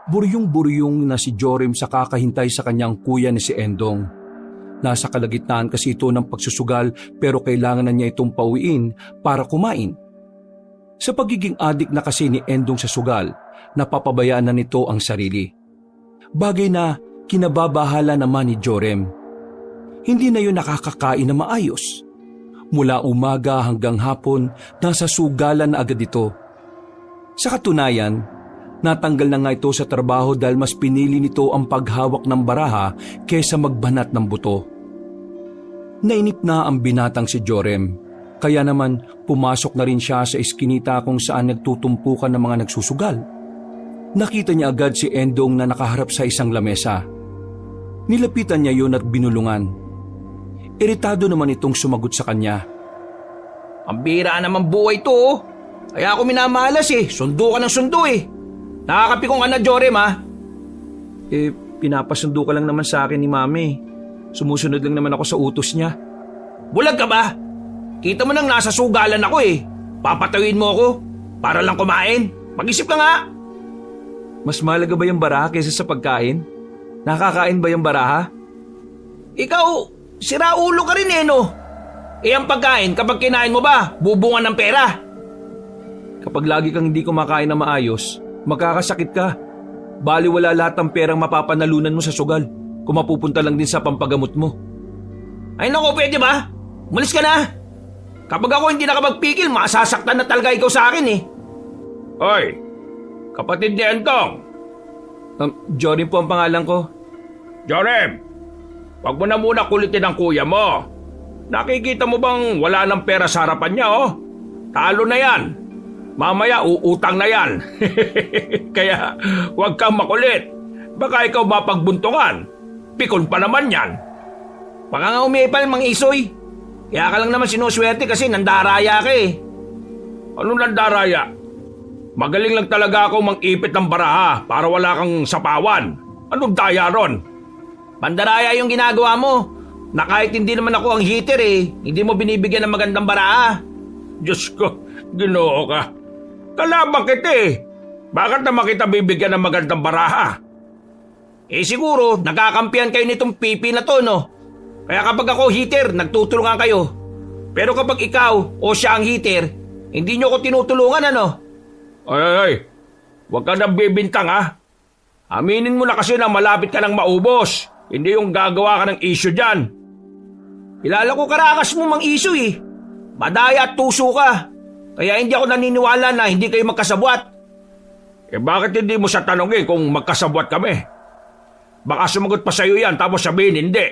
Buryong-buryong na si Jorim sa kakahintay sa kanyang kuya ni si Endong. Nasa kalagitnaan kasi ito ng pagsusugal pero kailangan na niya itong pauwiin para kumain. Sa pagiging adik na kasi ni Endong sa sugal, napapabayaan na nito ang sarili. Bagay na kinababahala naman ni Jorim. Hindi na yun nakakakain na maayos. Mula umaga hanggang hapon, nasa sugalan na agad ito. Sa katunayan, natanggal na nga ito sa trabaho dahil mas pinili nito ang paghawak ng baraha kaysa magbanat ng buto. Nainip na ang binatang si Jorim, kaya naman pumasok na rin siya sa eskinita kung saan nagtutumpukan ng mga nagsusugal. Nakita niya agad si Endong na nakaharap sa isang lamesa. Nilapitan niya yun at binulungan. Iritado naman itong sumagot sa kanya. Ang bira naman buhay to oh. Kaya ako minamalas sundo ka ng sundo Nakakapikong ka na, Jorim ha? Pinapasundo ka lang naman sa akin ni Mami. Sumusunod lang naman ako sa utos niya. Bulag ka ba? Kita mo nang nasa sugalan ako Papatawin mo ako para lang kumain. Mag-isip ka nga. Mas mahalaga ba yung baraha kaysa sa pagkain? Nakakain ba yung baraha? Ikaw, sira ulo ka rin no? Ang pagkain kapag kinain mo ba, bubungan ng pera? Kapag lagi kang hindi kumakain na maayos, magkakasakit ka. Baliwala lahat ng perang mapapanalunan mo sa sugal kung mapupunta lang din sa pampagamot mo. Ay naku, pwede ba? Umalis ka na. Kapag ako hindi nakapagpigil, masasaktan na talaga ikaw sa akin Hoy, kapatid ni Entong. Jorim po ang pangalan ko. Jorim, wag mo na muna kulitin ang kuya mo. Nakikita mo bang wala ng pera sa harapan niya Talo na yan. Mamaya uutang na yan. Kaya huwag kang makulit. Baka ikaw mapagbuntungan. Pikon pa naman yan. Baka nga umipal mang isoy. Kaya ka lang naman sinuswerte kasi nandaraya ka Anong nandaraya? Magaling lang talaga ako mang-ipit ng baraha para wala kang sapawan. Anong daya ron? Pandaraya yung ginagawa mo. Na kahit hindi naman ako ang hitter hindi mo binibigyan ng magandang baraha. Diyos ko, Ginoo ka. Kalabang kita Bakit naman kita bibigyan ng magandang baraha? Siguro, nagkakampihan kayo nitong pipi na to, no? Kaya kapag ako hitter, nagtutulungan kayo. Pero kapag ikaw o siya ang hitter, hindi nyo ko tinutulungan, ano? Ay. Huwag ka nang bibintang, ha? Aminin mo na kasi na malapit ka nang maubos. Hindi yung gagawa ka ng issue dyan. Kilala ko karakas mo mang issue Madaya at tuso ka. Kaya hindi ako naniniwala na hindi kayo magkasabwat. Bakit hindi mo siya tanongin kung magkasabwat kami? Baka sumagot pa sa'yo yan tapos sabihin hindi.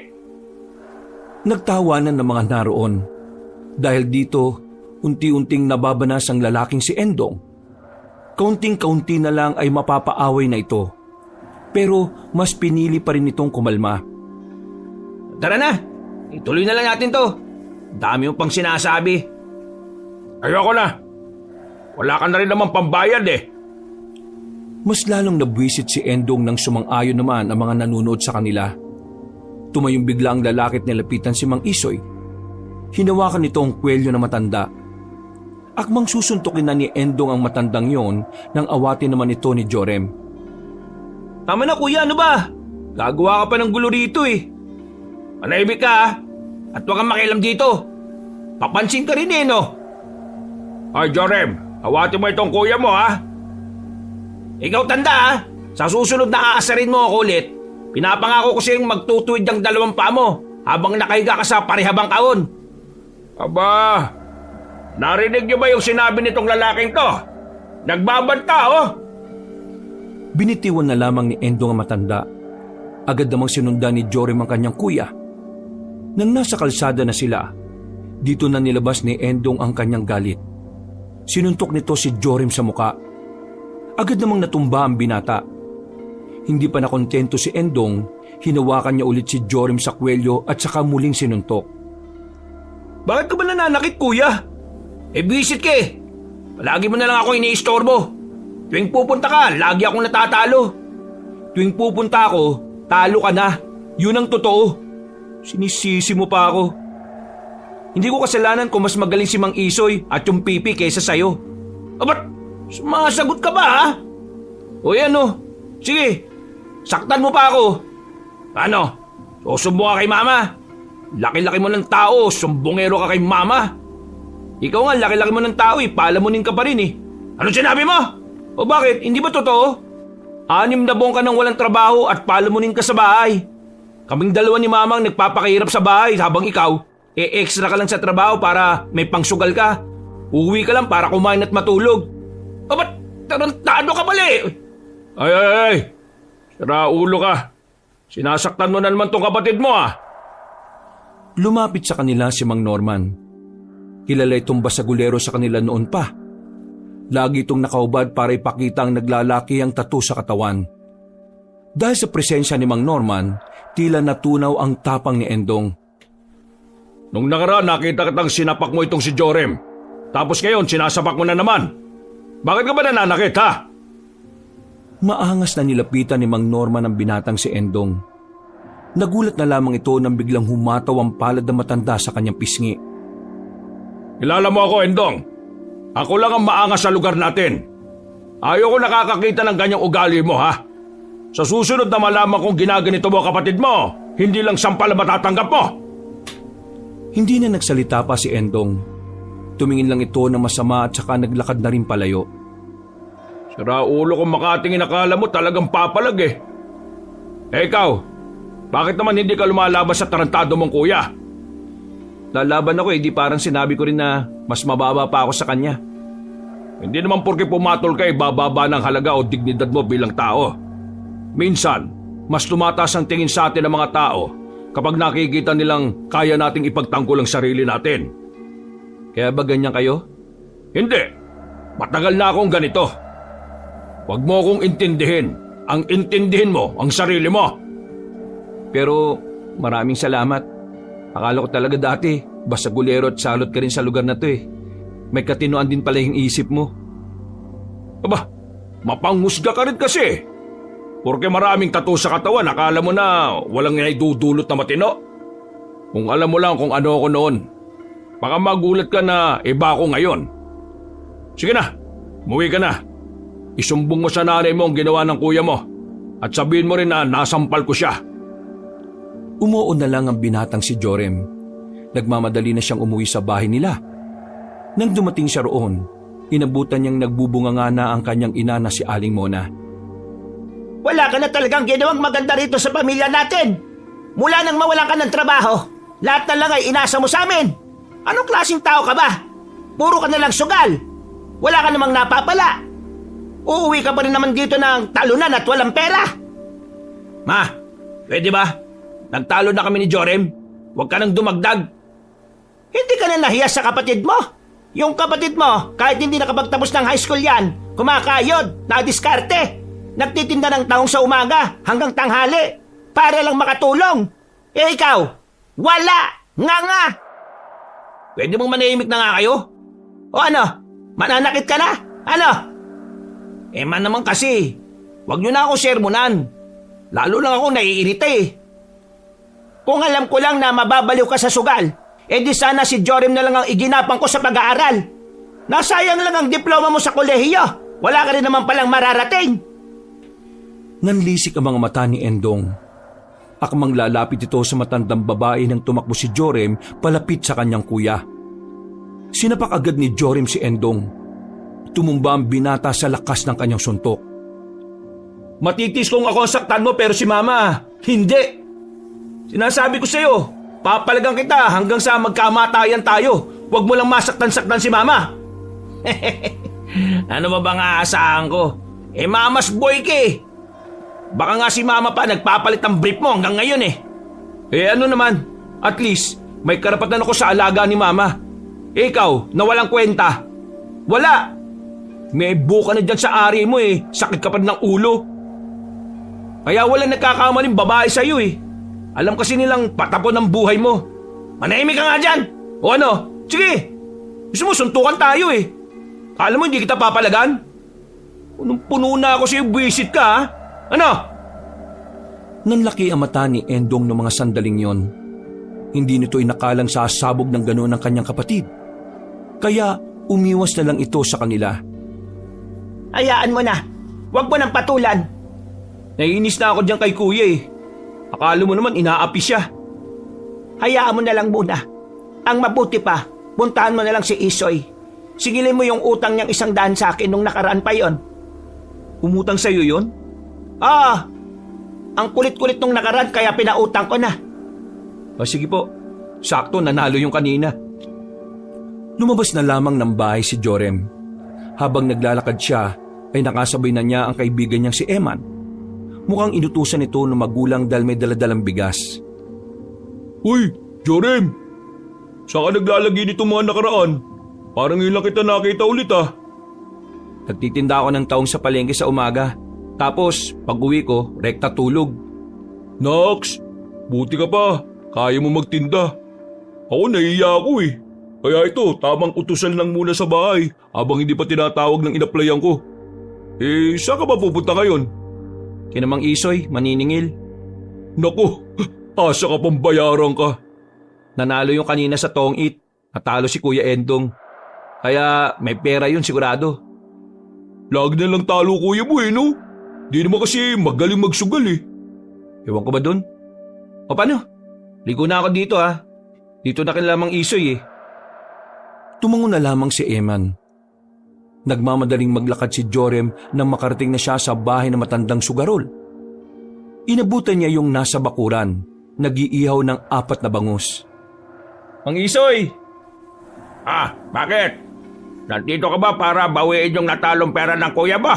Nagtawanan ng mga naroon. Dahil dito, unti-unting nababanas ang lalaking si Endong. Kaunting-kaunti na lang ay mapapaaway na ito. Pero mas pinili pa rin itong kumalma. Tara na, ituloy na lang natin to. Dami mo pang sinasabi. Ayoko na. Wala ka na rin naman pambayad Mas lalong nabwisit si Endong nang sumang-ayon naman ang mga nanunood sa kanila. Tumayong bigla ang lalaki at nilapitan si Mang Isoy. Hinawakan nito ang kwelyo na matanda. Akmang susuntukin na ni Endong ang matandang yon nang awatin naman ito ni Jorim. Tama na kuya, ano ba? Gagawa ka pa ng gulo rito Manahimik ka at huwag kang makialam dito. Papansin ka rin no? Ay Jorim, awatin mo itong kuya mo Ikaw tanda Sa susunod na aasarin mo ako ulit, pinapangako ko sa'yong magtutuwid ang dalawang paa mo habang nakahiga ka sa parehabang kaon. Aba, narinig niyo ba yung sinabi nitong lalaking to? Nagbabanta Binitiwan na lamang ni Endong ang matanda. Agad namang sinundan ni Jorim ang kanyang kuya. Nang nasa kalsada na sila, dito na nilabas ni Endong ang kanyang galit. Sinuntok nito si Jorim sa muka. Agad namang natumba ang binata. Hindi pa nakontento si Endong, hinawakan niya ulit si Jorim sa kwelyo at saka muling sinuntok. Bakit ka ba nananakit, kuya? Bisit ka Palagi mo na lang ako iniistorbo. Tuwing pupunta ka, lagi akong natatalo. Tuwing pupunta ako, talo ka na. Yun ang totoo. Sinisisi mo pa ako. Hindi ko kasalanan kung mas magaling si Mang Isoy at yung pipi kaysa sa'yo. Ba't sumasagot ka ba, ha? O Sige, saktan mo pa ako. Ano? Susumbong ka kay mama? Laki-laki mo ng tao, sumbongero ka kay mama? Ikaw nga, laki-laki mo ng tao, palamunin ka pa rin eh. Ano sinabi mo? O bakit? Hindi ba totoo? 6 na buwan ka nang walang trabaho at palamunin ka sa bahay. Kaming dalawa ni mamang nagpapakahirap sa bahay habang ikaw, extra ka lang sa trabaho para may pangsugal ka. Uuwi ka lang para kumain at matulog. O ba't tarantado ka mali? Ay. Sira ulo ka. Sinasaktan mo na naman tong kapatid mo ah. Lumapit sa kanila si Mang Norman. Kilala itong basagulero sa kanila noon pa. Lagi itong nakaubad para ipakita ang naglalaki ang tattoo sa katawan. Dahil sa presensya ni Mang Norman, tila natunaw ang tapang ni Endong. Nung nakaraan nakita kitang sinapak mo itong si Jorem. Tapos ngayon sinasapak mo na naman. Bakit ka ba nananakit ha? Maangas na nilapitan ni Mang Norman ang binatang si Endong. Nagulat na lamang ito nang biglang humataw ang palad na matanda sa kanyang pisngi. Kilala mo ako, Endong. Ako lang ang maangas sa lugar natin. Ayoko nakakakita ng ganyang ugali mo, ha? Sa susunod na malaman kong ginaganito mo kapatid mo, hindi lang sampal na matatanggap mo. Hindi na nagsalita pa si Endong. Tumingin lang ito ng masama at saka naglakad na rin palayo. Sira ulo kung makatingin akala mo talagang papalag eh. Ikaw, bakit naman hindi ka lumalaban sa tarantado mong kuya? Lalaban ako di parang sinabi ko rin na mas mababa pa ako sa kanya. Hindi naman porke pumatol ka bababa ng halaga o dignidad mo bilang tao. Minsan, mas tumataas ang tingin sa atin ng mga tao kapag nakikita nilang kaya nating ipagtanggol ang sarili natin. Kaya ba ganyan kayo? Hindi. Matagal na akong ganito. Huwag mo akong intindihin. Ang intindihin mo ang sarili mo. Pero maraming salamat. Akala ko talaga dati, basagulero at salot ka rin sa lugar na to eh. May katinoan din pala yung isip mo. Aba, mapanghusga ka rin kasi. Porque maraming tattoo sa katawan, akala mo na walang naidudulot na matino. Kung alam mo lang kung ano ako noon, baka magulat ka na iba ako ngayon. Sige na, umuwi ka na. Isumbong mo sa nanay mo ang ginawa ng kuya mo at sabihin mo rin na nasampal ko siya. Umuon na lang ang binatang si Jorem. Nagmamadali na siyang umuwi sa bahay nila. Nang dumating siya roon, inabutan niyang nagbubunganga na ang kanyang ina na si Aling Mona. Wala ka na talagang ginawang maganda rito sa pamilya natin. Mula nang mawalan ka ng trabaho, lahat na lang ay inasa mo sa amin. Anong klaseng tao ka ba? Puro ka na lang sugal. Wala ka namang napapala. Uuwi ka pa rin naman dito ng talunan at walang pera. Ma, pwede ba? Nagtalo na kami ni Jorem. Huwag ka nang dumagdag. Hindi ka na nahiya sa kapatid mo. Yung kapatid mo, kahit hindi nakapagtapos ng high school yan, kumakayod, nadiskarte. Nagtitinda ng taong sa umaga hanggang tanghali para lang makatulong. Eh ikaw, wala! Nga! Pwede mong manahimik na nga kayo? O ano? Mananakit ka na? Ano? Man naman kasi, wag nyo na akong sermonan. Lalo lang ako naiirita eh. Kung alam ko lang na mababaliw ka sa sugal, di sana si Jorem na lang ang iginapang ko sa pag-aaral. Nasayang lang ang diploma mo sa kolehiyo. Wala ka rin naman palang mararating. Nanlisik ang mga mata ni Endong. Akmang lalapit ito sa matandang babae nang tumakbo si Jorem palapit sa kanyang kuya. Sinapak agad ni Jorem si Endong. Tumumba ang binata sa lakas ng kanyang suntok. Matitis kung ako saktan mo pero si Mama, hindi. Sinasabi ko sa'yo, papalagan kita hanggang sa magkamatayan tayo. Huwag mo lang masaktan-saktan si Mama. Ano ba bang aasahan ko? Mama's boy ka eh. Baka nga si Mama pa nagpapalit ng brief mo hanggang ngayon eh. Ano naman, at least may karapatan ako sa alaga ni Mama. Ikaw, na walang kwenta. Wala. May buka na dyan sa ari mo eh. Sakit ka pa ng ulo. Kaya walang nagkakamaling babae sa'yo eh. Alam kasi nilang patapon ang buhay mo. Manahimik ka nga dyan. O ano? Sige. Gusto mo suntukan tayo eh. Alam mo hindi kita papalagan? Punong-puno na ako sa'yo, buwisit ka ha? Ano? Nanlaki ang mata ni Endong ng mga sandaling yon. Hindi nito inakalang sasabog ng gano'n ng kanyang kapatid. Kaya umiwas na lang ito sa kanila. Hayaan mo na. Huwag mo nang patulan. Naiinis na ako dyan kay kuya eh. Akala mo naman inaapi siya. Hayaan mo na lang muna. Ang mabuti pa, puntahan mo na lang si Isoy. Singilin mo yung utang niyang 100 sa akin nung nakaraan pa yon. Umutang sa'yo yon? Ah, ang kulit-kulit nung nakaraan kaya pinautang ko na. O sige po, sakto nanalo yung kanina. Lumabas na lamang ng bahay si Jorem. Habang naglalakad siya, ay nakasabay na niya ang kaibigan niyang si Eman. Mukhang inutusan ito ng magulang dahil may daladalang bigas. Uy, Jorem! Saan ka naglalagay nito mga nakaraan? Parang ilang kita nakita ulit ah. Nagtitinda ako ng taong sa palengke sa umaga. Tapos, pag uwi ko, rekta tulog. Nox, buti ka pa. Kaya mo magtinda. Ako nahiya ako eh. Kaya ito, tamang utusan lang muna sa bahay habang hindi pa tinatawag ng inaplayan ko. Saan ka ba pupunta ngayon? Kinamang Isoy, maniningil. Naku, asa ka pang bayaran ka. Nanalo yung kanina sa Tong It. Natalo si Kuya Endong. Kaya may pera yun sigurado. Lagi na lang talo kuya mo eh no? Di naman kasi magaling magsugal eh. Ewan ko ba dun? O paano? Ligo na ako dito ha. Dito na lamang Isoy eh. Tumango na lamang si Eman. Nagmamadaling maglakad si Jorem nang makarating na siya sa bahay ng matandang sugarol. Inabutan niya yung nasa bakuran, nag-iihaw ng 4 na bangus. Mang Isoy! Bakit? Nandito ka ba para bawiin yung natalong pera ng kuya mo?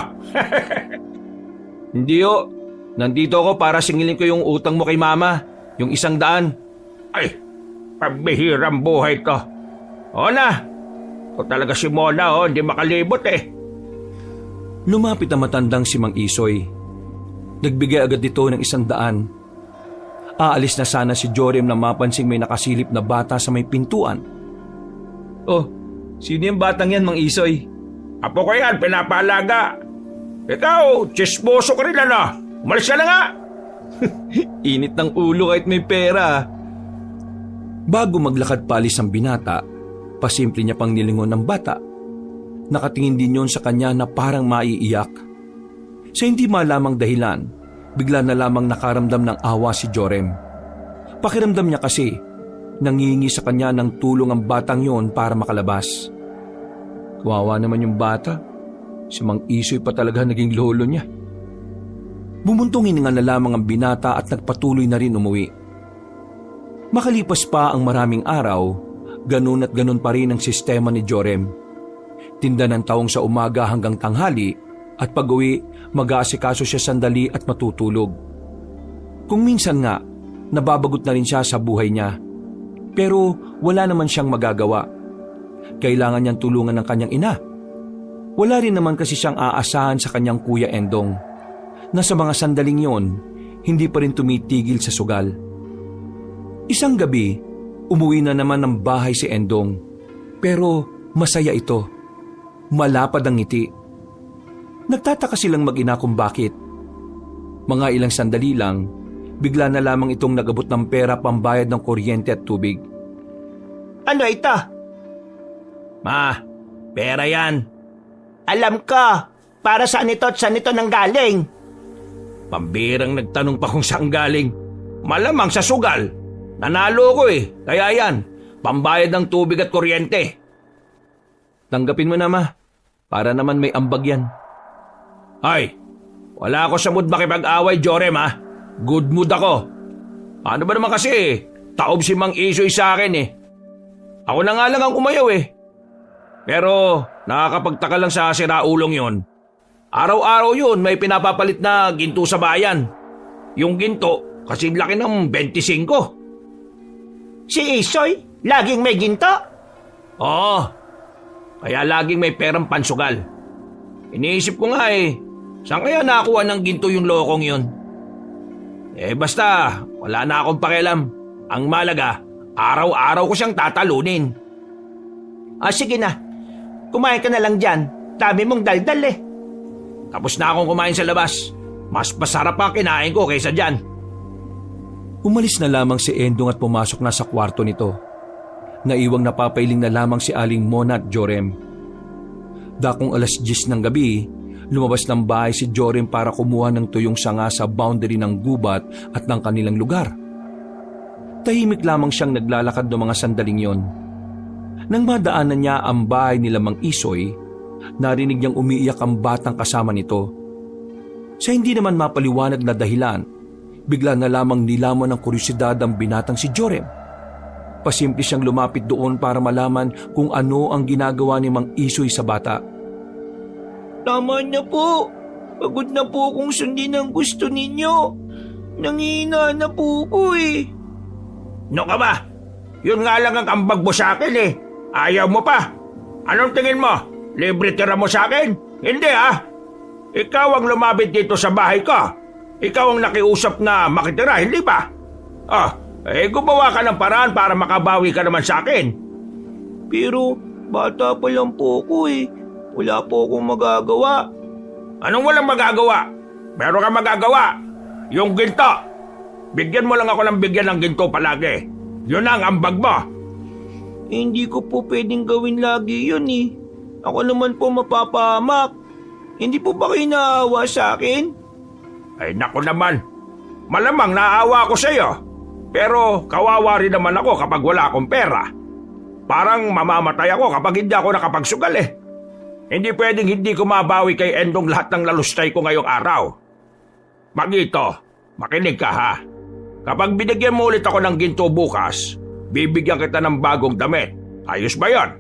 Hindi o. Nandito ako para singilin ko yung utang mo kay mama, yung 100. Ay, pambihirang buhay to. O na, o talaga si Mona hindi makalibot eh. Lumapit ang matandang si Mang Isoy. Nagbigay agad dito ng 100. Aalis na sana si Jorem na mapansing may nakasilip na bata sa may pintuan. Oh, sino yung batang yan, Mang Isoy? Apo ko yan, pinapalaga. Ikaw, chismoso ka rin Umalis ka na nga. Init ng ulo kahit may pera. Bago maglakad paalis ang binata, pasimple niya pang nilingon ng bata. Nakatingin din yon sa kanya na parang maiiyak. Sa hindi malamang dahilan, bigla na lamang nakaramdam ng awa si Jorem. Pakiramdam niya kasi, nangingi sa kanya ng tulong ang batang yon para makalabas. Kawawa naman yung bata. Si Mang Isoy pa talaga naging lolo niya. Bumuntong hininga na lamang ang binata at nagpatuloy na rin umuwi. Makalipas pa ang maraming araw, ganun at ganun pa rin ang sistema ni Jorem. Tinda ng taong sa umaga hanggang tanghali at pag-uwi, mag-aasikaso siya sandali at matutulog. Kung minsan nga, nababagot na rin siya sa buhay niya. Pero wala naman siyang magagawa. Kailangan niyang tulungan ng kanyang ina. Wala rin naman kasi siyang aasahan sa kanyang Kuya Endong, na sa mga sandaling yon, hindi pa rin tumitigil sa sugal. Isang gabi, umuwi na naman ng bahay si Endong. Pero masaya ito. Malapad ang ngiti. Nagtataka silang mag-ina kung bakit. Mga ilang sandali lang, bigla na lamang itong nagabot ng pera pambayad ng kuryente at tubig. Ano ito? Ma, pera yan. Alam ko, para saan ito at saan ito nanggaling? Pambirang nagtanong pa kung saan galing. Malamang sa sugal. Nanalo ko eh, kaya yan. Pambayad ng tubig at kuryente. Tanggapin mo na ma, para naman may ambag yan. Ay, wala ako sa mood makipag-away, Jorem ha. Good mood ako. Ano ba naman kasi, taob si Mang Isoy sa akin eh. Ako na nga lang ang umayaw eh. Pero nakakapagtaka lang sa siraulong yon. Araw-araw yun may pinapapalit na ginto sa bayan. Yung ginto, kasi laki ng 25. Si Isoy, laging may ginto? Oo, kaya laging may perang pansugal. Iniisip ko nga eh, saan kaya nakuha ng ginto yung lokong yun? Basta, wala na akong pakialam. Ang malaga, araw-araw ko siyang tatalunin. Sige na, kumain ka na lang dyan. Dami mong daldal eh. Tapos na akong kumain sa labas. Mas masarap ang kinain ko kaysa dyan. Umalis na lamang si Endong at pumasok na sa kwarto nito. Naiwang napapailing na lamang si Aling Mona at Jorem. Dakong 10:00 ng gabi, Lumabas ng bahay si Jorim para kumuha ng tuyong sanga sa boundary ng gubat at ng kanilang lugar. Tahimik lamang siyang naglalakad ng mga sandaling yon. Nang madaanan niya ang bahay nila Mang Isoy, narinig niyang umiiyak ang batang kasama nito. Sa hindi naman mapaliwanag na dahilan, bigla na lamang nilamon ng kuryosidad ang binatang si Jorim. Pasimple siyang lumapit doon para malaman kung ano ang ginagawa ni Mang Isoy sa bata. Tama na po. Pagod na po kung sundin ang gusto ninyo. Nangihina na po ko eh. No ka ba? Yun nga lang ang ambag mo sa akin eh. Ayaw mo pa. Anong tingin mo? Libre tira mo sa akin? Hindi ah. Ikaw ang lumapit dito sa bahay ko. Ikaw ang nakiusap na makitira, hindi ba? Gumawa ka ng paraan para makabawi ka naman sa akin. Pero bata pa lang po ko eh. Wala po akong magagawa. Anong walang magagawa? Meron ka magagawa. Yung ginto. Bigyan mo lang ako ng bigyan ng ginto palagi. Yun ang ambag mo. Hindi ko po pwedeng gawin lagi yun eh. Ako naman po mapapahamak. Hindi po ba kayo naawa sa akin? Ay naku naman. Malamang naawa ako sa iyo. Pero kawawa rin naman ako kapag wala akong pera. Parang mamamatay ako kapag hindi ako nakapagsugal eh. Hindi pwedeng hindi ko mabawi kay Endong lahat ng lalustay ko ngayong araw. Magito, makinig ka ha. Kapag binigyan mo ulit ako ng ginto bukas, bibigyan kita ng bagong damit. Ayos ba yon?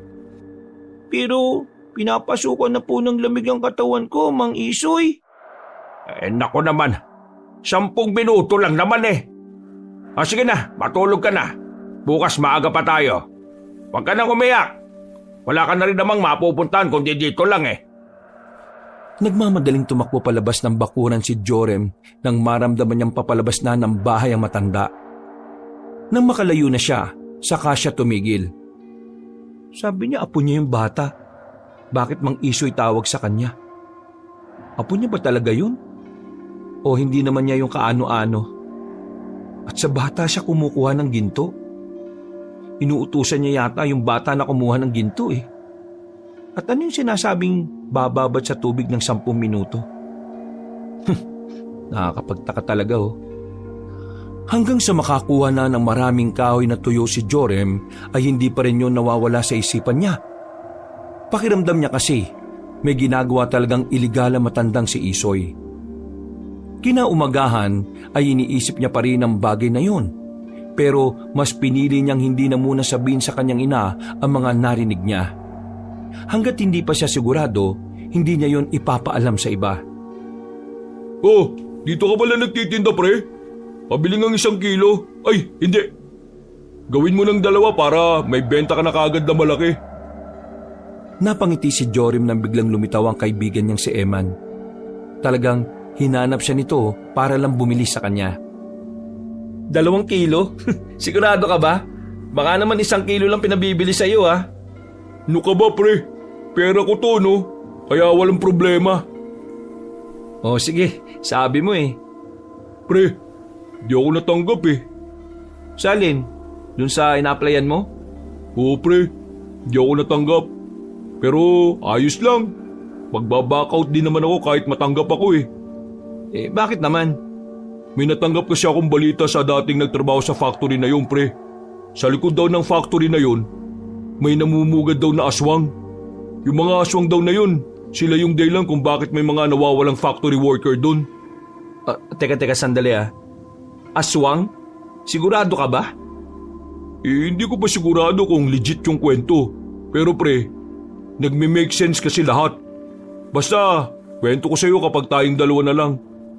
Pero pinapasukan na po ng lamig ang katawan ko, Mang Isoy. Naku naman. 10 minuto lang naman eh. Sige na, matulog ka na. Bukas maaga pa tayo. Huwag ka nang umiyak. Wala ka na rin namang mapupuntahan kundi dito lang eh. Nagmamadaling tumakbo palabas ng bakuran si Jorim nang maramdaman niyang papalabas na ng bahay ang matanda. Nang makalayo na siya, saka siya tumigil. Sabi niya apo niya yung bata. Bakit Mang Isoy tawag sa kanya? Apo niya ba talaga yun? O hindi naman niya yung kaano-ano? At sa bata siya kumukuha ng ginto? Inuutusan niya yata yung bata na kumuha ng ginto eh. At ano yung sinasabing bababad sa tubig ng 10 minuto? Nakakapagtaka talaga oh. Hanggang sa makakuha na ng maraming kahoy na tuyo si Jorim ay hindi pa rin yun nawawala sa isipan niya. Pakiramdam niya kasi may ginagawa talagang iligal ang matandang si Isoy. Kinaumagahan ay iniisip niya pa rin ang bagay na yun. Pero mas pinili niyang hindi na muna sabihin sa kanyang ina ang mga narinig niya. Hanggat hindi pa siya sigurado, hindi niya yon ipapaalam sa iba. Oh, dito ka pala nagtitinda pre? Pabili ng 1 kilo. Ay, hindi. Gawin mo ng 2 para may benta ka na kaagad na malaki. Napangiti si Jorim nang biglang lumitaw ang kaibigan niyang si Eman. Talagang hinanap siya nito para lang bumili sa kanya. 2 kilo? Sigurado ka ba? Baka naman 1 kilo lang pinabibili sa iyo ah. No ka ba pre? Pera ko to no? Kaya walang problema. Oh sige, sabi mo eh. Pre, di ako natanggap eh. Salin? Dun sa ina-applyan mo? Oo pre, di ako natanggap. Pero ayos lang. Magbabackout din naman ako kahit matanggap ako eh. Eh bakit naman? May natanggap kasi akong balita sa dating nagtrabaho sa factory na yun, pre. Sa likod daw ng factory na yun, may namumugad daw na aswang. Yung mga aswang daw na yun, sila yung dahilan kung bakit may mga nawawalang factory worker dun. Teka sandali ah. Aswang? Sigurado ka ba? Hindi ko pa sigurado kung legit yung kwento. Pero pre, nagme-make sense kasi lahat. Basta, kwento ko sa'yo kapag tayong 2 na lang.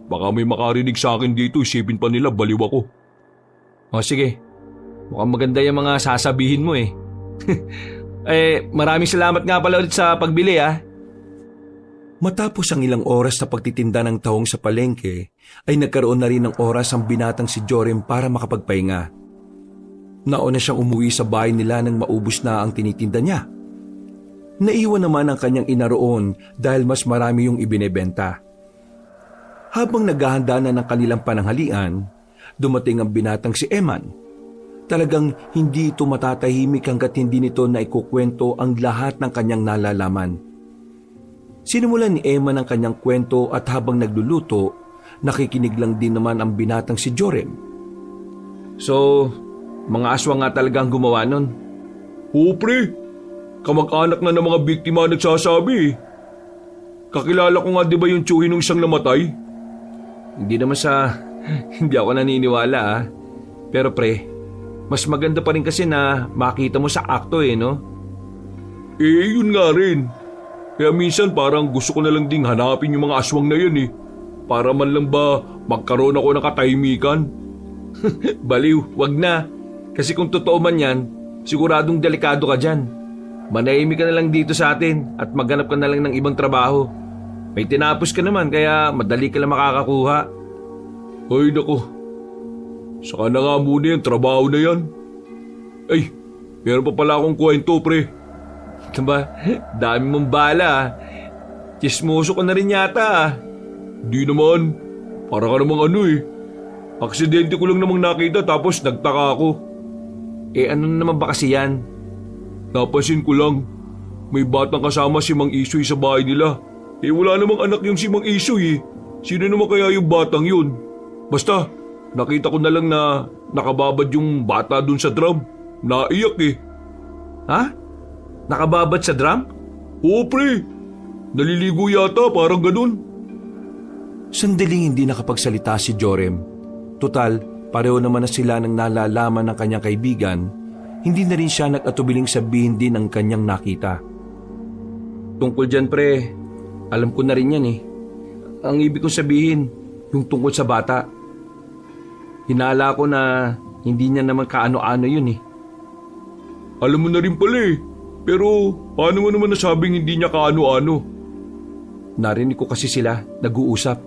Baka may makarinig sa akin dito, isipin pa nila baliw ako. O sige, mukhang maganda yung mga sasabihin mo eh. Maraming salamat nga pala ulit sa pagbili ah. Matapos ang ilang oras na pagtitinda ng tahong sa palengke, ay nagkaroon na rin ng oras ang binatang si Jorim para makapagpahinga. Nauna siyang umuwi sa bahay nila nang maubos na ang tinitinda niya. Naiwan naman ang kanyang ina roon dahil mas marami yung ibinebenta. Habang naghahanda na ng kanilang pananghalian, dumating ang binatang si Eman. Talagang hindi ito matatahimik hanggat hindi nito na ikukwento ang lahat ng kanyang nalalaman. Sinimulan ni Emma ng kanyang kwento at habang nagluluto, nakikinig lang din naman ang binatang si Jorem. So, mga aswang nga talaga ang gumawa nun. Oo pre, kamag-anak na ng mga biktima nagsasabi eh. Kakilala ko nga di ba yung tsuhin ng isang namatay? Hindi naman sa... hindi ako naniniwala ah. Pero pre, mas maganda pa rin kasi na makita mo sa akto no? Eh yun nga rin. Kaya minsan parang gusto ko na lang ding hanapin yung mga aswang na yun eh. Para man lang ba magkaroon ako ng katahimikan? Baliw, wag na. Kasi kung totoo man yan, siguradong delikado ka dyan. Manahimik ka na lang dito sa atin at maghanap ka na lang ng ibang trabaho. May tinapos ka naman kaya madali ka lang makakakuha. Ay nako, saka na nga muna yung trabaho na yan. Ay, meron pa pala akong kwento pre. Diba, dami mong bala ah. Chismoso ka na rin yata ah. Di naman, para ka namang ano eh. Aksidente ko lang namang nakita tapos nagtaka ako. Eh ano naman ba kasi yan? Napansin ko lang, may batang kasama si Mang Isoy sa bahay nila. Eh wala namang anak yung si Mang Isoy eh. Sino naman kaya yung batang yun? Basta, nakita ko na lang na nakababad yung bata dun sa drum. Naiyak eh. Ha? Nakababad sa drum? Oo pre, naliligo yata parang ganun. Sandaling hindi nakapagsalita si Jorem. Total, pareho naman na sila ng nalalaman ng kanyang kaibigan. Hindi na rin siya nag-atubiling sabihin din ang kanyang nakita. Tungkol dyan pre, alam ko na rin yan eh. Ang ibig kong sabihin, yung tungkol sa bata. Hinala ko na hindi niya naman kaano-ano yun eh. Alam mo na rin pala eh. Pero paano mo naman nasabing hindi niya kaano-ano? Narinig ko kasi sila nag-uusap.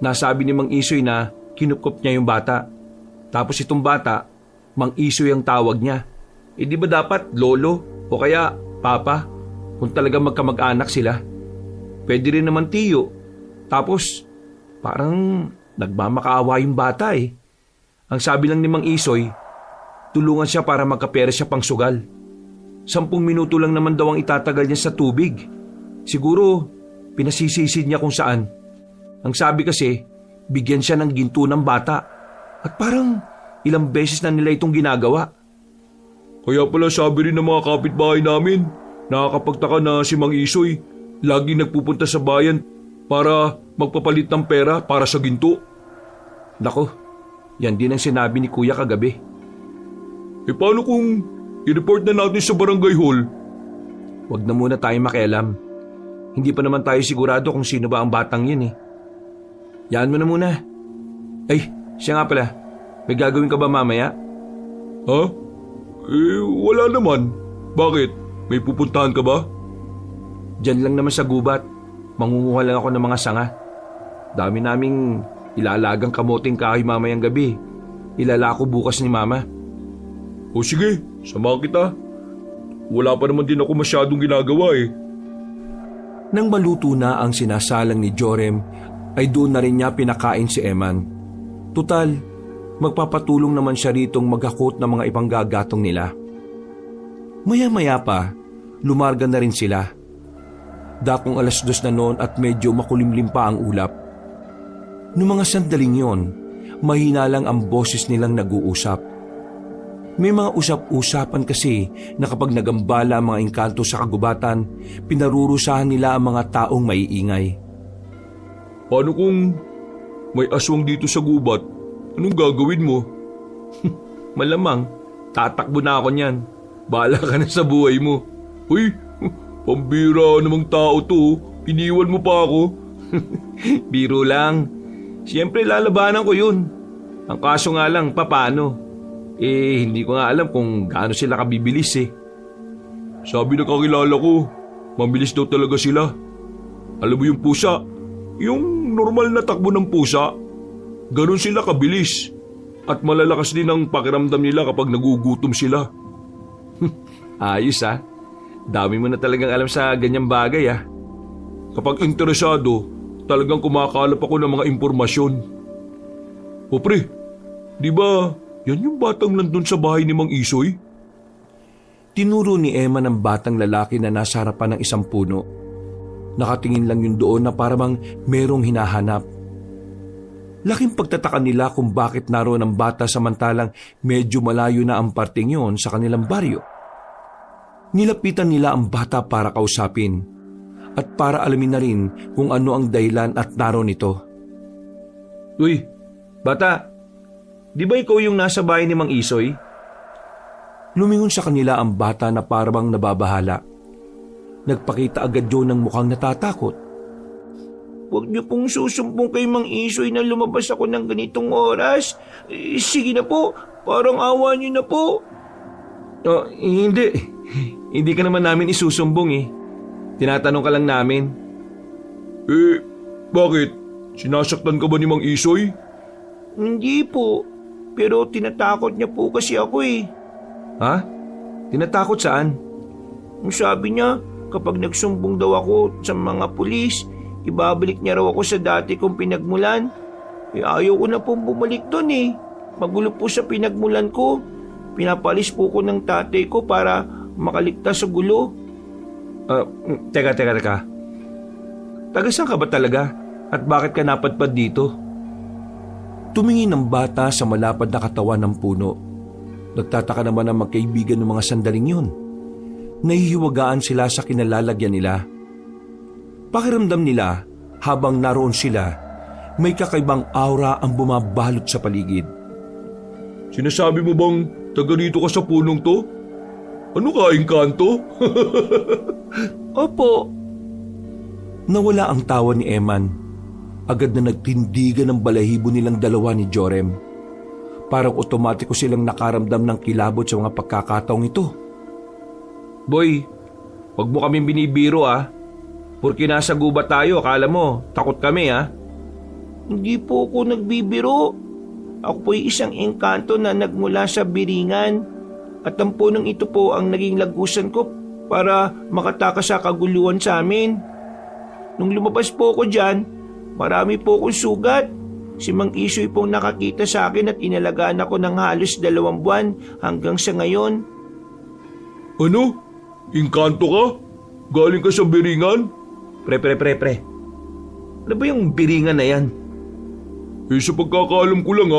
Nasabi ni Mang Isoy na kinupkop niya yung bata. Tapos itong bata, Mang Isoy ang tawag niya. Eh di ba dapat lolo o kaya papa kung talaga magkamag-anak sila? Pwede rin naman tiyo. Tapos parang nagmamakaawa yung bata eh. Ang sabi lang ni Mang Isoy, tulungan siya para magkapera siya pang sugal. 10 minuto lang naman daw ang itatagal niya sa tubig. Siguro pinasisisid niya kung saan. Ang sabi kasi, bigyan siya ng ginto ng bata. At parang ilang beses na nila itong ginagawa. Kaya pala sabi rin ng mga kapitbahay namin, nakakapagtaka na si Mang Isoy lagi nagpupunta sa bayan para magpapalit ng pera para sa ginto. Nako, yan din ang sinabi ni Kuya kagabi. Eh paano kung i-report na natin sa barangay hall? Huwag na muna tayo makialam. Hindi pa naman tayo sigurado kung sino ba ang batang yun eh. Yan mo na muna. Ay, siya nga pala. May gagawin ka ba mamaya? Ha? Eh, wala naman. Bakit? May pupuntahan ka ba? Diyan lang naman sa gubat. Mangunguha lang ako ng mga sanga. Dami naming ilalagang kamoting kahoy mamayang gabi. Ilalako bukas ni Mama. O sige, sama kita. Wala pa naman din ako masyadong ginagawa eh. Nang maluto na ang sinasalang ni Jorem, ay doon na rin niya pinakain si Eman. Tutal, magpapatulong naman siya ritong maghakot ng mga ibang gagatong nila. Maya-maya pa, lumarga na rin sila. Dakong 2:00 na noon at medyo makulimlim pa ang ulap. Noong mga sandaling yon, mahina lang ang boses nilang nag-uusap. May mga usap-usapan kasi na kapag nagambala ang mga engkanto sa kagubatan, pinarurusahan nila ang mga taong maiingay. Paano kung may aswang dito sa gubat? Anong gagawin mo? Malamang, tatakbo na ako niyan. Bahala ka na sa buhay mo. Uy, pambira namang tao to. Iniwan mo pa ako. Biro lang. Siyempre lalabanan ko yun. Ang kaso nga lang, paano? Eh, hindi ko nga alam kung gaano sila kabibilis eh. Sabi na kakilala ko, mabilis daw talaga sila. Alam mo yung pusa? Yung normal na takbo ng pusa? Ganon sila kabilis. At malalakas din ang pakiramdam nila kapag nagugutom sila. Ayos ah. Dami mo na talagang alam sa ganyang bagay ah. Kapag interesado, talagang kumakalap ako ng mga impormasyon. O pre, di ba yan yung batang nandun sa bahay ni Mang Isoy? Tinuro ni Emma ng batang lalaki na nasa harapan ng isang puno. Nakatingin lang yun doon na parang merong hinahanap. Laking pagtataka nila kung bakit naroon ang bata samantalang medyo malayo na ang parting yun sa kanilang baryo. Nilapitan nila ang bata para kausapin at para alamin na rin kung ano ang dahilan at naroon ito. Uy, bata, di ba ikaw yung nasa bahay ni Mang Isoy? Lumingon sa kanila ang bata na parang nababahala. Nagpakita agad yun ng mukhang natatakot. Huwag niyo pong susumbong kay Mang Isoy na lumabas ako ng ganitong oras. Sige na po, parang awa niyo na po. Oh, hindi. Hindi ka naman namin isusumbong eh. Tinatanong ka lang namin. Bakit? Sinasaktan ka ba ni Mang Isoy? Hindi po, pero tinatakot niya po kasi ako eh. Ha? Tinatakot saan? Ang sabi niya, kapag nagsumbong daw ako sa mga pulis, ibabalik niya raw ako sa dati kong pinagmulan. Ayaw ko na pong bumalik doon eh. Magulo po sa pinagmulan ko. Pinapalis po ko ng tatay ko para makaligtas sa gulo. Teka. Taga saan ka ba talaga? At bakit ka napadpad dito? Tumingin ang bata sa malapad na katawan ng puno. Nagtataka naman ang magkaibigan ng mga sandaling yun. Nahihiwagaan sila sa kinalalagyan nila. Pakiramdam nila habang naroon sila, may kakaibang aura ang bumabalot sa paligid. Sinasabi mo bang taga rito ka sa punong to? Ano ka, engkanto? Opo. Nawala ang tawa ni Eman. Agad na nagtindigan ang balahibo nilang dalawa ni Jorem. Parang otomatiko silang nakaramdam ng kilabot sa mga pagkakataong ito. Boy, wag mo kaming binibiro ah. Porque nasa gubat tayo, akala mo, takot kami ah. Hindi po ako nagbibiro. Ako po'y isang engkanto na nagmula sa Biringan. At ang punong ito po ang naging lagusan ko para makatakas sa kaguluhan sa amin. Nung lumabas po ako dyan, marami po akong sugat. Si Mang Isoy pong nakakita sa akin at inalagaan ako ng halos 2 buwan hanggang sa ngayon. Ano? Engkanto ka? Galing ka sa Biringan? Pre. Ano ba yung biringan na yan? Sa pagkakaalam ko lang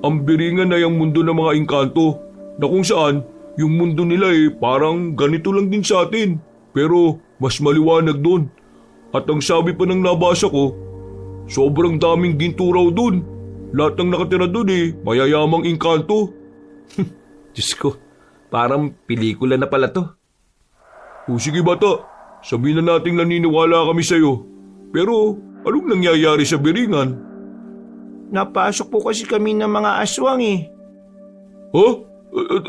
ang Biringan ay ang mundo ng mga engkanto na kung saan yung mundo nila parang ganito lang din sa atin pero mas maliwanag doon. At ang sabi pa ng nabasa ko, sobrang daming ginto raw doon. Lahat ng nakatira doon mayayamang engkanto. Diyos ko, parang pelikula na pala to. O sige bata, sabihin na nating naniniwala kami sa'yo. Pero anong nangyayari sa Biringan? Napasok po kasi kami ng mga aswang eh.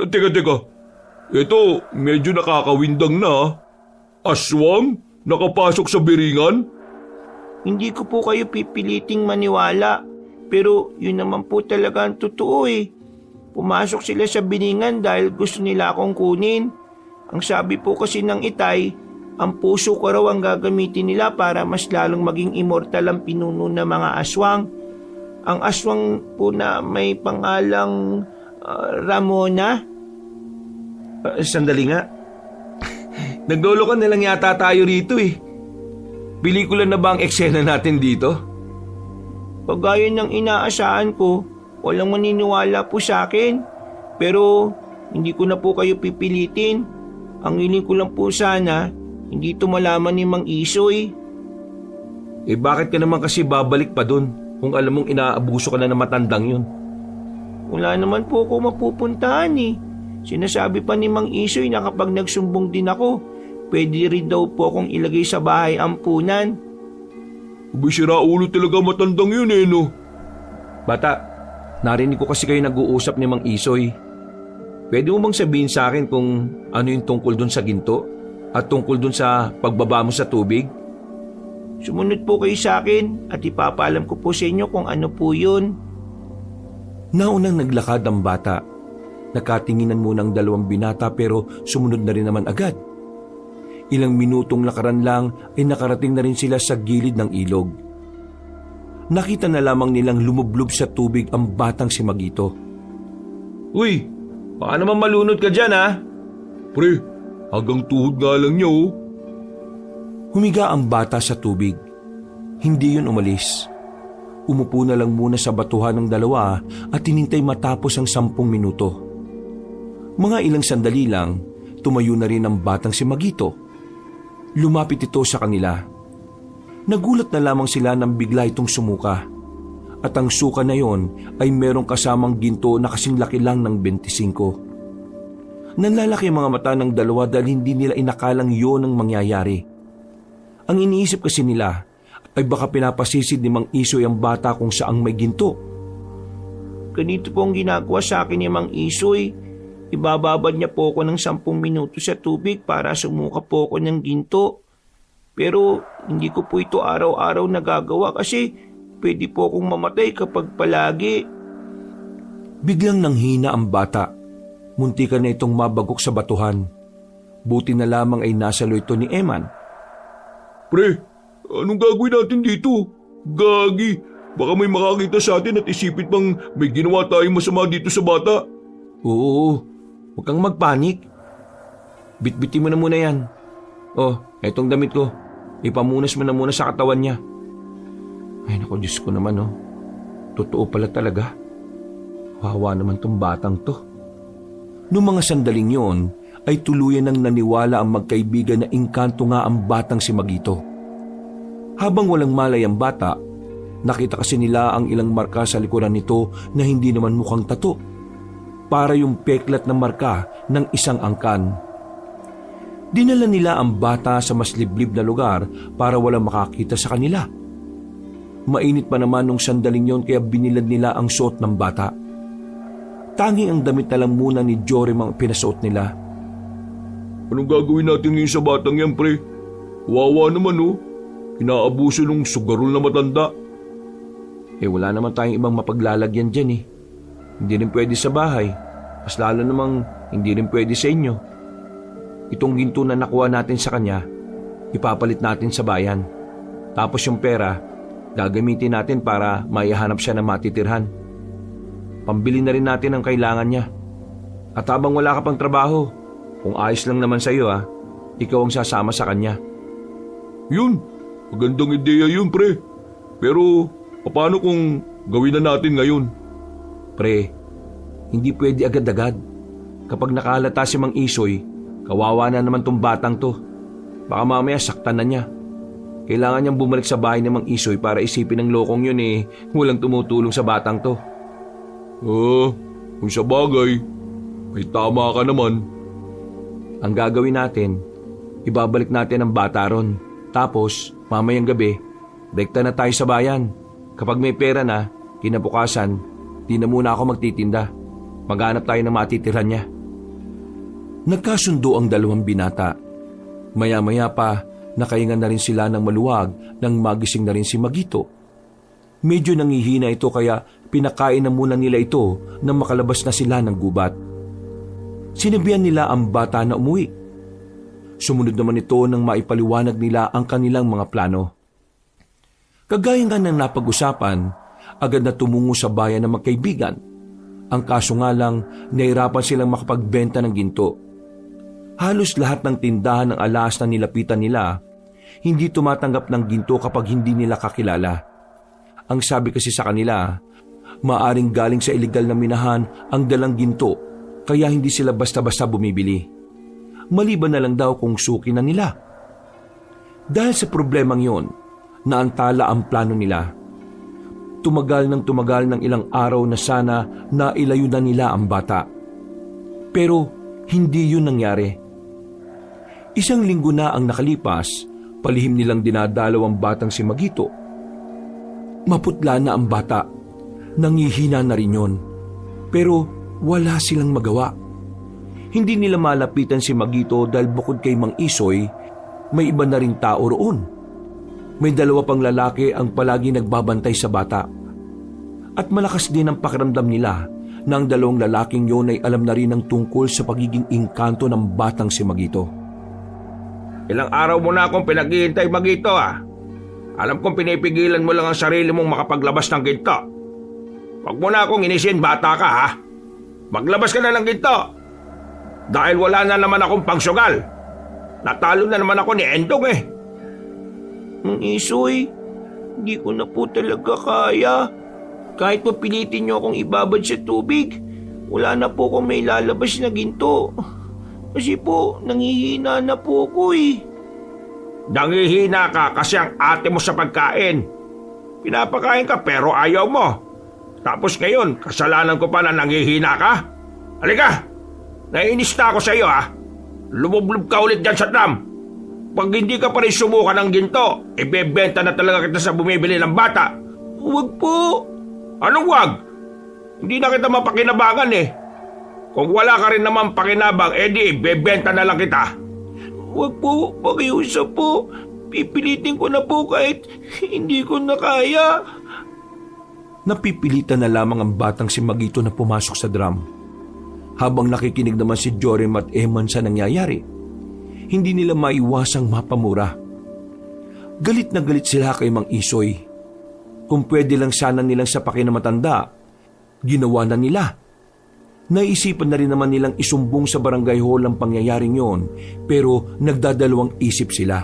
Teka. Ito, medyo nakakawindang na. Aswang? Nakapasok sa Biringan? Hindi ko po kayo pipiliting maniwala. Pero yun naman po talaga ang totoo eh. Pumasok sila sa Biringan dahil gusto nila akong kunin. Ang sabi po kasi ng itay, ang puso ko raw ang gagamitin nila para mas lalong maging immortal ang pinuno ng mga aswang. Ang aswang po na may pangalang Ramona. Sandali nga. Naglolo ka na lang yata tayo rito eh. Pelikula na ba ang eksena natin dito? Kagaya ng inaasahan ko, walang maniniwala po sa akin. Pero hindi ko na po kayo pipilitin. Ang hiling ko lang po sana, hindi ito malaman ni Mang Isoy. Bakit ka naman kasi babalik pa dun kung alam mong inaabuso ka na ng matandang yun? Wala naman po ako mapupuntahan eh. Sinasabi pa ni Mang Isoy na kapag nagsumbong din ako, pwede rin daw po akong ilagay sa bahay ampunan. Sira ulo talaga matandang yun no? Bata, narinig ko kasi kayo nag-uusap ni Mang Isoy. Pwede mo bang sabihin sa akin kung ano yung tungkol dun sa ginto at tungkol dun sa pagbaba mo sa tubig? Sumunod po kayo sa akin at ipapaalam ko po sa inyo kung ano po yun. Naunang naglakad ang bata. Nakatinginan muna ang 2 binata pero sumunod na rin naman agad. Ilang minutong lakaran lang ay nakarating na rin sila sa gilid ng ilog. Nakita na lamang nilang lumublob sa tubig ang batang si Magito. Uy, baka naman malunod ka dyan ha? Pre, hanggang tuhod nga lang niya Humiga ang bata sa tubig. Hindi yun umalis. Umupo na lang muna sa batuhan ng dalawa at tinintay matapos ang 10 minuto. Mga ilang sandali lang, tumayo na rin ang batang si Magito. Lumapit ito sa kanila. Nagulat na lamang sila nang bigla itong sumuka. At ang suka na yon ay merong kasamang ginto na kasing laki lang ng 25. Nanlalaki ang mga mata ng dalawa dahil hindi nila inakalang yon ang mangyayari. Ang iniisip kasi nila ay baka pinapasisid ni Mang Isoy ang bata kung saang may ginto. Ganito po ang ginagawa sa akin ni Mang Isoy. Ibababad niya po ako ng 10 minuto sa tubig para sumuka po ako ng ginto. Pero hindi ko po ito araw-araw nagagawa kasi pwede po akong mamatay kapag palagi. Biglang nanghina ang bata. Muntikan na itong mabagok sa batuhan. Buti na lamang ay nasalo ito ni Eman. Pre, anong gagawin natin dito? Gagi, baka may makakita sa atin at isipin pang may ginawa tayong masama dito sa bata. Oo, huwag kang magpanik. Bitbitin mo na muna yan. Oh, etong damit ko. Ipamunas mo na muna sa katawan niya. Ay naku, Diyos ko naman oh. Totoo pala talaga. Wawa naman tong batang to. Noong mga sandaling yon, ay tuluyan ng naniwala ang magkaibigan na engkanto nga ang batang si Magito. Habang walang malay ang bata, nakita kasi nila ang ilang marka sa likuran nito na hindi naman mukhang tato. Para yung peklat na marka ng isang angkan. Dinala nila ang bata sa mas liblib na lugar para walang makakita sa kanila. Mainit pa naman nung sandaling yon kaya binilad nila ang suot ng bata. Tanging ang damit na lang muna ni Jorim ang pinasuot nila. Anong gagawin natin ngayon sa batang yan, pre? Wawa naman oh. Inaabuso nung sugarol na matanda. Wala naman tayong ibang mapaglalagyan dyan eh. Hindi rin pwede sa bahay. Mas lalo namang hindi rin pwede sa inyo. Itong ginto na nakuha natin sa kanya, ipapalit natin sa bayan. Tapos yung pera, gagamitin natin para maihanap siya ng matitirhan. Pambili na rin natin ang kailangan niya. At habang wala ka pang trabaho, kung ayos lang naman sa iyo ikaw ang sasama sa kanya. Yun, magandang ideya yun, pre. Pero, paano kung gawin na natin ngayon? Pre, hindi pwede agad-agad. Kapag nakahalata si Mang Isoy, kawawa na naman tong batang to. Baka mamaya saktan na niya. Kailangan niyang bumalik sa bahay ni Mang Isoy para isipin ng lokong yun walang tumutulong sa batang to. Kung sa bagay, may tama ka naman. Ang gagawin natin, ibabalik natin ang bata ron. Tapos, mamayang gabi, rekta na tayo sa bayan. Kapag may pera na, kinabukasan, di na muna ako magtitinda. Maghanap tayo ng matitirhan niya. Nagkasundo ang dalawang binata. Maya-maya pa, nakahinga na rin sila ng maluwag nang magising na rin si Magito. Medyo nangihina ito kaya pinakain na muna nila ito nang makalabas na sila ng gubat. Sinabihan nila ang bata na umuwi. Sumunod naman ito nang maipaliwanag nila ang kanilang mga plano. Kagaya nga ng napag-usapan, agad na tumungo sa bayan ng magkaibigan. Ang kaso nga lang, nahirapan silang makapagbenta ng ginto. Halos lahat ng tindahan ng alas na nilapitan nila, hindi tumatanggap ng ginto kapag hindi nila kakilala. Ang sabi kasi sa kanila, maaring galing sa iligal na minahan ang dalang ginto, kaya hindi sila basta-basta bumibili. Maliban na lang daw kung suki na nila. Dahil sa problemang yon, naantala ang plano nila. Tumagal ng ilang araw na sana nailayo na nila ang bata. Pero hindi yun nangyari. Isang linggo na ang nakalipas, palihim nilang dinadalaw ang batang si Magito. Maputla na ang bata. Nangihina na rin yun. Pero wala silang magawa. Hindi nila malapitan si Magito dahil bukod kay Mang Isoy, may iba na ring tao roon. May 2 pang lalaki ang palagi nagbabantay sa bata. At malakas din ang pakiramdam nila na ang 2 lalaking yun ay alam na rin ang tungkol sa pagiging engkanto ng batang si Magito. Ilang araw mo na akong pinaghihintay, Magito Alam kong pinipigilan mo lang ang sarili mong makapaglabas ng ginto. Huwag mo na akong inisin, bata ka Maglabas ka na ng ginto. Dahil wala na naman akong pangsugal. Natalo na naman ako ni Endong Mang Isoy, hindi ko na po talaga kaya. Kahit pa pilitin niyo akong ibabad sa tubig, wala na po akong may lalabas na ginto. Kasi po, nangihina na po ako eh. Nangihina ka kasi ang ate mo sa pagkain. Pinapakain ka pero ayaw mo. Tapos ngayon, kasalanan ko pa na nangihina ka? Halika! Naiinis na ako sa iyo ha. Lumublob ka ulit dyan sa dam. Pag hindi ka pa rin sumuka ng ginto, ibebenta na talaga kita sa bumibili ng bata. Huwag po. Anong wag? Hindi na kita mapakinabangan eh. Kung wala ka rin naman pakinabang, edi ibebenta na lang kita. Huwag po, pakiusap po. Pipilitin ko na po kahit hindi ko na kaya. Napipilitan na lamang ang batang si Magito na pumasok sa drum. Habang nakikinig naman si Jorim at Eman sa nangyayari, hindi nila maiwasang mapamura. Galit na galit sila kay Mang Isoy. Kung pwede lang sana nilang sapakin na matanda, ginawa na nila. Naisipan na rin naman nilang isumbong sa barangay hall ang pangyayaring yon, pero nagdadalawang isip sila.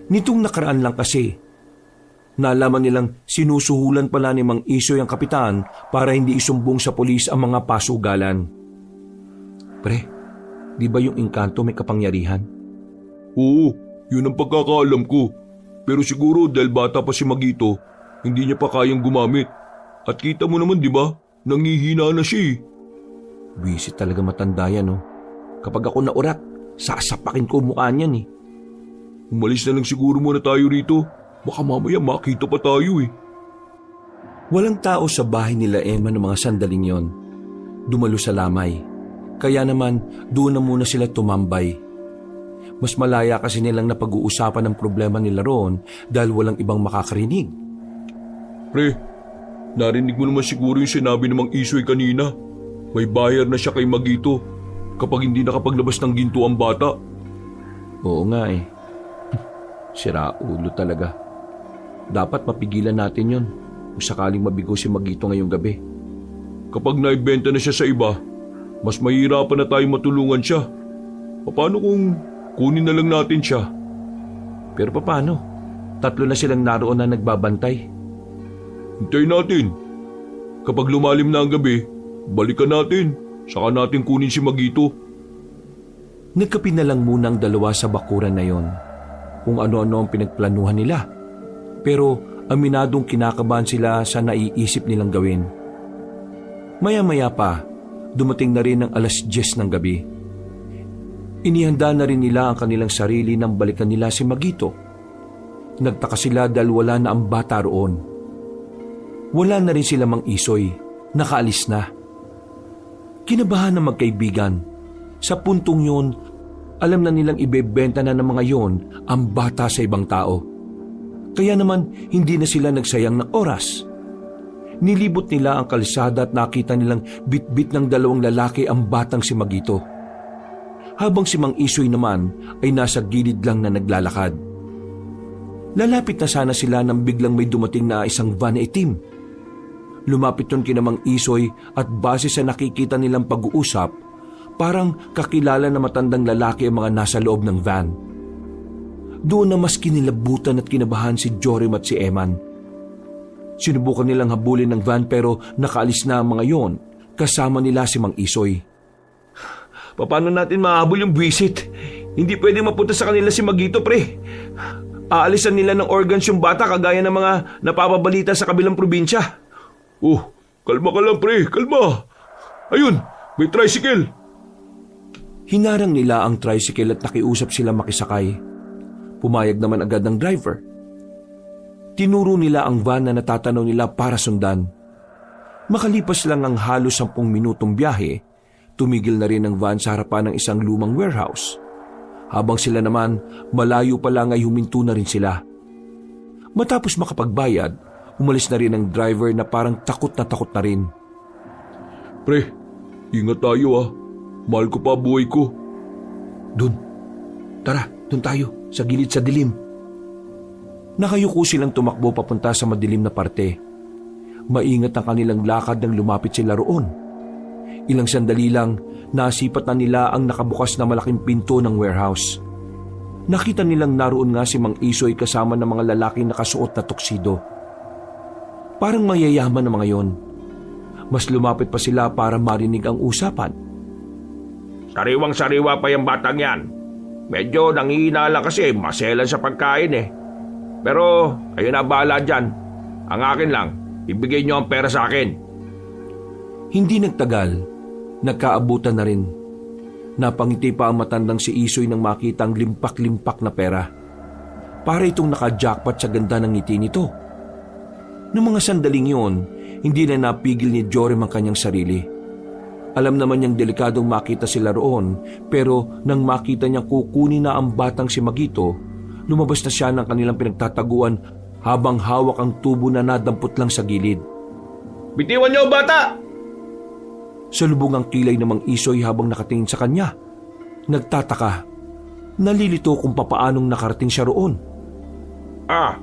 Nitong nakaraan lang kasi, nalaman nilang sinusuhulan pala ni Mang Isoy ang kapitan para hindi isumbong sa polis ang mga pasugalan. Pre, di ba yung engkanto may kapangyarihan? Oo, yun ang pagkakaalam ko. Pero siguro dahil bata pa si Magito, hindi niya pa kayang gumamit. At kita mo naman di ba, nangihina na siya eh. Wisit talaga matanda yan, no? Kapag ako naurat, sasapakin ko mukha niyan eh. Umalis na lang siguro muna tayo rito. Baka mamaya makita pa tayo eh. Walang tao sa bahay nila Emma ng mga sandaling yon. Dumalo sa lamay. Kaya naman, doon na muna sila tumambay. Mas malaya kasi nilang napag-uusapan ang problema nila roon dahil walang ibang makakarinig. Pre, narinig mo naman siguro yung sinabi ng Mang Isoy kanina. May bayar na siya kay Magito kapag hindi nakapaglabas ng ginto ang bata. Oo nga eh. Sira ulo talaga. Dapat mapigilan natin yon kung sakaling mabigo si Magito ngayong gabi. Kapag naibenta na siya sa iba, mas mahirapan na tayo matulungan siya. Paano kung kunin na lang natin siya? Pero paano? 3 na silang naroon na nagbabantay. Hintayin natin. Kapag lumalim na ang gabi, balikan natin. Saka natin kunin si Magito. Nagkapi na lang muna ang dalawa sa bakuran na yon. Kung ano-ano ang pinagplanuhan nila. Pero aminadong kinakabahan sila sa naiisip nilang gawin. Maya-maya pa, dumating na rin ang 10:00 ng gabi. Inihanda na rin nila ang kanilang sarili nang balikan nila si Magito. Nagtaka sila dahil wala na ang bata roon. Wala na rin sila Mang Isoy, nakaalis na. Kinabahan ng magkaibigan. Sa puntong yon, alam na nilang ibebenta na ng mga yon ang bata sa ibang tao. Kaya naman hindi na sila nagsayang ng oras. Nilibot nila ang kalsada at nakita nilang bit-bit ng 2 lalaki ang batang si Magito. Habang si Mang Isoy naman ay nasa gilid lang na naglalakad. Lalapit na sana sila nang biglang may dumating na isang van na itim. Lumapit nun kina Mang Isoy at base sa nakikita nilang pag-uusap, parang kakilala na matandang lalaki ang mga nasa loob ng van. Doon na mas kinilabutan at kinabahan si Jorim at si Eman. Sinubukan nilang habulin ng van pero nakaalis na ang mga yon, kasama nila si Mang Isoy. Paano natin mahabol yung buwisit? Hindi pwede mapunta sa kanila si Magito, pre. Aalisan nila ng organs yung bata kagaya ng mga napapabalita sa kabilang probinsya. Oh, kalma ka lang pre, kalma. Ayun, may tricycle. Hinarang nila ang tricycle at nakiusap sila makisakay. Pumayag naman agad ng driver. Tinuro nila ang van na natatanaw nila para sundan. Makalipas lang ang halos 10 minutong biyahe, tumigil na rin ang van sa harapan ng isang lumang warehouse. Habang sila naman, malayo pa lang ay huminto na rin sila. Matapos makapagbayad, umalis na rin ang driver na parang takot na rin. Pre, ingat tayo ah. Mahal ko pa buhay ko. Dun. Tara, dun tayo, sa gilid sa dilim. Nakayuko silang tumakbo papunta sa madilim na parte. Maingat ang kanilang lakad nang lumapit sila roon. Ilang sandali lang, nasipat na nila ang nakabukas na malaking pinto ng warehouse. nakita nilang naroon nga si Mang Isoy kasama ng mga lalaking nakasuot na tuksido. Parang mayayaman na mga yon. Mas lumapit pa sila para marinig ang usapan. Sariwang-sariwa pa yung batang yan. Medyo nangihinala kasi, maselan sa pagkain eh. Pero ayun na, bahala dyan. Ang akin lang, ibigay niyo ang pera sa akin. Hindi nagtagal, nagkaabutan na rin. Napangiti pa ang matandang si Isoy nang makita ang limpak-limpak na pera. Para itong naka-jackpot sa ganda ng ngiti nito. Noong mga sandaling yon, hindi na napigil ni Jorim ang kanyang sarili. Alam naman niyang delikadong makita sila roon, pero nang makita niyang kukunin na ang batang si Magito, lumabas na siya ng kanilang pinagtataguan habang hawak ang tubo na nadampot lang sa gilid. Bitiwan niyo ang bata! Salubong ang kilay ng Mang Isoy habang nakatingin sa kanya. Nagtataka, nalilito kung papaanong nakarating siya roon. Ah,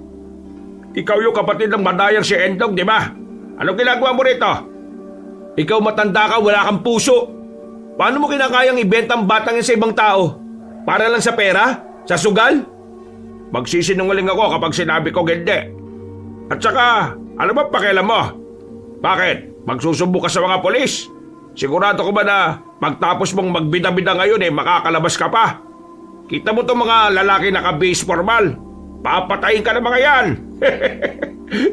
ikaw yung kapatid ng madayang si Endong, di ba? Anong ginagawa mo rito? Ikaw matanda ka, wala kang puso. Paano mo kinakayang ibenta ang batang yan sa ibang tao? Para lang sa pera? Sa sugal? Magsisinungaling ako kapag sinabi ko hindi. At saka, ano ba pakialam mo? Bakit? Magsusumbo ka sa mga polis? Sigurado ko ba na pagtapos mong magbida-bida ngayon makakalabas ka pa? Kita mo itong mga lalaki naka-base formal. Papatayin ka ng mga yan.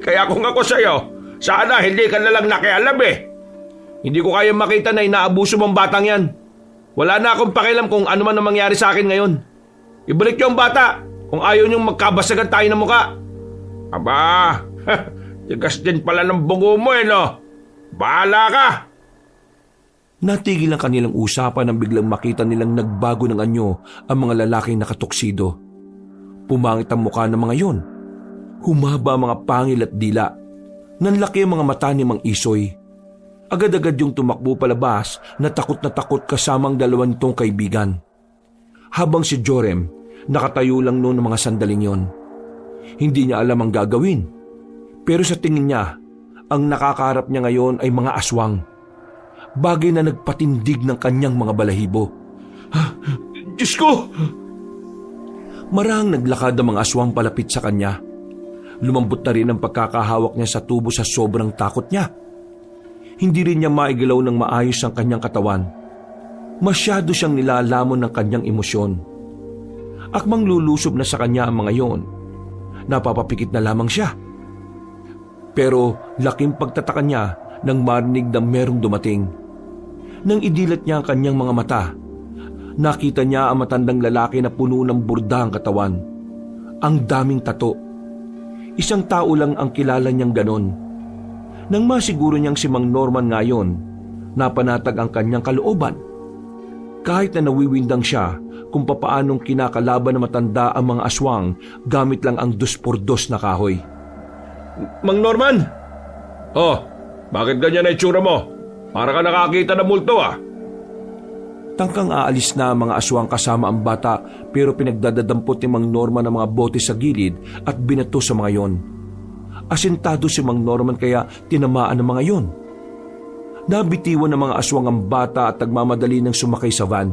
Kaya kung ako sa'yo, sana hindi ka nalang nakialam eh. Hindi ko kaya makita na inaabuso mong batang yan. Wala na akong pakialam kung ano man ang mangyari sa akin ngayon. Ibalik niyo ang bata kung ayaw niyong magkabasagan tayo ng muka. Aba, tigas din pala ng bungo mo no? Bahala ka! Natigil ang kanilang usapan nang biglang makita nilang nagbago ng anyo ang mga lalaking nakatuksido. Pumangit ang mukha ng mga yon. Humaba ang mga pangil at dila. Nanlaki ang mga mata ni Mang Isoy. Agad-agad yung tumakbo palabas na takot kasamang dalawang nitong kaibigan. Habang si Jorim, nakatayo lang noon ng mga sandaling yon. Hindi niya alam ang gagawin. Pero sa tingin niya, ang nakakaharap niya ngayon ay mga aswang. Bagay na nagpatindig ng kanyang mga balahibo. Diyos ko! Marahang naglakad ang mga aswang palapit sa kanya. Lumambot na rin ang pagkakahawak niya sa tubo sa sobrang takot niya. Hindi rin niya maigalaw ng maayos ang kanyang katawan. Masyado siyang nilalamon ng kanyang emosyon. Akmang lulusob na sa kanya ang mga yon. Napapapikit na lamang siya. Pero laking pagtataka niya nang marinig na merong dumating. Nang idilat niya ang kanyang mga mata, nakita niya ang matandang lalaki na puno ng burda ang katawan. Ang daming tato. Isang tao lang ang kilala niyang ganon. Nang masiguro niyang si Mang Norman ngayon, napanatag ang kanyang kalooban. Kahit na nawiwindang siya kung papaanong kinakalaban na matanda ang mga aswang gamit lang ang 2x2 na kahoy. Mang Norman! Oh, bakit ganyan na itsura mo? Para ka nakakita ng multo ah. Tangkang aalis na ang mga aswang kasama ang bata pero pinagdadadampot ni Mang Norman ang mga bote sa gilid at binato sa mga yon. Asintado si Mang Norman kaya tinamaan ng mga yon. Nabitiwan ng mga aswang ang bata at nagmamadali ng sumakay sa van.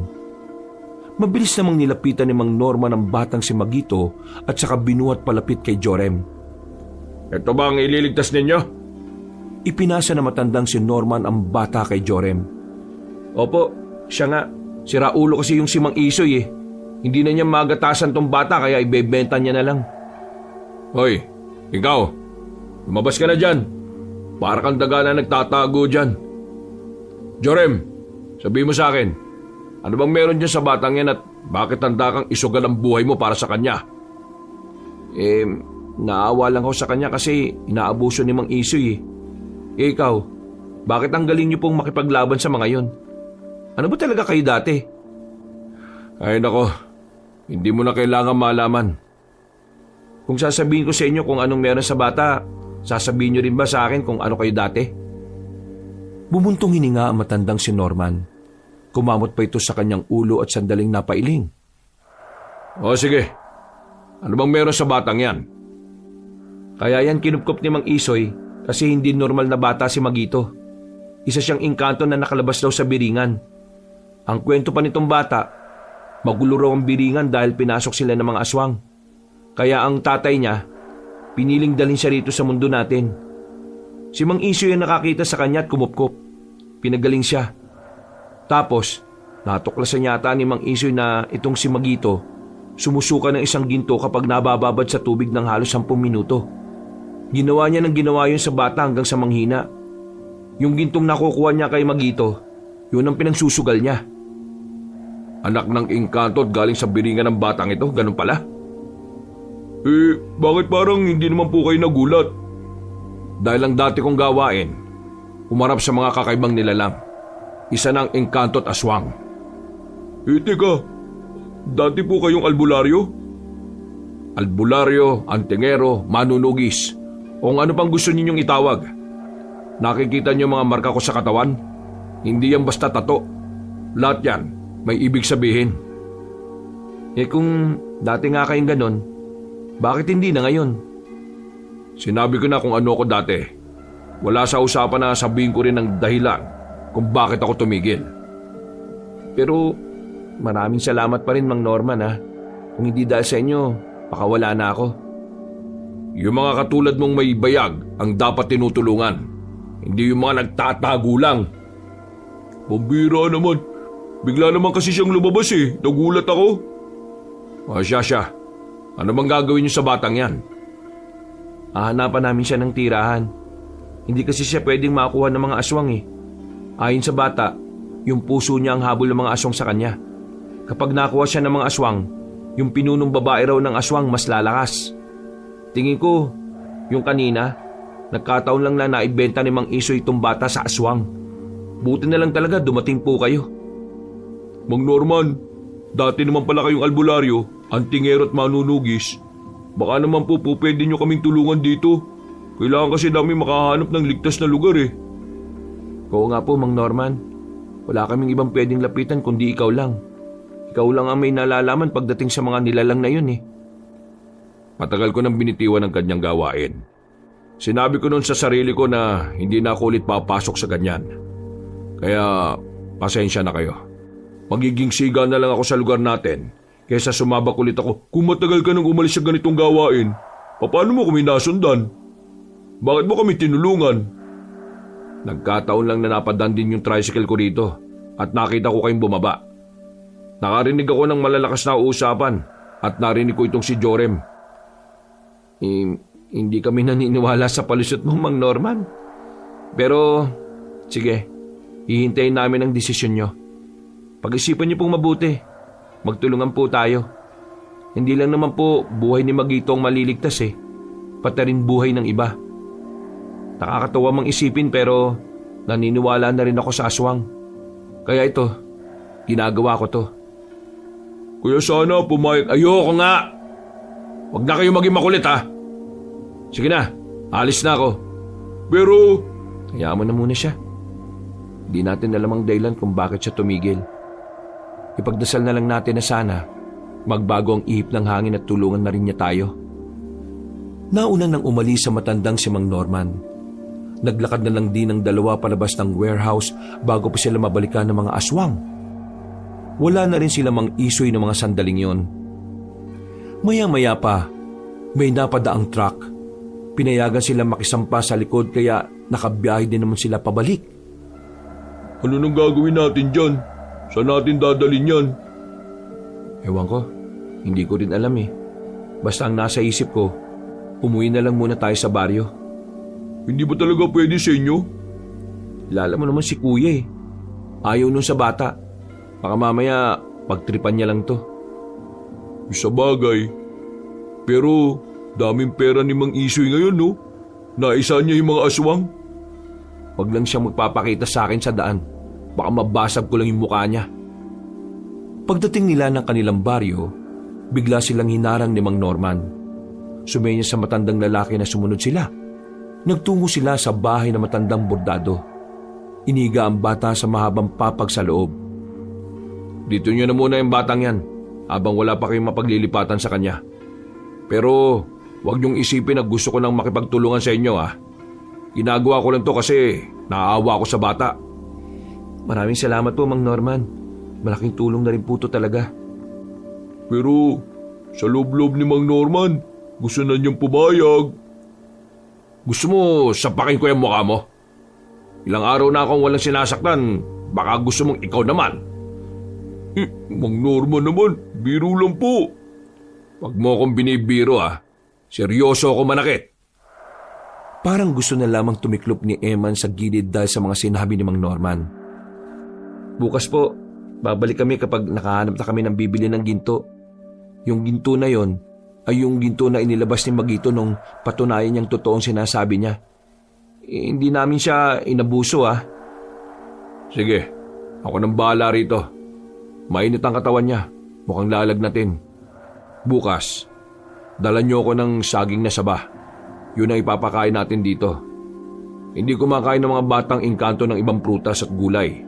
Mabilis namang nilapitan ni Mang Norman ang batang si Magito at saka binuhat palapit kay Jorim. Ito ba ang ililigtas ninyo? Ipinasa na matandang si Norman ang bata kay Jorim. Opo, siya nga. Sira ulo kasi yung si Mang Isoy eh. Hindi na niya magatasan tong bata kaya ibebenta niya na lang. Hoy, ikaw. Lumabas ka na dyan. Para kang daga na nagtatago dyan. Jorim, sabihin mo sa akin, ano bang meron dyan sa batang yan at bakit tanda kang isugal ang buhay mo para sa kanya? Naawa lang ako sa kanya kasi inaabuso ni Mang Isoy eh. Ikaw, bakit ang galing niyo pong makipaglaban sa mga yon? Ano ba talaga kayo dati? Ay nako, hindi mo na kailangan malaman. Kung sasabihin ko sa inyo kung anong meron sa bata, sasabihin niyo rin ba sa akin kung ano kayo dati? Bumuntong hininga ang matandang si Norman. Kumamot pa ito sa kanyang ulo at sandaling napailing. O sige, ano bang meron sa batang yan? Kaya yan kinupkop ni Mang Isoy kasi hindi normal na bata si Magito. Isa siyang engkanto na nakalabas daw sa biringan. Ang kwento pa nitong bata, Magulo raw ang biringan dahil pinasok sila ng mga aswang. Kaya ang tatay niya, piniling dalhin siya rito sa mundo natin. Si Mang Isoy ang nakakita sa kanya at kumupkop. Pinagaling siya. Tapos, natuklasan yata ni Mang Isoy na itong si Magito sumusuka ng isang ginto kapag nabababad sa tubig ng halos 10 minuto. Ginawa niya ng ginawa yun sa bata hanggang sa manghina. Yung gintong nakukuha niya kay Magito, yun ang pinangsusugal niya. Anak ng engkanto at galing sa biringan ng batang ito, ganun pala? Bakit parang hindi naman po kayo nagulat? Dahil ang dati kong gawain, umarap sa mga kakaibang nilalang. Isa ng engkanto at aswang. Teka, dati po kayong albularyo? Albularyo, antingero, manunugis, o kung ano pang gusto ninyong itawag. Nakikita niyo mga marka ko sa katawan? Hindi yan basta tato. Lahat yan, may ibig sabihin. Kung dati nga kayong ganon, bakit hindi na ngayon? Sinabi ko na kung ano ko dati. Wala sa usapan na sabihin ko rin ng dahilan kung bakit ako tumigil. Pero maraming salamat pa rin, Mang Norman ha. Kung hindi dahil sa inyo, baka wala na ako. Yung mga katulad mong may bayag ang dapat tinutulungan. Hindi yung mga nagtatago lang. Pambira naman. Bigla naman kasi siyang lumabas Nagulat ako. Siya. Ano bang gagawin niyo sa batang yan? Hahanapan namin siya ng tirahan. Hindi kasi siya pwedeng makuha ng mga aswang Ayon sa bata, yung puso niya ang habol ng mga aswang sa kanya. Kapag nakuha siya ng mga aswang, yung pinunong babae raw ng aswang mas lalakas. Tingin ko, yung kanina, nagkataon lang na naibenta ni Mang Isoy itong bata sa aswang. Buti na lang talaga dumating po kayo. Mang Norman, dati naman pala kayong albularyo, antingero at manunugis. Baka naman po pwede nyo kaming tulungan dito. Kailangan kasi namin makahanap ng ligtas na lugar Oo nga po, Mang Norman. Wala kaming ibang pwedeng lapitan kundi ikaw lang. Ikaw lang ang may nalalaman pagdating sa mga nilalang na yun Matagal ko nang binitiwan ang kanyang gawain. Sinabi ko noon sa sarili ko na hindi na ako ulit papasok sa ganyan. Kaya pasensya na kayo. Magiging siga na lang ako sa lugar natin kaysa sumabak ulit ako. Kung matagal ka nang umalis sa ganitong gawain, paano mo kami nasundan? Bakit mo kami tinulungan? Nagkataon lang na napadaan din yung tricycle ko rito at nakita ko kayong bumaba. Nakarinig ako ng malalakas na usapan at narinig ko itong si Jorem. Hindi kami naniniwala sa palusot mo, Mang Norman. Pero, sige, hihintayin namin ang desisyon nyo. Pag-isipan niyo pong mabuti. Magtulungan po tayo. Hindi lang naman po buhay ni Magito ang maliligtas pati rin buhay ng iba. Nakakatawa mang isipin pero naniniwala na rin ako sa aswang. Kaya ito, ginagawa ko to. Kuya sana pumayag. Ayoko nga! Huwag na kayo maging makulit Sige na, alis na ako. Pero... Hayaan mo na muna siya. Di natin alam ang dahilan kung bakit siya tumigil. Ipagdasal na lang natin na sana magbago ang ihip ng hangin at tulungan na rin niya tayo. Nauna nang umalis sa matandang si Mang Norman. Naglakad na lang din ang dalawa palabas ng warehouse bago pa sila mabalikan ng mga aswang. Wala na rin sila Mang Isoy ng mga sandaling yon. Maya-maya pa, may napadaang truck. Pinayagan sila makisampa sa likod kaya nakabiyahe din naman sila pabalik. Ano nang gagawin natin dyan? Saan natin dadalhin yan? Ewan ko, hindi ko rin alam Basta ang nasa isip ko, umuwi na lang muna tayo sa baryo. Hindi ba talaga pwede sa inyo? Lala mo naman si Kuya Ayaw nun sa bata. Baka mamaya pagtripan niya lang to. Sa bagay. Pero daming pera ni Mang Isoy ngayon Naisa niya yung mga aswang. Wag lang siyang magpapakita sa akin sa daan. Baka mabasag ko lang yung mukha niya. Pagdating nila ng kanilang baryo, bigla silang hinarang ni Mang Norman. Sumenya sa matandang lalaki na sumunod sila. Nagtungo sila sa bahay na matandang bordado. Iniga ang bata sa mahabang papag sa loob. Dito nyo na muna yung batang yan habang wala pa kayong mapaglilipatan sa kanya. Pero huwag nyong isipin na gusto ko nang makipagtulungan sa inyo Ginagawa ko lang to kasi naaawa ako sa bata. Maraming salamat po, Mang Norman. Malaking tulong na rin po to talaga. Pero sa loob-loob ni Mang Norman, gusto na niyang pumayag. Gusto mo sapakin ko yung mukha mo? Ilang araw na akong walang sinasaktan, baka gusto mong ikaw naman. Mang Norman naman, biro lang po. Wag mo akong binibiro Seryoso ako manakit. Parang gusto na lamang tumiklop ni Eman sa gilid dahil sa mga sinabi ni Mang Norman. Bukas po, babalik kami kapag nakahanap na kami ng bibili ng ginto. Yung ginto na yon ay yung ginto na inilabas ni Magito nung patunayan niyang totoong sinasabi niya. Hindi namin siya inabuso Sige, ako nang bahala rito. Mainit ang katawan niya, mukhang lalagnatin. Bukas, dala niyo ako ng saging na saba. Yun ang ipapakain natin dito. Hindi kumakain ng mga batang engkanto ng ibang prutas at gulay.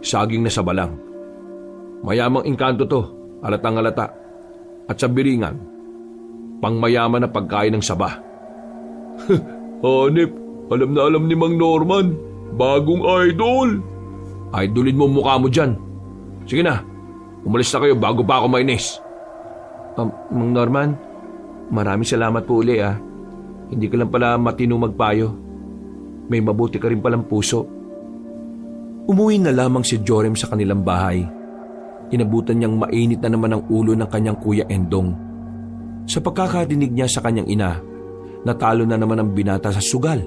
Saging na saba lang. Mayamang engkanto to, halatang halata. At sa biringan, pangmayaman na pagkain ng saba. Hanip, alam na alam ni Mang Norman. Bagong idol. Idolin mo mukha mo dyan. Sige na, umalis na kayo bago pa ako mainis. Mang Norman, maraming salamat po uli Hindi ka lang pala matinong magpayo. May mabuti ka rin palang puso. Umuwi na lamang si Jorim sa kanilang bahay. Inabutan niyang mainit na naman ang ulo ng kanyang kuya Endong. Sa pagkakadinig niya sa kanyang ina, natalo na naman ang binata sa sugal.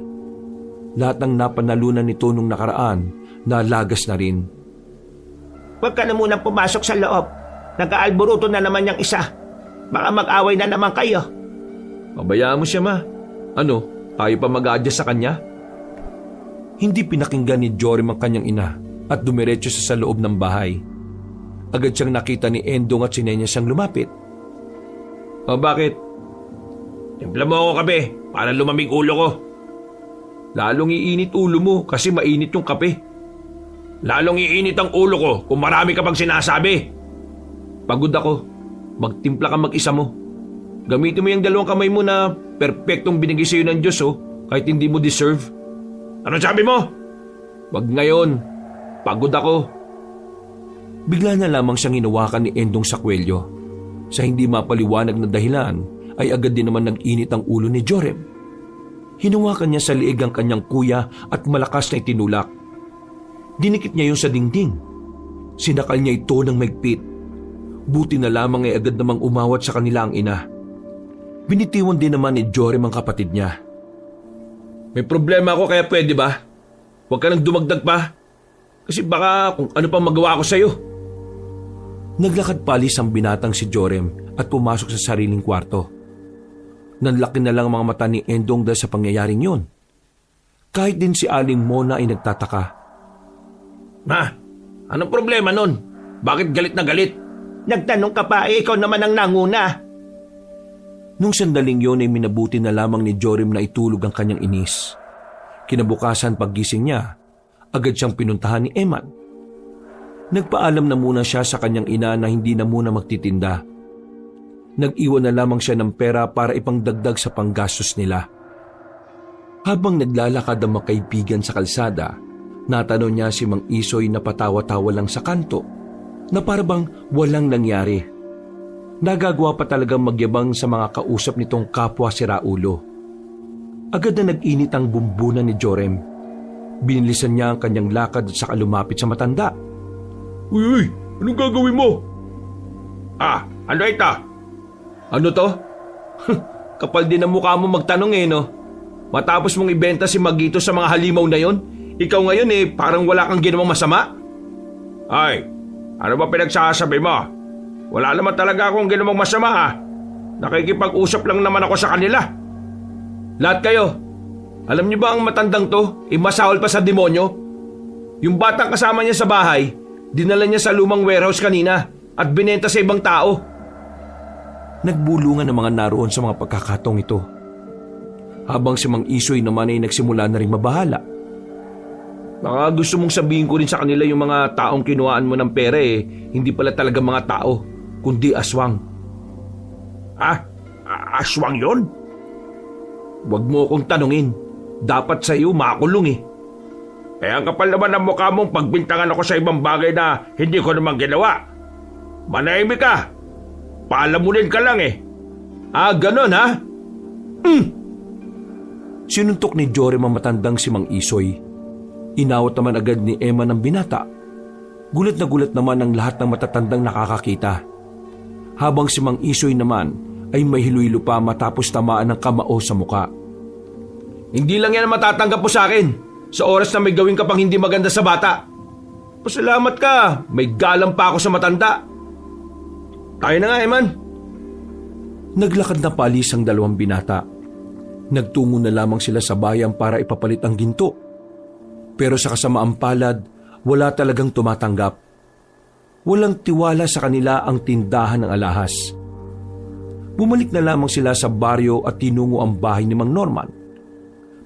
Lahat ng napanalunan nito nung nakaraan, nalagas na rin. Huwag ka na munang pumasok sa loob. Nag-aalburuto na naman yung isa. Baka mag-away na naman kayo. Pabayaan mo siya, ma. Ano, tayo pa mag-a-adjust sa kanya? Hindi pinakinggan ni Jorim ang kanyang ina at dumiretso sa loob ng bahay. Agad siyang nakita ni Endong at sinenya siyang lumapit. Bakit? Timpla mo ako kape para lumamig ulo ko. Lalong iinit ulo mo kasi mainit yung kape. Lalong iinit ang ulo ko kung marami ka pang sinasabi. Pagod ako. Magtimpla ka mag-isa mo. Gamitin mo yung dalawang kamay mo na perpektong binigay sa'yo ng Diyos kahit hindi mo deserve. Ano sabi mo? Wag ngayon. Pagod ako. Bigla na lamang siyang hinawakan ni Endong sa kwelyo. Sa hindi mapaliwanag na dahilan ay agad din naman nag-init ang ulo ni Jorim. Hinawakan niya sa liig ang kanyang kuya at malakas na itinulak. Dinikit niya yun sa dingding. Sinakal niya ito ng maigpit. Buti na lamang ay agad namang umawat sa kanila ang ina. Binitiwan din naman ni Jorim ang kapatid niya. May problema ako kaya pwede ba? Huwag ka nang dumagdag pa. Kasi baka kung ano pang magawa ko sa'yo. Naglakad palis ang binatang si Jorim at pumasok sa sariling kwarto. Nanlaki na lang ang mga mata ni Endong dahil sa pangyayaring yun. Kahit din si Aling Mona ay nagtataka. Ma, anong problema nun? Bakit galit na galit? Nagtanong ka pa, ikaw naman ang nanguna. Nung sandaling yun ay minabuti na lamang ni Jorim na itulog ang kanyang inis. Kinabukasan paggising niya, agad siyang pinuntahan ni Eman. Nagpaalam na muna siya sa kanyang ina na hindi na muna magtitinda. Nag-iwan na lamang siya ng pera para ipangdagdag sa panggastos nila. Habang naglalakad ang mga kaibigan sa kalsada, natanong niya si Mang Isoy na patawa-tawa lang sa kanto na parabang walang nangyari. Nagagawa pa talagang magyabang sa mga kausap nitong kapwa siraulo. Agad na nag-init ang bumbunan ni Jorim. Binilisan niya ang kanyang lakad at saka lumapit sa matanda. Uy, anong gagawin mo? Ano ito? Ano to? Kapal din ang mukha mo magtanong no? Matapos mong ibenta si Magito sa mga halimaw na yon, ikaw ngayon parang wala kang ginawang masama? Ay, ano ba pinagsasabi mo? Wala naman talaga akong ginawang masama Nakikipag-usap lang naman ako sa kanila. Lahat kayo, alam niyo ba ang matandang to, masahol pa sa demonyo? Yung batang kasama niya sa bahay, dinala niya sa lumang warehouse kanina at binenta sa ibang tao. Nagbulungan ang mga naroon sa mga pagkakataong ito. Habang si Mang Isoy naman ay nagsimula na rin mabahala. Baka gusto mong sabihin ko rin sa kanila yung mga taong kinuhaan mo ng pera hindi pala talaga mga tao, kundi aswang. Aswang yon? Huwag mo akong tanungin. Dapat sa iyo makulong ang kapal naman ng mukha mong pagbintangan ako sa ibang bagay na hindi ko naman ginawa. Manahimik ka! Papalamunin ka lang eh. Ah, ganon ha? Sinuntok ni Jorim ang matandang si Mang Isoy. Inawat naman agad ni Emma ng binata. Gulat na gulat naman ang lahat ng matatandang nakakakita. Habang si Mang Isoy naman ay may hiluhilo pa matapos tamaan ng kamao sa muka. Hindi lang yan ang matatanggap mo sa akin sa oras na may gawin ka pang hindi maganda sa bata. Pasalamat ka, may galang pa ako sa matanda. Tayo na nga, Eman. Naglakad na paalis ang dalawang binata. Nagtungo na lamang sila sa bayan para ipapalit ang ginto. Pero sa kasamaang palad, wala talagang tumatanggap. Walang tiwala sa kanila ang tindahan ng alahas. Bumalik na lamang sila sa baryo at tinungo ang bahay ni Mang Norman.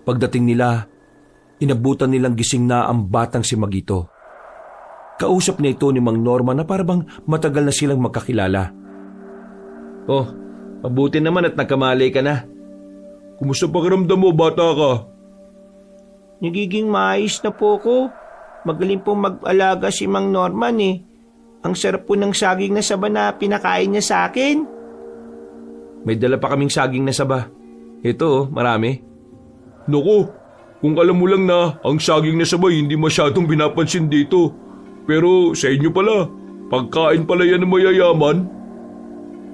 Pagdating nila, inabutan nilang gising na ang batang si Magito. Kausap niya ito ni Mang Norman na parabang matagal na silang magkakilala. Oh, mabuti naman at nagkamalay ka na. Kumusta pakiramdam mo, bata ka? Nagiging maayos na po ko. Magaling po mag-alaga si Mang Norman eh. Ang sarap po ng saging na saba na pinakain niya sa akin. May dala pa kaming saging na saba. Ito, marami. Naku, kung alam mo lang na ang saging na sabay hindi masyadong binapansin dito. Pero sa inyo pala, pagkain pala yan ng mayayaman.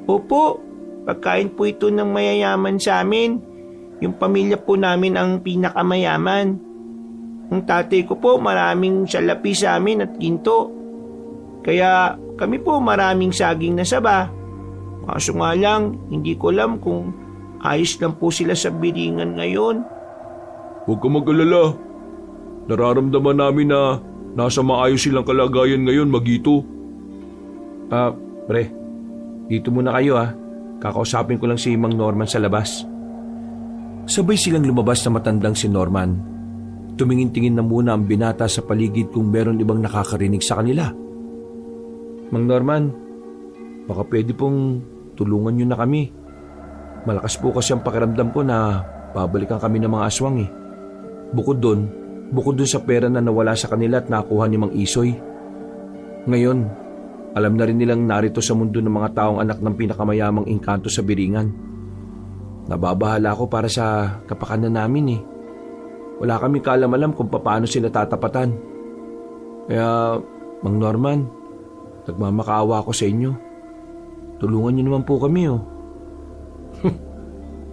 Opo, pagkain po ito ng mayayaman sa amin. Yung pamilya po namin ang pinakamayaman. Ang tatay ko po maraming salapi sa amin at ginto. Kaya kami po maraming saging na saba. Kaso nga lang, hindi ko alam kung ayos lang po sila sa biringan ngayon. Huwag ka mag-alala. Nararamdaman namin na nasa maayos silang kalagayan ngayon, Magito. Pre, dito muna kayo ha. Kakausapin ko lang si Mang Norman sa labas. Sabay silang lumabas na matandang si Norman. Tumingin-tingin na muna ang binata sa paligid kung meron ibang nakakarinig sa kanila. Mang Norman, baka pwede pong tulungan nyo na kami. Malakas po kasi ang pakiramdam ko na babalikan kami ng mga aswang eh. Bukod dun sa pera na nawala sa kanila at nakuha ni Mang Isoy. Ngayon, alam na rin nilang narito sa mundo ng mga taong anak ng pinakamayamang engkanto sa Biringan. Nababahala ako para sa kapakanan namin eh. Wala kami kaalam-alam kung paano sila tatapatan. Kaya, Mang Norman, nagmamakaawa ako sa inyo. Tulungan niyo naman po kami oh.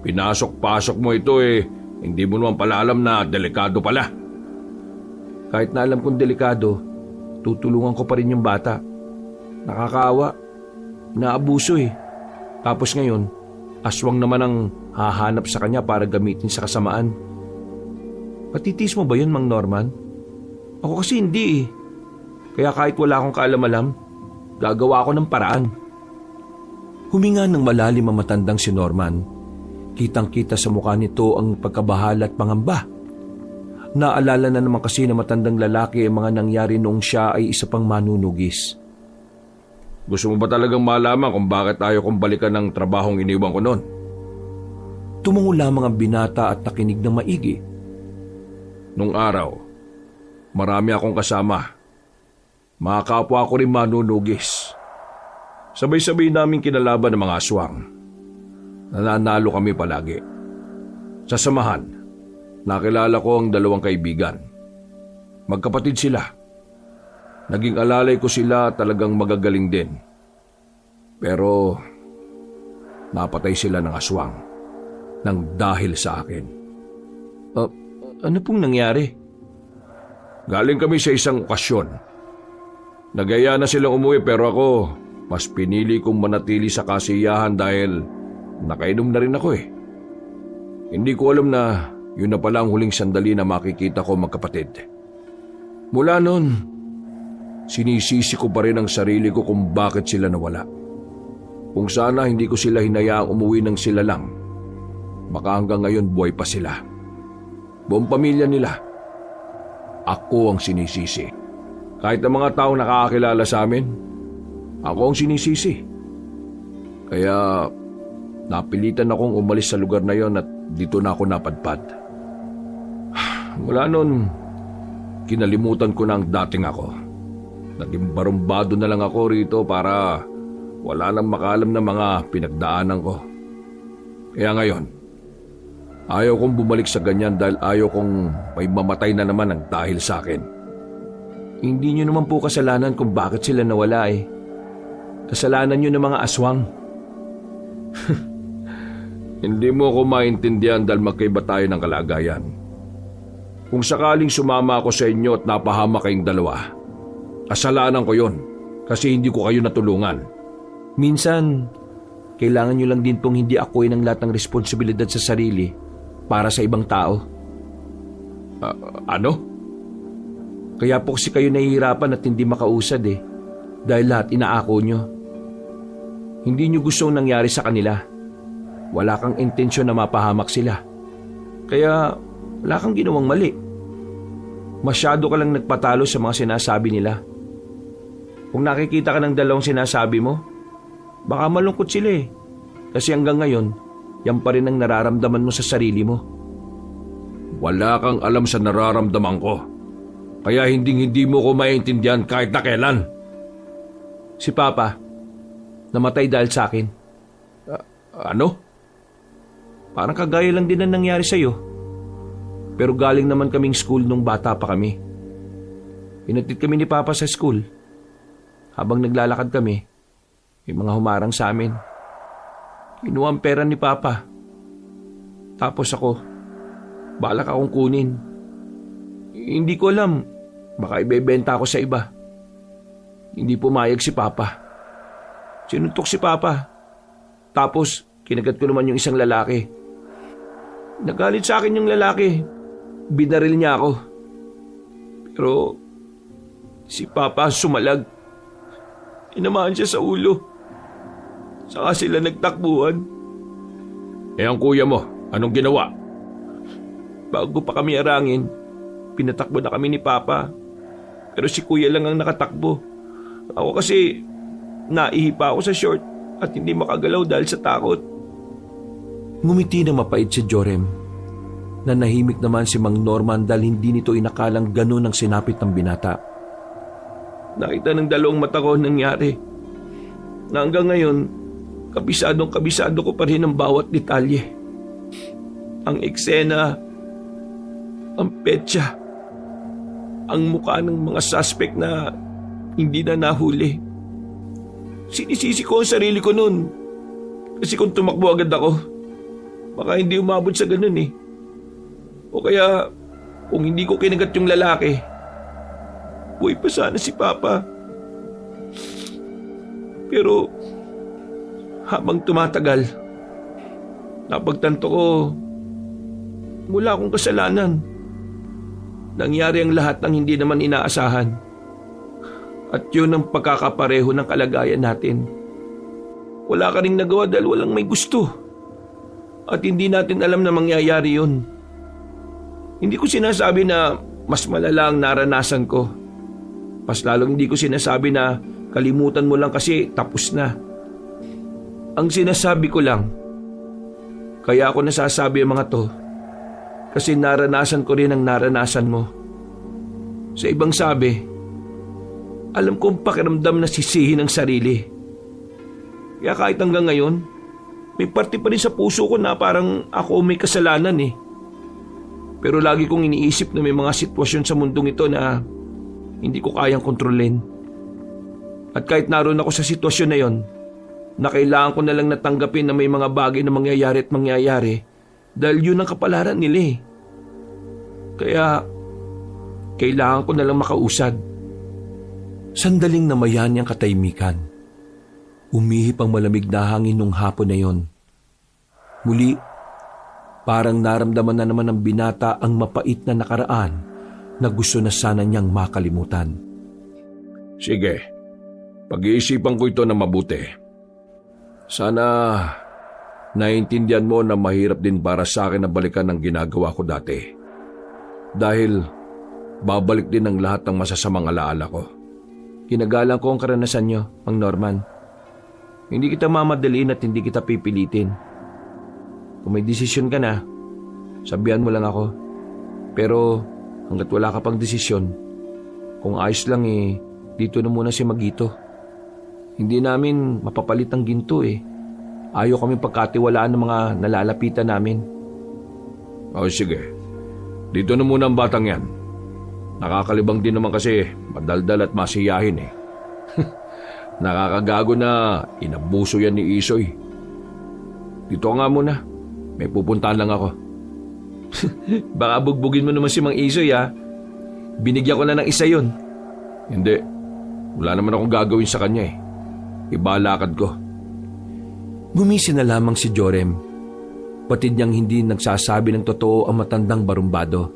Pinasok-pasok mo ito eh. Hindi mo naman pala alam na delikado pala. Kahit na alam kong delikado, tutulungan ko pa rin yung bata. Nakakaawa. Naabuso eh. Tapos ngayon, aswang naman ang hahanap sa kanya para gamitin sa kasamaan. Patitis mo ba yun, Mang Norman? Ako kasi hindi eh. Kaya kahit wala akong kaalam-alam, gagawa ako ng paraan. Huminga ng malalim ang matandang si Norman. Kitang-kita sa mukha nito ang pagkabahala at pangamba. Naalala na naman kasi na matandang lalaki ang mga nangyari noong siya ay isa pang manunugis. Gusto mo ba talagang malaman kung bakit ayaw kong balikan ng trabahong iniwan ko noon? Tumungo lamang ang binata at nakinig ng maigi. Nung araw, marami akong kasama. Mga kapwa ko rin manunugis. Sabay-sabay namin kinalaban ng mga aswang. Nananalo kami palagi. Sa samahan, nakilala ko ang dalawang kaibigan. Magkapatid sila. Naging alalay ko sila, talagang magagaling din. Pero napatay sila ng aswang nang dahil sa akin. Ano pong nangyari? Galing kami sa isang okasyon. Nagaya na silang umuwi pero ako mas pinili kong manatili sa kasiyahan dahil nakainom na rin ako eh. Hindi ko alam na yun na pala ang huling sandali na makikita ko magkapatid. Mula noon, sinisisi ko pa rin ang sarili ko kung bakit sila nawala. Kung sana hindi ko sila hinayaang umuwi ng sila lang, baka hanggang ngayon buhay pa sila. Buong pamilya nila. Ako ang sinisisi. Kahit ang mga taong nakakakilala sa amin, ako ang sinisisi. Kaya napilitan akong umalis sa lugar na yon at dito na ako napadpad. Mula noon, kinalimutan ko na ang dating ako. Naging barumbado na lang ako rito para Wala nang makaalam ng mga pinagdaanan ko. Kaya ngayon, ayaw kong bumalik sa ganyan dahil ayaw kong may mamatay na naman ang dahil sa akin. Hindi nyo naman po kasalanan kung bakit sila nawala eh. Kasalanan nyo ng mga aswang. Hindi mo ako maintindihan dahil magkaiba tayo ng kalagayan. Kung sakaling sumama ako sa inyo at napahama kayong dalawa, kasalanan ko yon kasi hindi ko kayo natulungan. Minsan, kailangan nyo lang din pong hindi akuin ang lahat ng responsibilidad sa sarili para sa ibang tao. Ano? Kaya po kasi kayo nahihirapan at hindi makausad eh. Dahil lahat inaako nyo. Hindi nyo gustong nangyari sa kanila. Wala kang intensyon na mapahamak sila. Kaya wala kang ginawang mali. Masyado ka lang nagpatalo sa mga sinasabi nila. Kung nakikita ka ng dalawang sinasabi mo, baka malungkot sila eh. Kasi hanggang ngayon, yan pa rin ang nararamdaman mo sa sarili mo. Wala kang alam sa nararamdaman ko. Kaya hindi mo ko maintindihan kahit na kailan. Si Papa, namatay dahil sa akin. Ano? Parang kagaya lang din ang nangyari sa'yo. Pero galing naman kaming school nung bata pa kami. Inatid kami ni Papa sa school. Habang naglalakad kami, may mga humarang sa amin. Kinuha ang pera ni Papa. Tapos ako, balak akong kunin. Hindi ko alam, baka ibebenta ako sa iba. Hindi pumayag si Papa. Sinuntok si Papa. Tapos, kinagat ko naman yung isang lalaki. Nagalit sa akin yung lalaki. Binaril niya ako. Pero, si Papa sumalag. Inamaan siya sa ulo. Saka sila nagtakbuhan. Ang kuya mo, anong ginawa? Bago pa kami arangin, pinatakbo na kami ni Papa. Pero si kuya lang ang nakatakbo. Ako kasi, naihipa ako sa short at hindi makagalaw dahil sa takot. Ngumiti na mapait si Jorem. Nanahimik naman si Mang Norman dahil hindi nito inakalang ganun ang sinapit ng binata. Nakita ng dalawang mata ko nangyari. Na hanggang ngayon, kabisado ko pa rin ang bawat detalye. Ang eksena, ang petsa, ang mukha ng mga suspect na hindi na nahuli. Sinisisi ko ang sarili ko noon. Kasi kung tumakbo agad ako, baka hindi umabot sa ganun eh. O kaya, kung hindi ko kinagat yung lalaki, buhay pa sana si Papa. Pero, habang tumatagal, napagtanto ko, wala akong kasalanan. Nangyari ang lahat ng hindi naman inaasahan. At yun ang pagkakapareho ng kalagayan natin. Wala ka ring nagawa dahil walang may gusto. At hindi natin alam na mangyayari yun. Hindi ko sinasabi na mas malala ang naranasan ko. Mas lalong hindi ko sinasabi na kalimutan mo lang kasi tapos na. Ang sinasabi ko lang, kaya ako nasasabi ang mga to, kasi naranasan ko rin ang naranasan mo. Sa ibang sabi, alam kong pakiramdam na sisihin ang sarili. Kaya kahit hanggang ngayon, may parte pa rin sa puso ko na parang ako may kasalanan eh. Pero lagi kong iniisip na may mga sitwasyon sa mundong ito na hindi ko kayang kontrolin. At kahit naroon ako sa sitwasyon na yon, na kailangan ko na lang natanggapin na may mga bagay na mangyayari at mangyayari dahil yun ang kapalaran nila eh. Kaya, kailangan ko na lang makausad. Sandaling namayan niyang katahimikan. Umihip ang malamig na hangin nung hapon na yon. Muli, parang naramdaman na naman ng binata ang mapait na nakaraan na gusto na sana niyang makalimutan. Sige, pag-iisipan ko ito na mabuti. Sana naiintindihan mo na mahirap din para sa akin na balikan ang ginagawa ko dati. Dahil babalik din ang lahat ng masasamang alaala ko. Ginagalang ko ang karanasan niyo, Mang Norman. Hindi kita mamadaliin at hindi kita pipilitin. Kung may desisyon ka na, sabihan mo lang ako. Pero hanggat wala ka pang desisyon, kung ayos lang dito na muna si Magito. Hindi namin mapapalit ang ginto eh. Ayaw kami pagkatiwalaan ng mga nalalapitan namin. O sige, dito na muna ang batang yan. Nakakalibang din naman kasi madaldal at masiyahin eh. Nakakagago na inabuso yan ni Isoy. Dito nga muna, may pupuntahan lang ako. Baka bugbugin mo naman si Mang Isoy ha. Binigyan ko na ng isa yun. Hindi, wala naman akong gagawin sa kanya eh. Ibalakad ko. Gumisi na lamang si Jorem. Patid niyang hindi nagsasabi ng totoo ang matandang barumbado.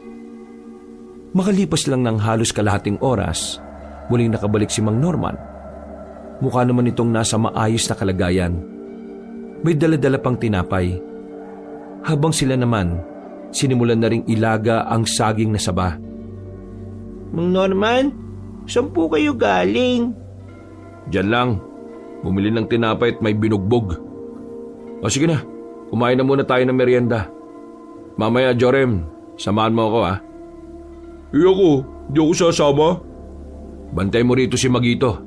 Makalipas lang ng halos kalahating oras, muling nakabalik si Mang Norman. Mukha naman itong nasa maayos na kalagayan. May dala-dala pang tinapay. Habang sila naman, sinimulan na ring ilaga ang saging na saba. Mang Norman, saan po kayo galing? Diyan lang, bumili ng tinapay at may binugbog. O sige na, kumain na muna tayo ng merienda. Mamaya, Jorem, samahan mo ako ha. Ako, di ako sasama. Bantay mo rito si Magito.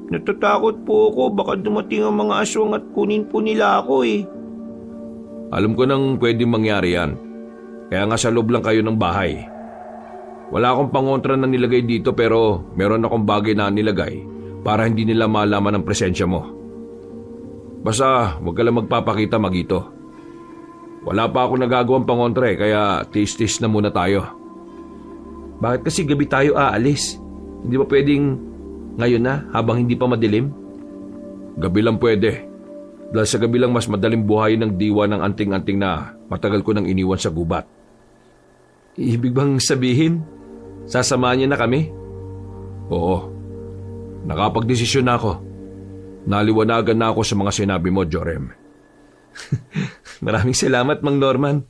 Natatakot po ako, baka dumating ang mga aswang at kunin po nila ako eh. Alam ko nang pwedeng mangyari yan. Kaya nga sa loob lang kayo ng bahay. Wala akong pangontra na nilagay dito pero meron akong bagay na nilagay para hindi nila malaman ang presensya mo. Basta huwag ka lang magpapakita, Magito. Wala pa ako nagagawang pangontra kaya tis-tis na muna tayo. Bakit kasi gabi tayo aalis? Hindi ba pwedeng ngayon na habang hindi pa madilim? Gabi lang pwede. Dahil sa gabi lang mas madaling buhayin ng diwa ng anting-anting na matagal ko nang iniwan sa gubat. Ibig bang sabihin, sasamahan niya na kami? Oo. Nakapagdesisyon na ako. Naliwanagan na ako sa mga sinabi mo, Jorem. Maraming salamat, Mang Norman.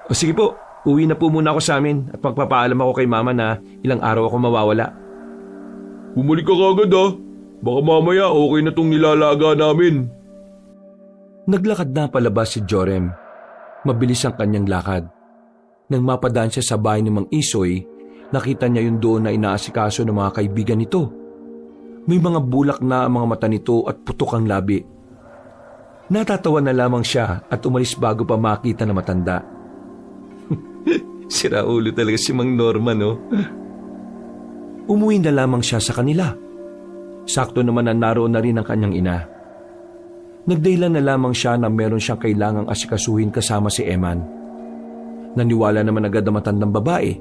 O sige po, uwi na po muna ako sa amin at magpapaalam ako kay Mama na ilang araw ako mawawala. Bumalik ka kagad ha. Baka mamaya okay na tong nilalaga namin. Naglakad na palabas si Jorem. Mabilis ang kanyang lakad. Nang mapadaan siya sa bahay ni Mang Isoy, nakita niya yung doon na inaasikaso ng mga kaibigan nito. May mga bulak na ang mga mata nito at putok ang labi. Natatawa na lamang siya at umalis bago pa makita na matanda. Sira ulo talaga si Mang Norman, no? Umuwi na lamang siya sa kanila. Sakto naman na naroon na rin ang kanyang ina. Nagdahilan na lamang siya na meron siyang kailangang asikasuhin kasama si Eman. Naniwala naman agad ang matandang babae.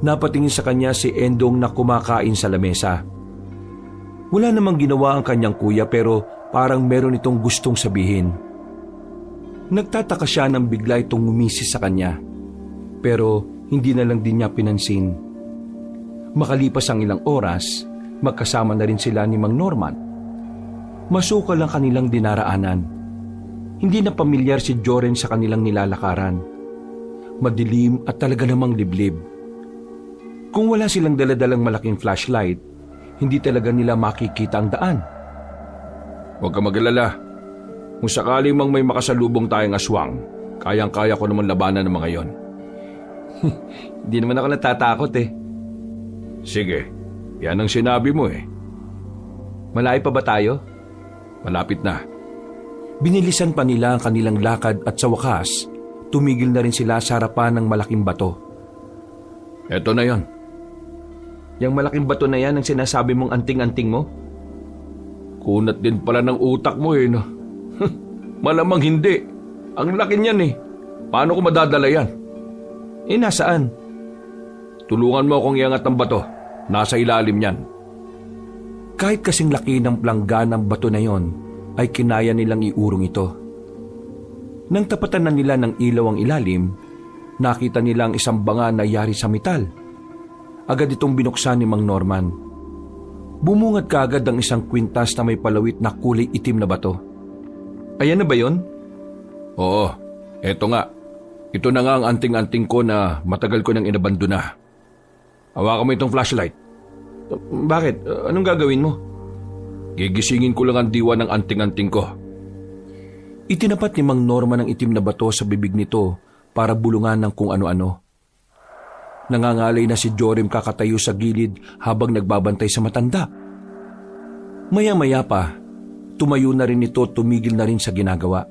Napatingin sa kanya si Endong na kumakain sa lamesa. Wala namang ginawa ang kanyang kuya pero parang meron itong gustong sabihin. Nagtataka siya nang bigla itong ngumisis sa kanya. Pero hindi na lang din niya pinansin. Makalipas ang ilang oras, magkasama na rin sila ni Mang Norman. Masukal ang kanilang dinaraanan. Hindi na pamilyar si Joren sa kanilang nilalakaran. Madilim at talaga namang liblib. Kung wala silang daladalang malaking flashlight, hindi talaga nila makikita ang daan. Huwag ka mag-alala. Kung sakali mang may makasalubong tayong aswang, kayang-kaya ko naman labanan ng mga yon. Hindi naman ako natatakot eh. Sige, yan ang sinabi mo eh. Malayo pa ba tayo? Malapit na. Binilisan pa nila ang kanilang lakad at sa wakas, tumigil na rin sila sa harapan ng malaking bato. Eto na yon. Yang malaking bato na yan ang sinasabi mong anting-anting mo? Kunat din pala ng utak mo eh, no? Malamang hindi. Ang laki niyan eh. Paano ko madadala yan? Eh, nasaan? Tulungan mo akong iangat ang bato. Nasa ilalim niyan. Kahit kasing laki ng plangga ng bato na yon, ay kinaya nilang iurong ito. Nang tapatan na nila ng ilaw ang ilalim, nakita nila ang isang banga na yari sa metal. Agad itong binuksan ni Mang Norman. Bumungad kaagad ang isang kwintas na may palawit na kulay itim na bato. Ayan na ba yon? Oo, eto nga. Ito na nga ang anting-anting ko na matagal ko nang inabandona. Hawakan mo itong flashlight. Bakit? Anong gagawin mo? Gigisingin ko lang ang diwa ng anting-anting ko. Itinapat ni Mang Norman ang itim na bato sa bibig nito para bulungan ng kung ano-ano. Nangangalay na si Jorim kakatayo sa gilid habang nagbabantay sa matanda. Maya-maya pa, tumayo na rin ito, tumigil na rin sa ginagawa.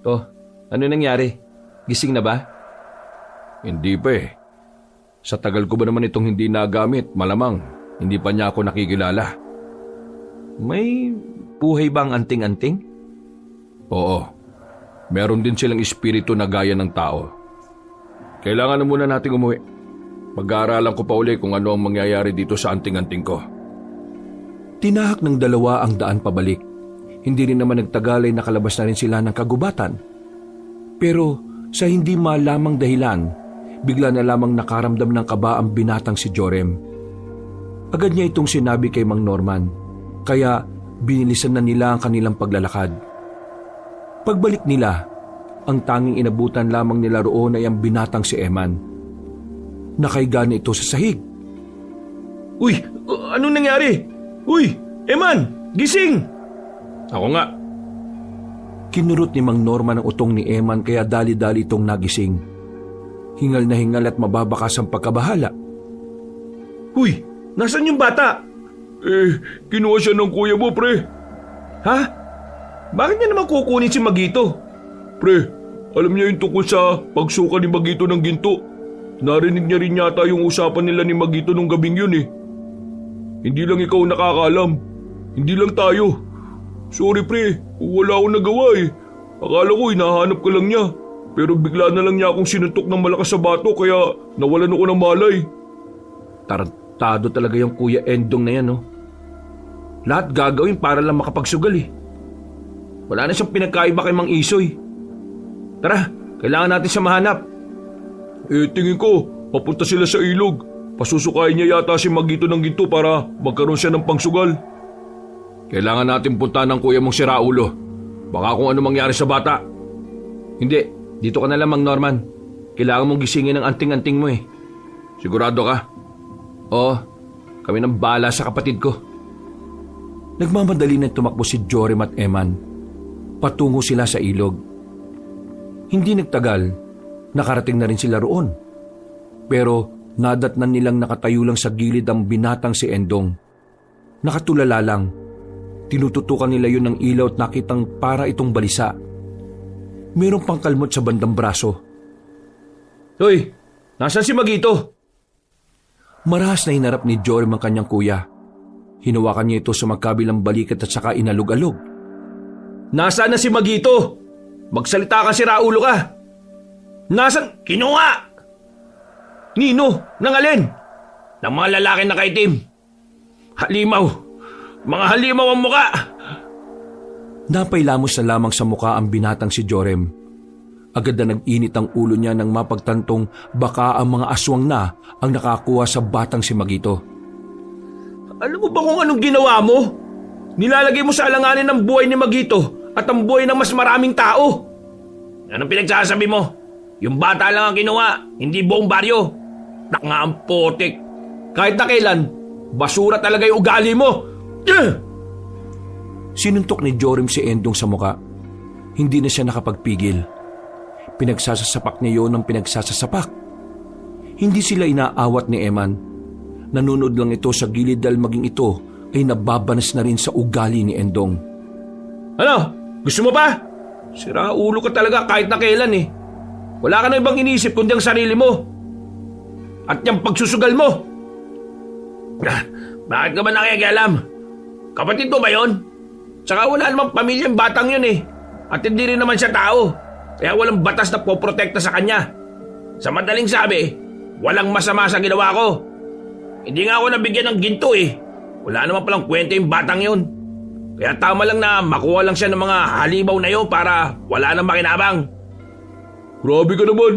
Oh, ano nangyari? Gising na ba? Hindi pa eh. Sa tagal ko ba naman itong hindi nagamit, malamang hindi pa niya ako nakikilala. May buhay ba ang anting-anting? Oo. Meron din silang espiritu na gaya ng tao. Kailangan na muna nating umuwi. Pag-aaralan ko pa uli kung ano ang mangyayari dito sa anting-anting ko. Tinahak ng dalawa ang daan pabalik. Hindi rin naman nagtagal ay nakalabas na rin sila ng kagubatan. Pero sa hindi malamang dahilan, bigla na lamang nakaramdam ng kaba ang binatang si Jorem. Agad niya itong sinabi kay Mang Norman, kaya binilisan na nila ang kanilang paglalakad. Pagbalik nila, ang tanging inabutan lamang nila roon ay ang binatang si Eman. Nakaiga na ito sa sahig. Uy, anong nangyari? Uy, Eman, gising! Ako nga. Kinurot ni Mang Norman ang utong ni Eman kaya dali-dali itong nagising. Hingal na hingal at mababakas ang pagkabahala. Uy, nasan yung bata? Kinuha siya ng kuya mo, pre. Ha? Bakit niya naman kukunin si Magito? Pre, alam niya yung tungkol sa pagsuka ni Magito ng ginto. Narinig niya rin yata yung usapan nila ni Magito nung gabing yun eh. Hindi lang ikaw nakakaalam. Hindi lang tayo. Sorry pre, wala akong nagawa eh. Akala ko hinahanap ka lang niya. Pero bigla na lang niya akong sinuntok ng malakas sa bato kaya nawalan ako ng malay. Tarantado talaga yung Kuya Endong na yan, no? Lahat gagawin para lang makapagsugal eh. Wala na siyang pinagkaiba kay Mang Isoy. Tara, kailangan natin siya mahanap. Tingin ko, papunta sila sa ilog. Pasusukayin niya yata si Magito ng ginto para magkaroon siya ng pangsugal. Kailangan natin punta ng kuya mong si Raulo. Baka kung ano mangyari sa bata. Hindi, dito ka na lang, Mang Norman. Kailangan mong gisingin ang anting-anting mo eh. Sigurado ka? Oo, kami nang bahala sa kapatid ko. Nagmamadali na tumakbo si Jorem at Eman. Patungo sila sa ilog. Hindi nagtagal, nakarating na rin sila roon. Pero nadatnan nilang nakatayo lang sa gilid ang binatang si Endong. Nakatulala lang. Tinututukan nila yun ng ilaw at nakitang para itong balisa. Mayroong pang kalmot sa bandang braso. Hoy, nasan si Magito? Marahas na hinarap ni Jorem ang kanyang kuya. Hinawakan niya ito sa magkabilang balikat at saka inalog-alog. Nasaan na si Magito? Magsalita ka, si Raulo ka. Nasaan? Kinuha! Nino, nang alin? Ng mga lalaki na kaitim. Halimaw. Mga halimaw ang muka. Napailamos na lamang sa muka ang binatang si Jorem. Agad na nag-init ang ulo niya nang mapagtantong baka ang mga aswang na ang nakakuha sa batang si Magito. Alam mo ba kung anong ginawa mo? Nilalagay mo sa alanganin ang buhay ni Magito at ang buhay ng mas maraming tao. Anong pinagsasabi mo? Yung bata lang ang kinuha, hindi buong baryo. Nga ang potik. Kahit na kailan, basura talaga yung ugali mo. Sinuntok ni Jorem si Endong sa muka. Hindi na siya nakapagpigil. Pinagsasasapak niya yun ng pinagsasasapak. Hindi sila inaawat ni Eman. Nanonood lang ito sa gilid dahil maging ito ay nababanas na rin sa ugali ni Endong. Ano? Gusto mo pa? Sira ulo ka talaga kahit na kailan eh. Wala ka na ibang iniisip kundi ang sarili mo. At yung pagsusugal mo. Bakit ka ba nakikialam? Kapatid mo ba yun? Tsaka wala namang pamilyang batang yun eh. At hindi rin naman siya tao. Kaya walang batas na poprotekta sa kanya. Sa madaling sabi, walang masama sa ginawa ko. Hindi nga ako nabigyan ng ginto eh. Wala naman palang kwenta yung batang yun. Kaya tama lang na makuha lang siya ng mga halimaw na yun para wala nang makinabang. Grabe ka naman.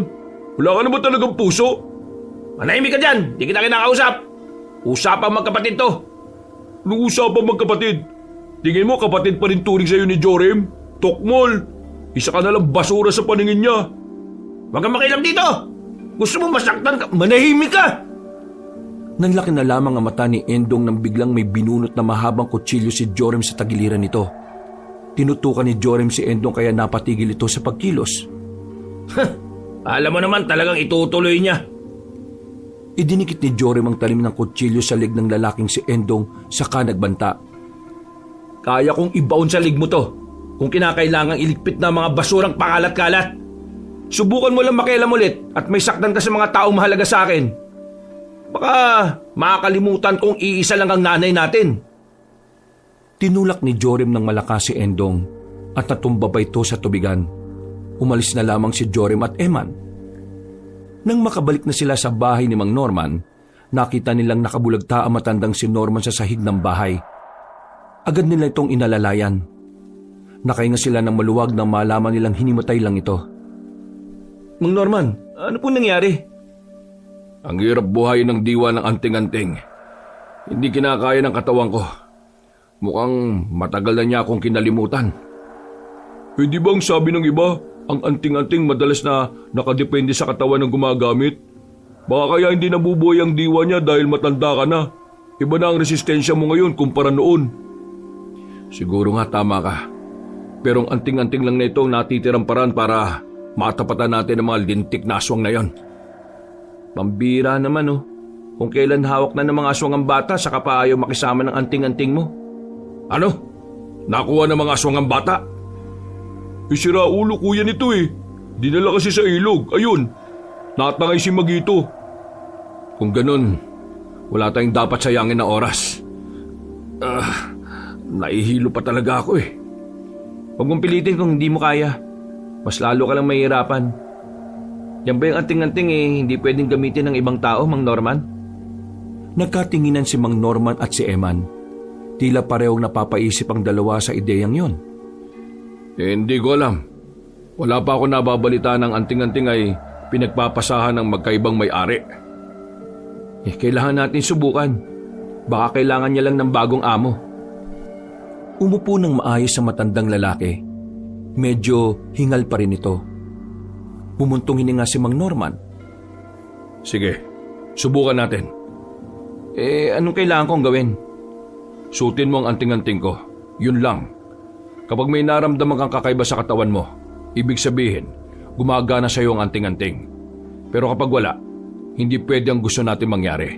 Wala ka naman talagang puso. Manahimik ka dyan, di kita kinakausap. Usapang magkapatid to. Nung usapang magkapatid, tingin mo kapatid pa rin turing sa'yo ni Jorem? Tokmol, isa ka nalang basura sa paningin niya. Huwag kang makialam dito. Gusto mo masaktan ka, manahimik ka. Nanlaki na lamang ang mata ni Endong nang biglang may binunot na mahabang kutsilyo si Jorem sa tagiliran nito. Tinutukan ni Jorem si Endong kaya napatigil ito sa pagkilos. Alam mo naman talagang itutuloy niya. Idinikit ni Jorem ang talim ng kutsilyo sa leg ng lalaking si Endong saka nagbanta. Kaya kong ibaon sa lig mo to kung kinakailangang iligpit na mga basurang pakalat-kalat. Subukan mo lang makialam ulit at may sakdan ka sa mga taong mahalaga sa akin. Baka makakalimutan kong iisa lang ang nanay natin. Tinulak ni Jorim ng malakas si Endong at natumba pa ito sa tubigan. Umalis na lamang si Jorim at Eman. Nang makabalik na sila sa bahay ni Mang Norman, nakita nilang nakabulagta ang matandang si Norman sa sahig ng bahay. Agad nila itong inalalayan. Nakahinga sila ng maluwag nang malaman nilang hinimatay lang ito. Mang Norman, ano po nangyari? Ang hirap buhay ng diwa ng anting-anting. Hindi kinakaya ng katawan ko. Mukhang matagal na niya akong kinalimutan. Pwede bang sabi ng iba, ang anting-anting madalas na nakadepende sa katawan ng gumagamit? Baka kaya hindi nabubuhay ang diwa niya dahil matanda ka na. Iba na ang resistensya mo ngayon kumpara noon. Siguro nga tama ka. Pero ang anting-anting lang na ito ang natitirang paraan para matapatan natin ang mga lintik na aswang na yon. Pambira naman oh. Kung kailan hawak na ng mga aswang ang bata, saka pa ayaw makisama ng anting-anting mo. Ano? Nakuha ng mga aswang ang bata? Sira ulo kuya nito eh. Dinala kasi sa ilog. Ayun, natangay si Magito. Kung ganun, wala tayong dapat sayangin na oras. Naihilo pa talaga ako eh. Huwag mong pilitin kung hindi mo kaya. Mas lalo ka lang mahihirapan. Yan ba yung anting-anting hindi pwedeng gamitin ng ibang tao, Mang Norman? Nagkatinginan si Mang Norman at si Eman. Tila parehong napapaisip ang dalawa sa ideyang yon. Hindi ko alam. Wala pa ako nababalita ng anting-anting ay pinagpapasahan ng magkaibang may-ari. Kailangan natin subukan. Baka kailangan niya lang ng bagong amo. Umupo ng maayos sa matandang lalaki. Medyo hingal pa rin ito. Bumuntong hininga si Mang Norman. Sige, subukan natin. Anong kailangan kong gawin? Suotin mo ang anting-anting ko. Yun lang. Kapag may naramdaman kang kakaiba sa katawan mo, ibig sabihin, gumagana sa iyo ang anting-anting. Pero kapag wala, hindi pwede ang gusto natin mangyari.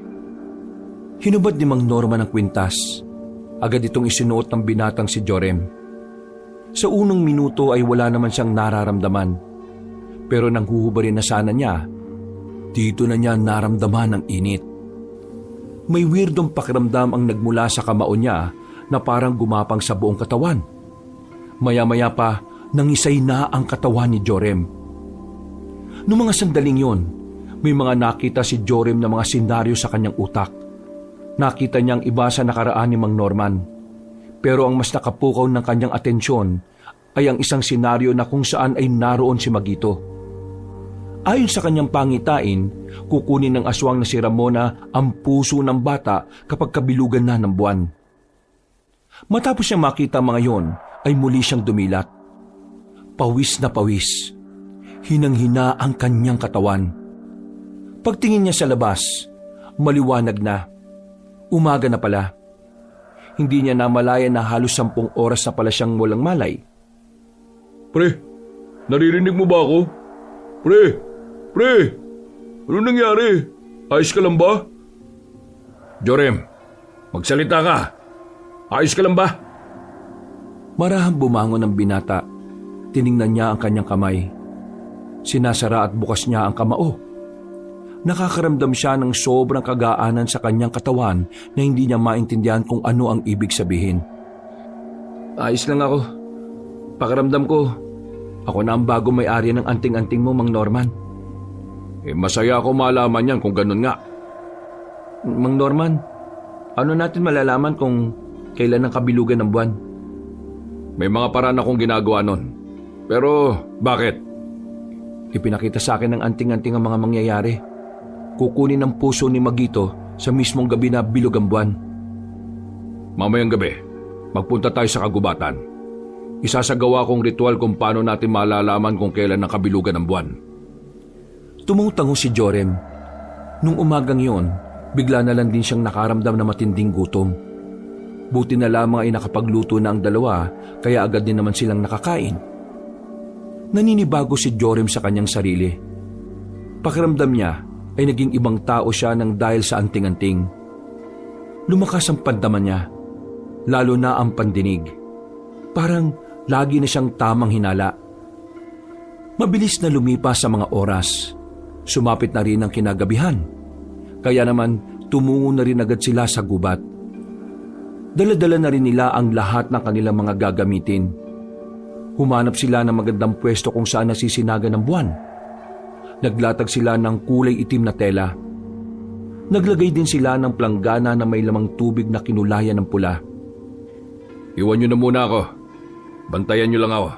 Hinubad ni Mang Norman ang kwintas. Agad itong isinuot ng binatang si Jorim. Sa unang minuto ay wala naman siyang nararamdaman. Pero nang huhubarin na sana niya, dito na niya naramdaman ang init. May weirdong pakiramdam ang nagmula sa kamao niya na parang gumapang sa buong katawan. Maya-maya pa, nangisay na ang katawan ni Jorim. Noong mga sandaling yon, may mga nakita si Jorim na mga senaryo sa kanyang utak. Nakita niyang iba sa nakaraan ni Mang Norman. Pero ang mas nakapukaw ng kanyang atensyon ay ang isang senaryo na kung saan ay naroon si Magito. Ayon sa kanyang pangitain, kukunin ng aswang na si Ramona ang puso ng bata kapag kabilugan na ng buwan. Matapos niyang makita mga yon, ay muli siyang dumilat. Pawis na pawis. Hinang-hina ang kanyang katawan. Pagtingin niya sa labas, maliwanag na. Umaga na pala. Hindi niya namalaya na halos 10 oras na pala siyang walang malay. Pre, naririnig mo ba ako? Pre, ano nangyari? Ayos ka lang ba? Jorim, magsalita ka. Ayos ka lang ba? Marahang bumangon ang binata. Tiningnan niya ang kanyang kamay. Sinasara at bukas niya ang kamao. Nakakaramdam siya ng sobrang kagaanan sa kanyang katawan na hindi niya maintindihan kung ano ang ibig sabihin. Ayos lang ako. Pakiramdam ko, ako na ang bago may-ari ng anting-anting mo, Mang Norman. Masaya ako malaman yan kung ganun nga. Mang Norman, ano natin malalaman kung kailan ang kabilugan ng buwan? May mga paraan akong ginagawa nun. Pero bakit? Ipinakita sa akin ng anting-anting ang mga mangyayari. Kukunin ang puso ni Magito sa mismong gabi na bilog ang buwan. Mamayang gabi, magpunta tayo sa kagubatan. Isasagawa kong ritual kung paano natin malalaman kung kailan ang kabilugan ng buwan. Tumutango si Jorim. Nung umagang yon, bigla na lang din siyang nakaramdam na matinding gutom. Buti na lamang ay nakapagluto na ang dalawa, kaya agad din naman silang nakakain. Naninibago si Jorim sa kanyang sarili. Pakiramdam niya ay naging ibang tao siya nang dahil sa anting-anting. Lumakas ang pandaman niya, lalo na ang pandinig. Parang lagi na siyang tamang hinala. Mabilis na lumipas sa mga oras. Sumapit na rin ang kinagabihan. Kaya naman tumungo na rin agad sila sa gubat. Dala-dala na rin nila ang lahat ng kanilang mga gagamitin. Humanap sila ng magandang pwesto kung saan nasisinaga ng buwan. Naglatag sila ng kulay itim na tela. Naglagay din sila ng planggana na may lamang tubig na kinulayan ng pula. Iwan nyo na muna ako. Bantayan nyo lang ako.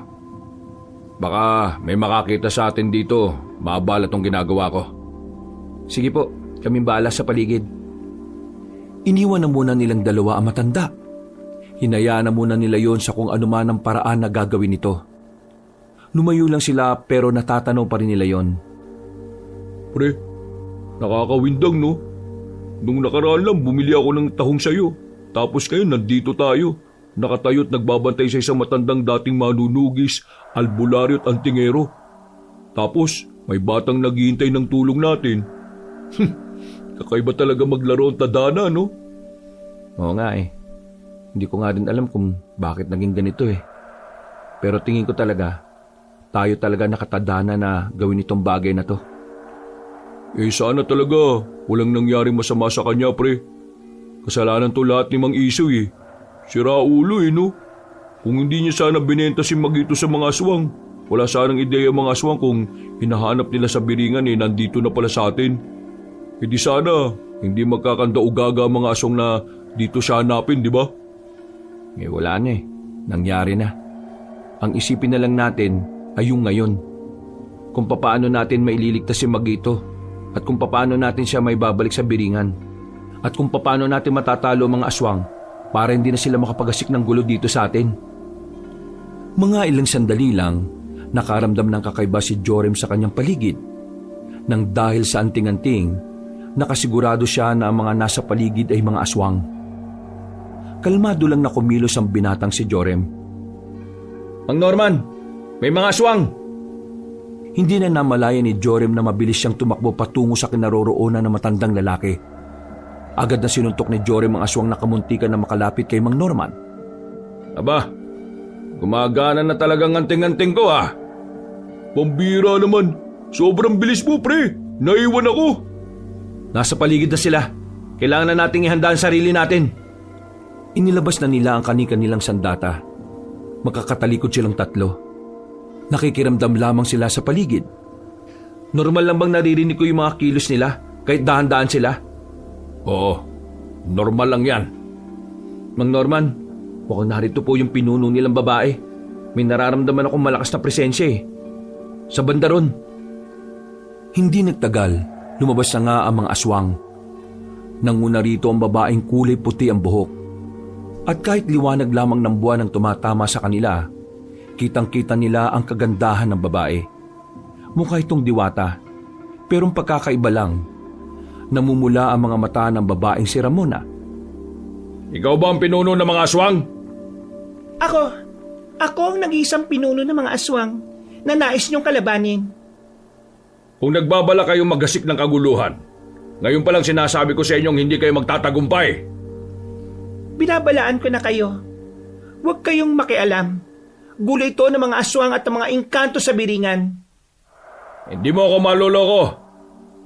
Baka may makakita sa atin dito, maabala tong ginagawa ko. Sige po, kaming bahala sa paligid. Iniwan na muna nilang dalawa ang matanda. Hinayaan na muna nila yon sa kung anuman ang paraan na gagawin nito. Lumayo lang sila pero natatanaw pa rin nila yon. Pre, nakakawindang no? Nung nakaraan lang bumili ako ng tahong sayo. Tapos ngayon nandito tayo. Nakatayo't nagbabantay sa isang matandang dating manunugis, albularyo at antingero. Tapos may batang naghihintay ng tulong natin. Kakaiba talaga maglaro ang tadhana, no? Oo nga eh. Hindi ko nga rin alam kung bakit naging ganito eh. Pero tingin ko talaga, tayo talaga nakatadhana na gawin itong bagay na to. Eh sana talaga, walang nangyaring masama sa kanya, pre. Kasalanan to lahat ni Mang Isoy eh. Sira ulo eh, no? Kung hindi niya sana binenta si Magito sa mga aswang, wala sanang ideya mga aswang kung hinahanap nila sa biringan eh, nandito na pala sa atin. E di sana, hindi magkakanda-ugaga mga aswang na dito siya hanapin, di ba? Eh wala na eh. Nangyari na. Ang isipin na lang natin ay yung ngayon. Kung papaano natin maililigtas si Magito at kung papaano natin siya may babalik sa biringan at kung papaano natin matatalo mga aswang para hindi na sila makapagasik ng gulo dito sa atin. Mga ilang sandali lang, nakaramdam ng kakaiba si Jorim sa kanyang paligid. Nang dahil sa anting-anting, nakasigurado siya na ang mga nasa paligid ay mga aswang. Kalmado lang na kumilos ang binatang si Jorim. Mang Norman, may mga aswang! Hindi na namalaya ni Jorim na mabilis siyang tumakbo patungo sa kinaroroonan ng matandang lalaki. Agad na sinuntok ni Jorim ang aswang na kamuntikan na makalapit kay Mang Norman. Aba, gumagana na talagang anting-anting ko ah. Pambira naman, sobrang bilis mo pre, naiwan ako. Nasa paligid na sila. Kailangan na nating ihanda ang sarili natin. Inilabas na nila ang kani-kanilang sandata. Magkakatalikod silang tatlo. Nakikiramdam lamang sila sa paligid. Normal lang bang naririnig ko yung mga kilos nila kahit dahan-dahan sila? Oo, normal lang yan. Mang Norman, mukhang narito po yung pinuno nilang babae. May nararamdaman akong malakas na presensya eh. Sa banda ron. Hindi nagtagal, lumabas na nga ang mga aswang. Nanguna rito ang babaeng kulay puti ang buhok. At kahit liwanag lamang ng buwan ang tumatama sa kanila, kitang-kita nila ang kagandahan ng babae. Mukha itong diwata, pero ang pagkakaiba lang, namumula ang mga mata ng babaeng si Ramona. Ikaw ba ang pinuno ng mga aswang? Ako ang nag-iisang pinuno ng mga aswang na nais niyong kalabanin. Kung nagbabala kayong maggasik ng kaguluhan, ngayon pa lang sinasabi ko sa inyong hindi kayo magtatagumpay. Binabalaan ko na kayo. Huwag kayong makialam. Gulo ito ng mga aswang at ng mga engkanto sa biringan. Hindi mo ako maloloko.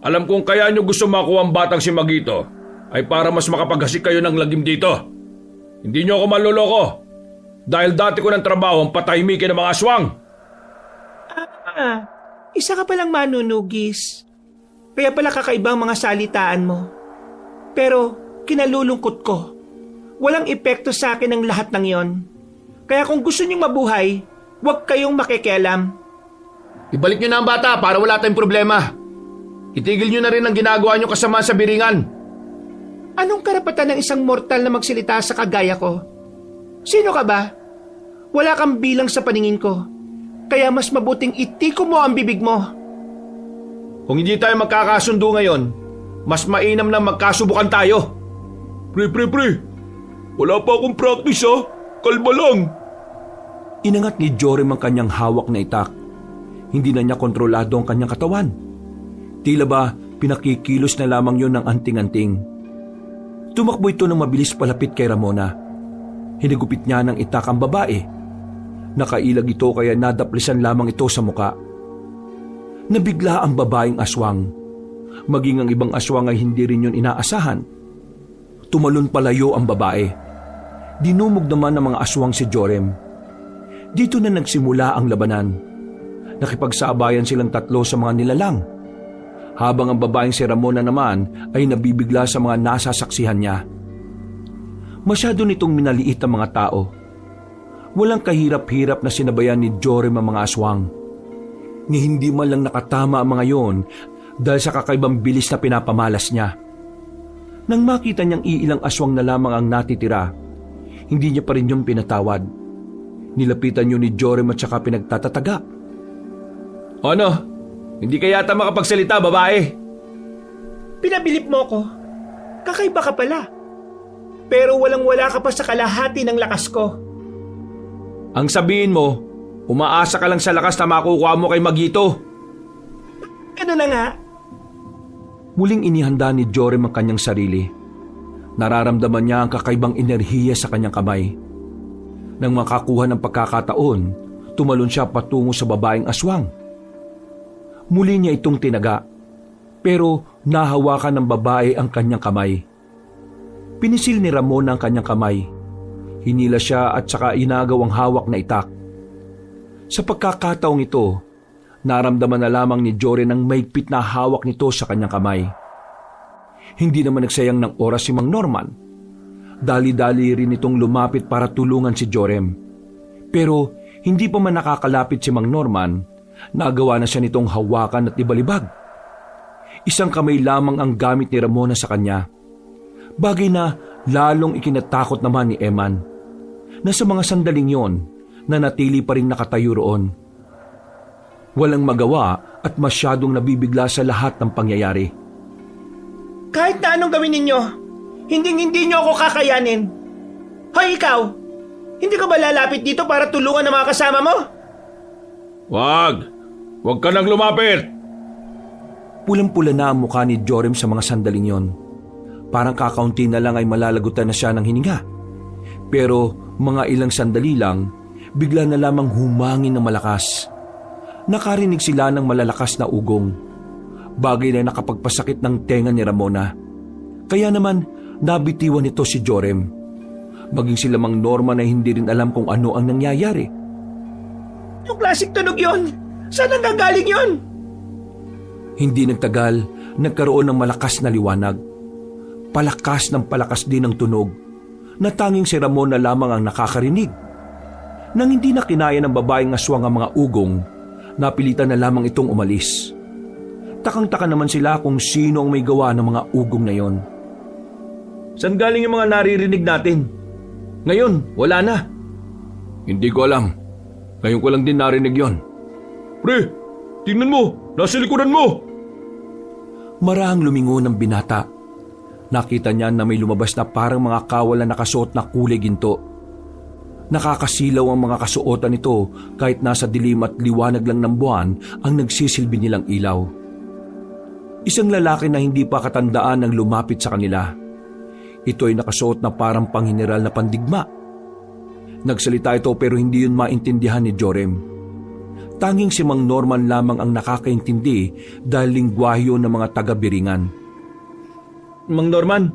Alam kong kaya nyo gusto makuha ang batang si Magito ay para mas makapaggasik kayo ng lagim dito. Hindi nyo ako maloloko. Dahil dati ko ng trabaho ang patahimikin ng mga aswang. Isa ka palang manunugis. Kaya pala kakaibang mga salitaan mo. Pero kinalulungkot ko. Walang epekto sa akin ang lahat ng yon. Kaya kung gusto niyong mabuhay, huwag kayong makikialam. Ibalik nyo na ang bata para wala tayong problema. Itigil nyo na rin ang ginagawa nyo kasama sa biringan. Anong karapatan ng isang mortal na magsalita sa kagaya ko? Sino ka ba? Wala kang bilang sa paningin ko. Kaya mas mabuting itiko mo ang bibig mo. Kung hindi tayo magkakasundo ngayon, mas mainam na magkasubukan tayo. Pre, wala pa akong practice ha. Kalma lang. Inangat ni Jorim ang kanyang hawak na itak. Hindi na niya kontrolado ang kanyang katawan. Tila ba pinakikilos na lamang yon ng anting-anting. Tumakbo ito ng mabilis palapit kay Ramona. Hinigupit niya ng itak ang babae Nakailag ito kaya nadaplisan lamang ito sa muka. Nabigla ang babaeng aswang. Maging ang ibang aswang ay hindi rin yun inaasahan. Tumalon palayo ang babae. Dinumog naman ng mga aswang si Jorem. Dito na nagsimula ang labanan. Nakipagsabayan silang tatlo sa mga nilalang. Habang ang babaeng si Ramona naman ay nabibigla sa mga nasasaksihan niya. Masyado nitong minaliit ang mga tao. Walang kahirap-hirap na sinabayan ni Jorem ang mga aswang. Ni hindi man lang nakatama ang mga yon dahil sa kakaibang bilis na pinapamalas niya. Nang makita niyang iilang aswang na lamang ang natitira, hindi niya pa rin yung pinatawad. Nilapitan yun ni Jorem at saka pinagtatataga. Ano? Hindi ka yata makapagsalita, babae. Pinabilip mo ko. Kakaiba ka pala. Pero walang-wala ka pa sa kalahati ng lakas ko. Ang sabihin mo, umaasa ka lang sa lakas na makukuha mo kay Magito. Ano na nga? Muling inihanda ni Jorem ang kanyang sarili. Nararamdaman niya ang kakaibang enerhiya sa kanyang kamay. Nang makakuha ng pagkakataon, tumalon siya patungo sa babaeng aswang. Muli niya itong tinaga, pero nahawakan ng babae ang kanyang kamay. Pinisil ni Ramona ang kanyang kamay. Hinila siya at saka inagaw ang hawak na itak. Sa pagkakataong ito, naramdaman na lamang ni Jorem ang maigpit na hawak nito sa kanyang kamay. Hindi naman nagsayang ng oras si Mang Norman. Dali-dali rin itong lumapit para tulungan si Jorem. Pero hindi pa man nakakalapit si Mang Norman, nagawa na siya nitong hawakan at ibalibag. Isang kamay lamang ang gamit ni Ramona sa kanya. Bagay na lalong ikinatakot naman ni Eman, na sa mga sandaling yon, nanatili pa rin nakatayo roon. Walang magawa at masyadong nabibigla sa lahat ng pangyayari. Kahit na anong gawin ninyo, hindi nyo ako kakayanin. Hoy ikaw, hindi ka ba lalapit dito para tulungan ang mga kasama mo? Wag ka nang lumapit. Pulang-pula na ang mukha ni Jorem sa mga sandaling yon. Parang kakaunti na lang ay malalagutan na siya ng hininga. Pero mga ilang sandali lang, bigla na lamang humangin ng malakas. Nakarinig sila ng malalakas na ugong. Bagay na nakapagpasakit ng tenga ni Ramona. Kaya naman, nabitiwan nito si Jorem. Maging sila Mang Norman ay hindi rin alam kung ano ang nangyayari. Yung klasik tunog yon, saan ang gagaling yon? Hindi nagtagal, nagkaroon ng malakas na liwanag. Palakas ng palakas din ang tunog, na tanging si Ramona lamang ang nakakarinig. Nang hindi na kinaya ng babaeng aswang ang mga ugong, napilitan na lamang itong umalis. Takang-taka naman sila kung sino ang may gawa ng mga ugong na yon. Saan galing yung mga naririnig natin? Ngayon, wala na. Hindi ko alam. Ngayon ko lang din narinig yon. Pre, tingnan mo, nasa likuran mo. Marahang lumingon ng binata. Nakita niya na may lumabas na parang mga kawalan nakasuot na kulay ginto. Nakakasilaw ang mga kasuotan nito kahit nasa dilim at liwanag lang ng buwan ang nagsisilbi nilang ilaw. Isang lalaki na hindi pa katandaan ang lumapit sa kanila. Ito ay nakasuot na parang panghineral na pandigma. Nagsalita ito pero hindi yun maintindihan ni Jorem. Tanging si Mang Norman lamang ang nakakaintindi dahil lingwahyo ng mga taga-Biringan. Mang Norman,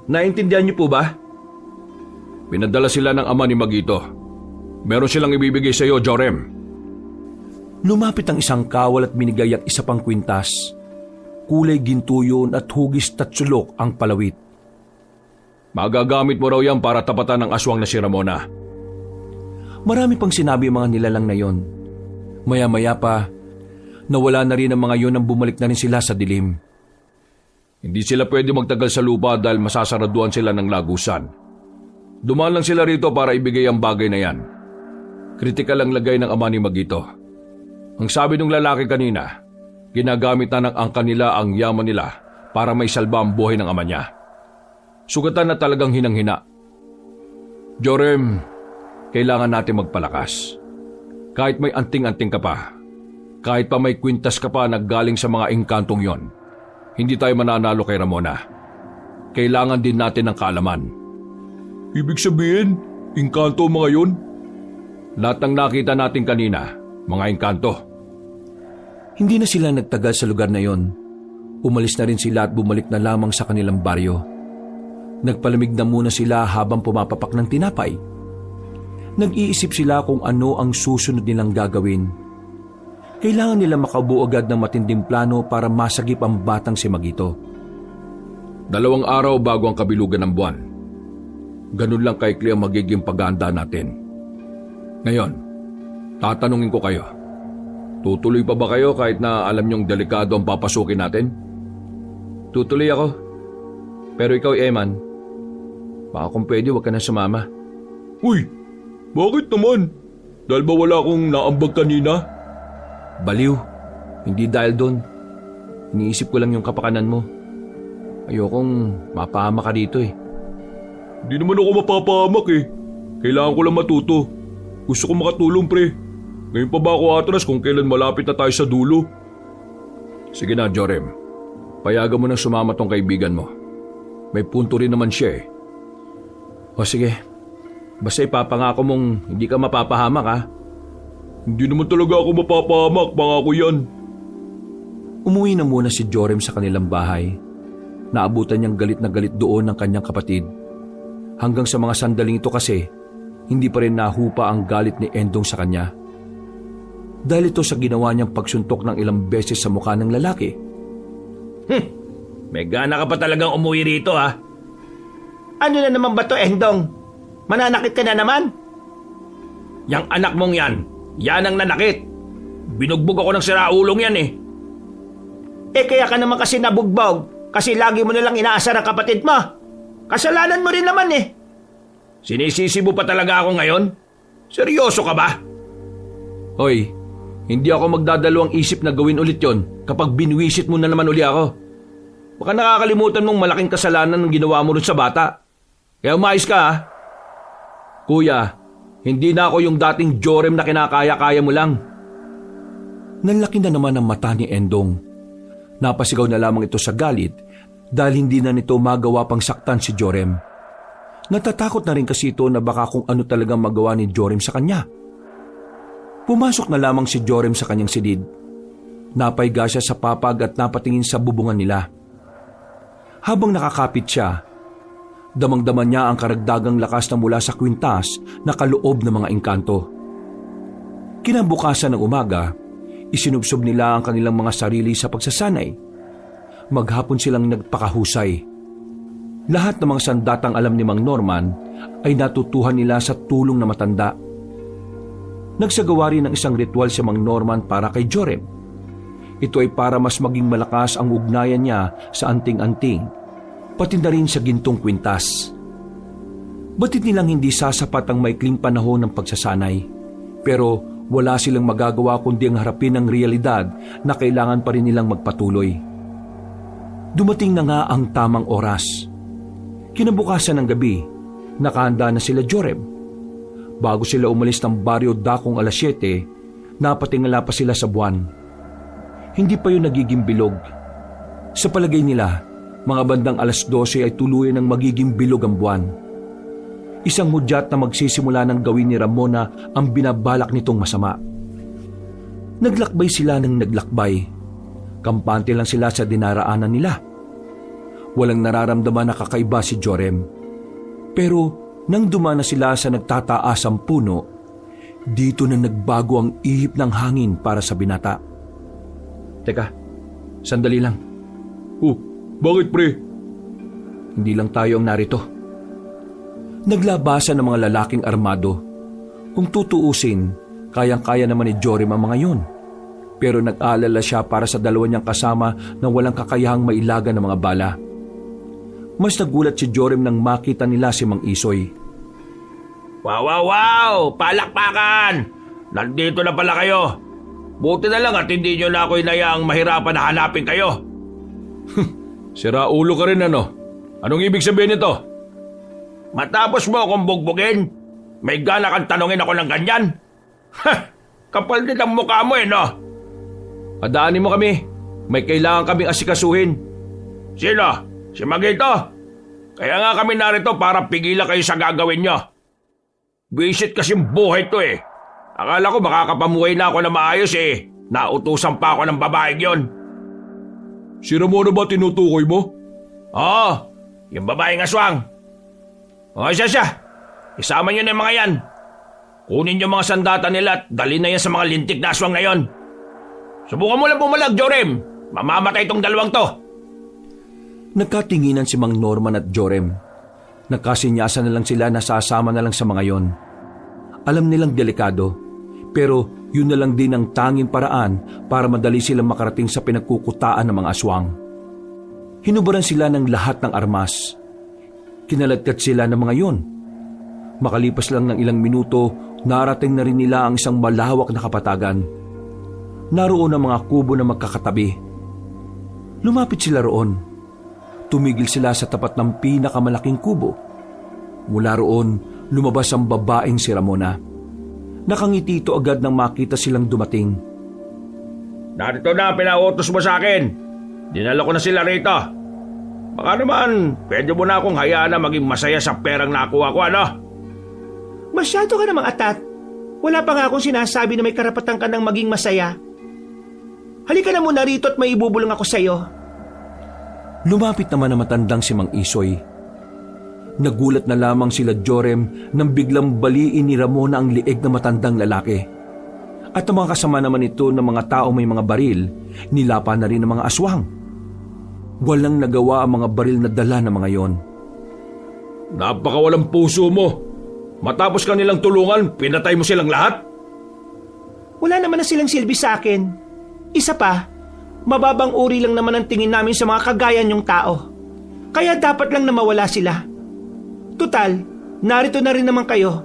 naintindihan niyo po ba? Pinadala sila ng ama ni Magito. Meron silang ibibigay sa iyo, Jorem. Lumapit ang isang kawal at binigay ang isa pang kwintas. Kulay ginto yun at hugis tatsulok ang palawit. Magagamit mo raw yan para tapatan ng aswang na si Ramona. Marami pang sinabi ang mga nilalang na yon. Maya-maya pa, nawala na rin ang mga yon nang bumalik na rin sila sa dilim. Hindi sila pwede magtagal sa lupa dahil masasaraduan sila ng lagusan. Dumaan lang sila rito para ibigay ang bagay na yan. Kritikal ang lagay ng ama ni Magito. Ang sabi ng lalaki kanina, ginagamit na ng angka nila ang yaman nila para may salba ang buhay ng ama niya. Sugatan na talagang hinang-hina. Jorem, kailangan natin magpalakas. Kahit may anting-anting ka pa, kahit pa may kwintas ka pa na galing sa mga engkantong yon, hindi tayo mananalo kay Ramona. Kailangan din natin ng kaalaman. Ibig sabihin, engkanto mga yon? Lahat ng nakita natin kanina, mga engkanto. Hindi na sila nagtagal sa lugar na yon. Umalis na rin sila at bumalik na lamang sa kanilang baryo. Nagpalamig na muna sila habang pumapapak ng tinapay. Nag-iisip sila kung ano ang susunod nilang gagawin. Kailangan nila makaubo agad ng matinding plano para masagip ang batang si Magito. 2 araw bago ang kabilugan ng buwan. Ganun lang kaikli ang magiging paghahanda natin. Ngayon, tatanungin ko kayo. Tutuloy pa ba kayo kahit na alam niyong delikado ang papasukin natin? Tutuloy ako. Pero ikaw, Eman, baka kung pwede wag ka na sumama. Uy, bakit naman? Dahil ba wala akong naambag kanina? Baliw, hindi dahil doon. Iniisip ko lang yung kapakanan mo. Ayokong mapahama ka dito eh. Hindi naman ako mapapahamak eh. Kailangan ko lang matuto. Gusto ko makatulong, pre. Ngayon pa ba ako atras kung kailan malapit na tayo sa dulo? Sige na, Jorem. Payagan mo nang sumama tong kaibigan mo. May punto rin naman siya eh. O sige, basta ipapangako mong hindi ka mapapahamak ha. Hindi naman talaga ako mapapahamak, pangako yan. Umuwi na muna si Jorem sa kanilang bahay. Naabutan niyang galit na galit doon ng kanyang kapatid. Hanggang sa mga sandaling ito kasi, hindi pa rin nahupa ang galit ni Endong sa kanya. Dahil ito sa ginawa niyang pagsuntok ng ilang beses sa mukha ng lalaki. May gana ka pa talagang umuwi rito ha. Ano na naman ba to, Endong? Mananakit ka na naman? Yang anak mong yan ang nanakit. Binugbog ako ng siraulong yan eh. Kaya ka naman kasi nabugbog kasi lagi mo nalang inaasar ang kapatid mo. Kasalanan mo rin naman eh. Sinisisi mo pa talaga ako ngayon? Seryoso ka ba? Hoy, hindi ako magdadalawang isip na gawin ulit yon kapag binwisit mo na naman uli ako. Baka nakakalimutan mong malaking kasalanan ng ginawa mo rin sa bata. Kaya umayos ka ha. Kuya, hindi na ako yung dating Jorem na kinakaya-kaya mo lang. Nanlaki na naman ang mata ni Endong. Napasigaw na lamang ito sa galit dahil hindi na nito magawa pang saktan si Jorem. Natatakot na rin kasi ito na baka kung ano talagang magawa ni Jorem sa kanya. Pumasok na lamang si Jorem sa kanyang silid. Napaiga siya sa papag at napatingin sa bubungan nila. Habang nakakapit siya, damang-daman niya ang karagdagang lakas na mula sa kwintas na kaloob ng mga engkanto. Kinabukasan ng umaga, isinubsob nila ang kanilang mga sarili sa pagsasanay. Maghapon silang nagpakahusay. Lahat ng mga sandatang alam ni Mang Norman ay natutuhan nila sa tulong na matanda. Nagsagawa rin ng isang ritual si Mang Norman para kay Jorem. Ito ay para mas maging malakas ang ugnayan niya sa anting-anting, pati na rin sa gintong kwintas. Batid nilang hindi sasapat ang maikling panahon ng pagsasanay, pero wala silang magagawa kundi ang harapin ang realidad na kailangan pa rin nilang magpatuloy. Dumating na nga ang tamang oras. Kinabukasan ng gabi, nakahanda na sila Jorem. Bago sila umalis ng baryo dakong 7:00, napatingala pa sila sa buwan. Hindi pa yun nagiging bilog. Sa palagay nila, mga bandang 12:00 ay tuluyan ng magiging bilog ang buwan. Isang hudyat na magsisimula ng gawin ni Ramona ang binabalak nitong masama. Naglakbay sila ng naglakbay. Kampante lang sila sa dinaraanan nila. Walang nararamdaman na kakaiba si Jorem. Pero nang dumana sila sa nagtataasang puno, dito na nagbago ang ihip ng hangin para sa binata. Teka, sandali lang. Oh, bakit pre? Hindi lang tayo ang narito. Naglabasan ng mga lalaking armado. Kung tutuusin, kayang-kaya naman ni Jorem ang mga yun. Pero nag-aalala siya para sa dalawa niyang kasama na walang kakayahang mailaga ng mga bala. Mas nagulat si Jorem nang makita nila si Mang Isoy. Wow! Palakpakan! Nandito na pala kayo. Buti na lang at hindi nyo na ako inayaang mahirapan na hanapin kayo. Sira ulo ka rin ano? Anong ibig sabihin nito? Matapos mo akong bugbugin, may gana kang tanongin ako ng ganyan? Kapal din ang mukha mo no? Padaanin mo kami. May kailangan kaming asikasuhin. Sino? Si Magito? Kaya nga kami narito para pigilan kayo sa gagawin nyo. Visit kasing buhay to eh. Akala ko makakapamuhay na ako na maayos eh. Nautusan pa ako ng babaeng yon. Si Ramona ba tinutukoy mo? Oo, yung babaeng aswang. O siya. Isama nyo na yung mga yan. Kunin yung mga sandata nila at dalhin na yan sa mga lintik na aswang na yon. Subukan mo lang bumalag, Jorem. Mamamatay itong dalawang to. Nagkatinginan si Mang Norman at Jorem. Nagkasinyasan na lang sila na sasama na lang sa mga yon. Alam nilang delikado, pero yun na lang din ang tanging paraan para madali silang makarating sa pinagkukutaan ng mga aswang. Hinubaran sila ng lahat ng armas. Kinaladkat sila ng mga yon. Makalipas lang ng ilang minuto, narating na rin nila ang isang malawak na kapatagan. Naroon ang mga kubo na magkakatabi. Lumapit sila roon. Tumigil sila sa tapat ng pinakamalaking kubo. Mula roon, lumabas ang babaeng si Ramona. Nakangiti ito agad nang makita silang dumating. Narito na ang pinautos mo sa akin. Dinala ko na sila rito. Baka naman, pwede mo na akong hayaan na maging masaya sa perang nakuha ko, ano? Masyado ka namang atat. Wala pa nga akong sinasabi na may karapatan ka ng maging masaya. Halika na muna rito at may ibubulong ako sa'yo. Lumapit naman ang matandang si Mang Isoy. Nagulat na lamang sila Jorem nang biglang baliin ni Ramona ang lieg na matandang lalaki. At ang mga kasama naman ito ng mga tao may mga baril, nilapa na rin ng mga aswang. Walang nagawa ang mga baril na dala ng mga yon. Napakawalang puso mo. Matapos ka nilang tulungan, pinatay mo silang lahat? Wala naman na silang silbi sa akin. Isa pa, mababang uri lang naman ang tingin namin sa mga kagaya niyong tao. Kaya dapat lang na mawala sila. Tutal, narito na rin naman kayo.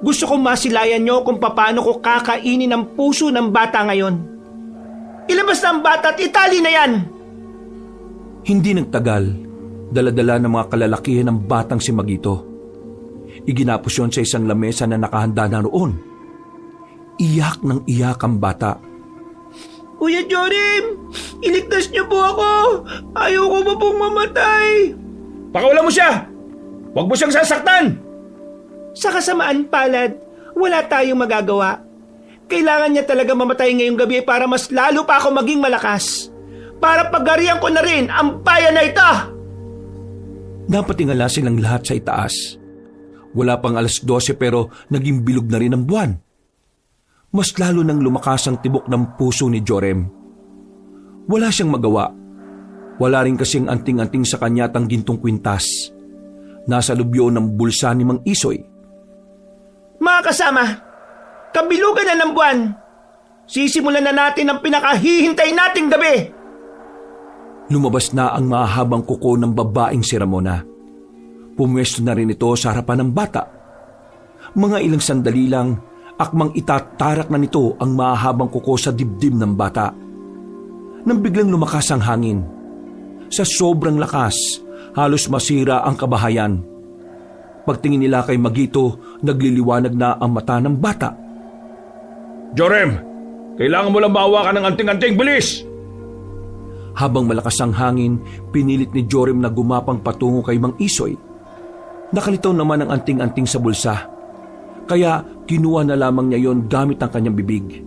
Gusto kong masilayan niyo kung paano ko kakainin ang puso ng bata ngayon. Ilabas na ang bata at itali na yan! Hindi nagtagal, daladala ng mga kalalakihan ng batang si Magito. Iginapos yon sa isang lamesa na nakahanda na roon. Iyak ng iyak ang bata. Kuya Jorim, iligtas niyo po ako. Ayoko pa pong mamatay. Pakawalan mo siya! Huwag mo siyang sasaktan! Sa kasamaan palad, wala tayong magagawa. Kailangan niya talaga mamatay ngayong gabi para mas lalo pa ako maging malakas. Para pagarihan ko na rin ang bayan na ito! Napatingala silang lahat sa itaas. Wala pang 12:00 pero naging bilog na rin ang buwan. Mas lalo nang lumakas ang tibok ng puso ni Jorem. Wala siyang magawa. Wala rin kasing anting-anting sa kanya at ang gintong kwintas. Nasa lubyo ng bulsa ni Mang Isoy. Mga kasama, kabilugan na ng buwan. Sisimulan na natin ang pinakahihintay nating gabi. Lumabas na ang mahabang kuko ng babaeng si Ramona. Pumwesto na rin ito sa harapan ng bata. Mga ilang sandali lang, akmang itatarak na nito ang mahabang kuko sa dibdib ng bata. Nang biglang lumakas ang hangin. Sa sobrang lakas, halos masira ang kabahayan. Pagtingin nila kay Magito, nagliliwanag na ang mata ng bata. Jorem, kailangan mo lang mahawakan ng anting-anting, bilis! Habang malakas ang hangin, pinilit ni Jorem na gumapang patungo kay Mang Isoy. Nakalitaw naman ang anting-anting sa bulsa. Kaya kinuha na lamang niya yon gamit ang kanyang bibig.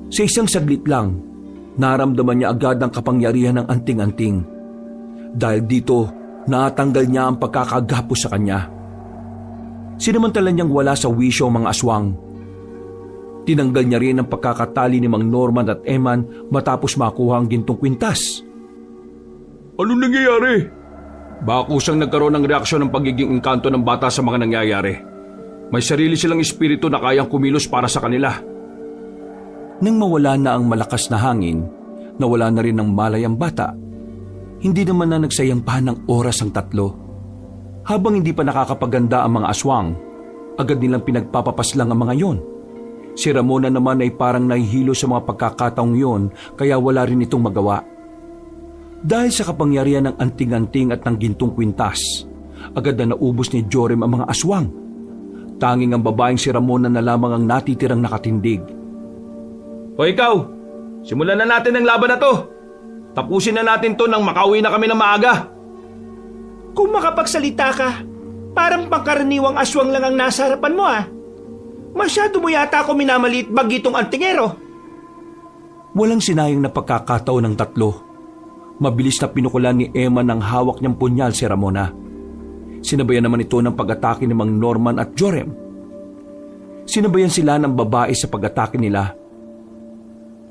Sa isang saglit lang, naramdaman niya agad ang kapangyarihan ng anting-anting. Dahil dito, natanggal niya ang pagkakagapo sa kanya. Sinamantala niyang wala sa wisyo ang mga aswang. Tinanggal niya rin ang pagkakatali ni Mang Norman at Eman matapos makuha ang gintong kwintas. Anong nangyayari? Baka kusang nagkaroon ng reaksyon ng pagiging engkanto ng bata sa mga nangyayari. May sarili silang espiritu na kayang kumilos para sa kanila. Nang mawala na ang malakas na hangin, nawala na rin ng malay ang bata. Hindi naman na nagsayang pa ng oras ang tatlo. Habang hindi pa nakakapaganda ang mga aswang, agad nilang pinagpapapaslang ang mga yon. Si Ramona naman ay parang nahihilo sa mga pagkakataong yon kaya wala rin itong magawa. Dahil sa kapangyarihan ng anting-anting at ng gintong kwintas, agad na naubos ni Jorem ang mga aswang. Tanging ang babaeng si Ramona na lamang ang natitirang nakatindig. O ikaw, simulan na natin ang laban na to. Tapusin na natin to nang makauwi na kami ng maaga. Kung makapagsalita ka, parang pangkaraniwang aswang lang ang nasa harapan mo ah. Masyado mo yata ako minamaliit bagitong antingero. Walang sinayang na pagkakataon ng tatlo. Mabilis na pinukulan ni Emma ng hawak niyang punyal si Ramona. Sinabayan naman ito ng pag-atake ni Mang Norman at Jorem. Sinabayan sila ng babae sa pag-atake nila.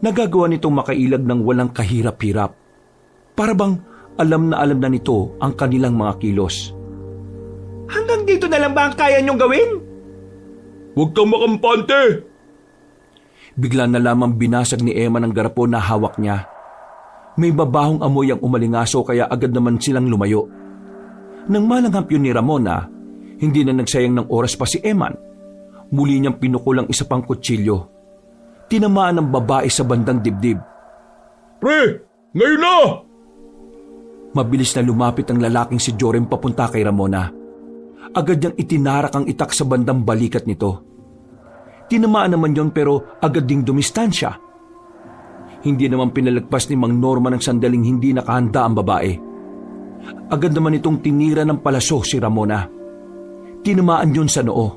Nagagawa nitong makailag ng walang kahirap-hirap. Para bang alam na nito ang kanilang mga kilos. Hanggang dito na lang ba ang kaya niyong gawin? Huwag kang makampante! Bigla na lamang binasag ni Emma ng garapon na hawak niya. May babahong amoy ang umalingaso kaya agad naman silang lumayo. Nang malanghap yun ni Ramona, hindi na nagsayang ng oras pa si Eman. Muli niyang pinukulang isa pang kutsilyo. Tinamaan ng babae sa bandang dibdib. Pre, ngayon na! Mabilis na lumapit ang lalaking si Jorem papunta kay Ramona. Agad niyang itinarak ang itak sa bandang balikat nito. Tinamaan naman yon pero agad ding dumistansya. Hindi naman pinalagpas ni Mang Norman ang sandaling hindi nakahanda ang babae. Agad naman itong tinira ng palaso si Ramona. Tinamaan yon sa noo.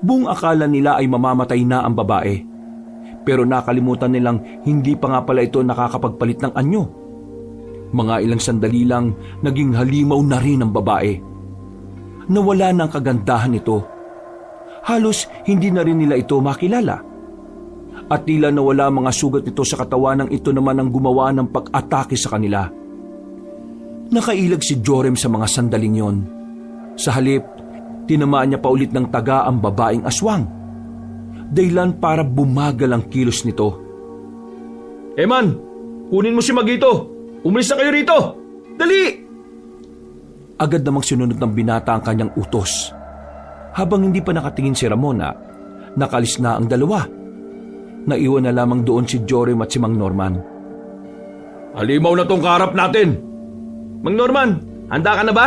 Buong akala nila ay mamamatay na ang babae. Pero nakalimutan nilang hindi pa nga pala ito nakakapagpalit ng anyo. Mga ilang sandali lang naging halimaw na rin ang babae. Nawala na ang kagandahan nito. Halos hindi na rin nila ito makilala. At tila nawala mga sugat nito sa katawan nang ito naman ang gumawa ng pag-atake sa kanila. Nakailag si Jorem sa mga sandaling yon. Sa halip, tinamaan niya pa ulit ng taga ang babaeng aswang. Dahilan para bumagal ang kilos nito. Eman, kunin mo si Magito. Umalis na kayo rito. Dali! Agad namang sinunod ng binata ang kanyang utos. Habang hindi pa nakatingin si Ramona, nakalis na ang dalawa. Naiwan na lamang doon si Jorem at si Mang Norman. Halimaw na tong kaharap natin. Mang Norman, handa ka na ba?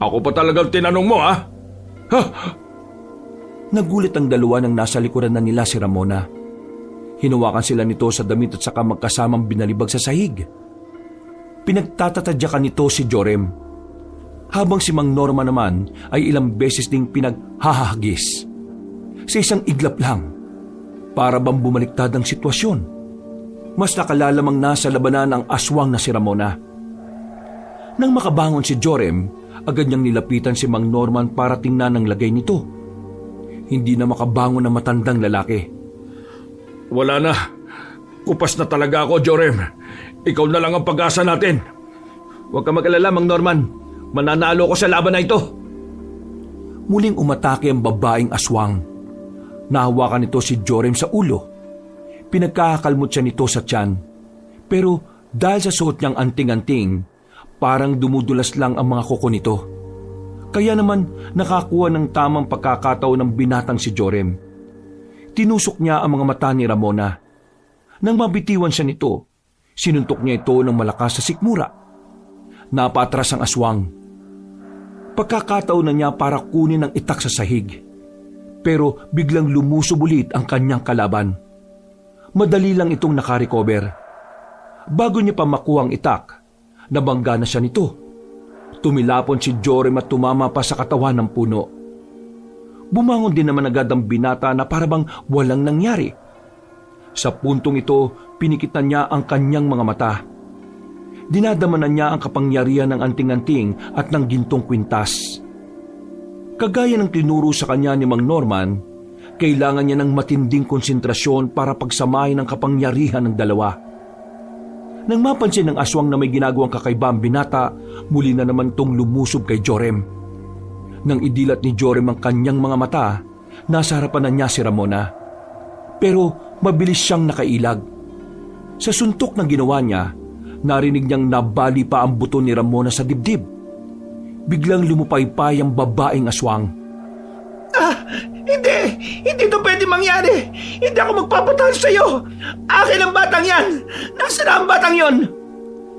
Ako pa talagang tinanong mo, ha? Nagulit ang dalawa nang nasa likuran na nila si Ramona. Hinawakan sila nito sa damit at saka magkasamang binalibag sa sahig. Pinagtatatadyakan nito si Jorem. Habang si Mang Norman naman ay ilang beses ding pinaghahagis. Sa isang iglap lang, para bang bumaliktad ang sitwasyon. Mas nakalalamang nasa labanan ang aswang na si Ramona. Nang makabangon si Jorem, agad niyang nilapitan si Mang Norman para tingnan ang lagay nito. Hindi na makabangon ang matandang lalaki. Wala na. Kupas na talaga ako, Jorem. Ikaw na lang ang pag-asa natin. Huwag ka mag-alala, Mang Norman. Mananalo ko sa laban na ito. Muling umatake ang babaeng aswang. Nahawakan nito si Jorem sa ulo. Pinagkakakalmot siya nito sa tiyan. Pero dahil sa suot niyang anting-anting, parang dumudulas lang ang mga kuko nito. Kaya naman nakakuha ng tamang pagkakataon ng binatang si Jorem. Tinusok niya ang mga mata ni Ramona. Nang mabitiwan siya nito, sinuntok niya ito ng malakas sa sikmura. Napatras ang aswang. Pagkakataon na niya para kunin ang itak sa sahig. Pero biglang lumusob ulit ang kanyang kalaban. Madali lang itong nakarecover. Bago niya pa makuha ang itak, nabangga na siya nito. Tumilapon si Jorem at tumama pa sa katawan ng puno. Bumangon din naman agad ang binata na parabang walang nangyari. Sa puntong ito, pinikitan niya ang kanyang mga mata. Dinadamanan niya ang kapangyarihan ng anting-anting at ng gintong kwintas. Kagaya ng tinuro sa kanya ni Mang Norman, kailangan niya ng matinding konsentrasyon para pagsamahin ang kapangyarihan ng dalawa. Nang mapansin ng aswang na may ginagawang kakaiba ang binata, muli na naman itong lumusob kay Jorem. Nang idilat ni Jorem ang kanyang mga mata, nasa harapan na niya si Ramona. Pero mabilis siyang nakailag. Sa suntok na ginawa niya, narinig niyang nabali pa ang buto ni Ramona sa dibdib. Biglang lumupaypay ang babaeng aswang. Hindi ito pwede mangyari. Hindi ako magpapatalo sa iyo. Akin ang batang yan. Nasaan ang batang yon?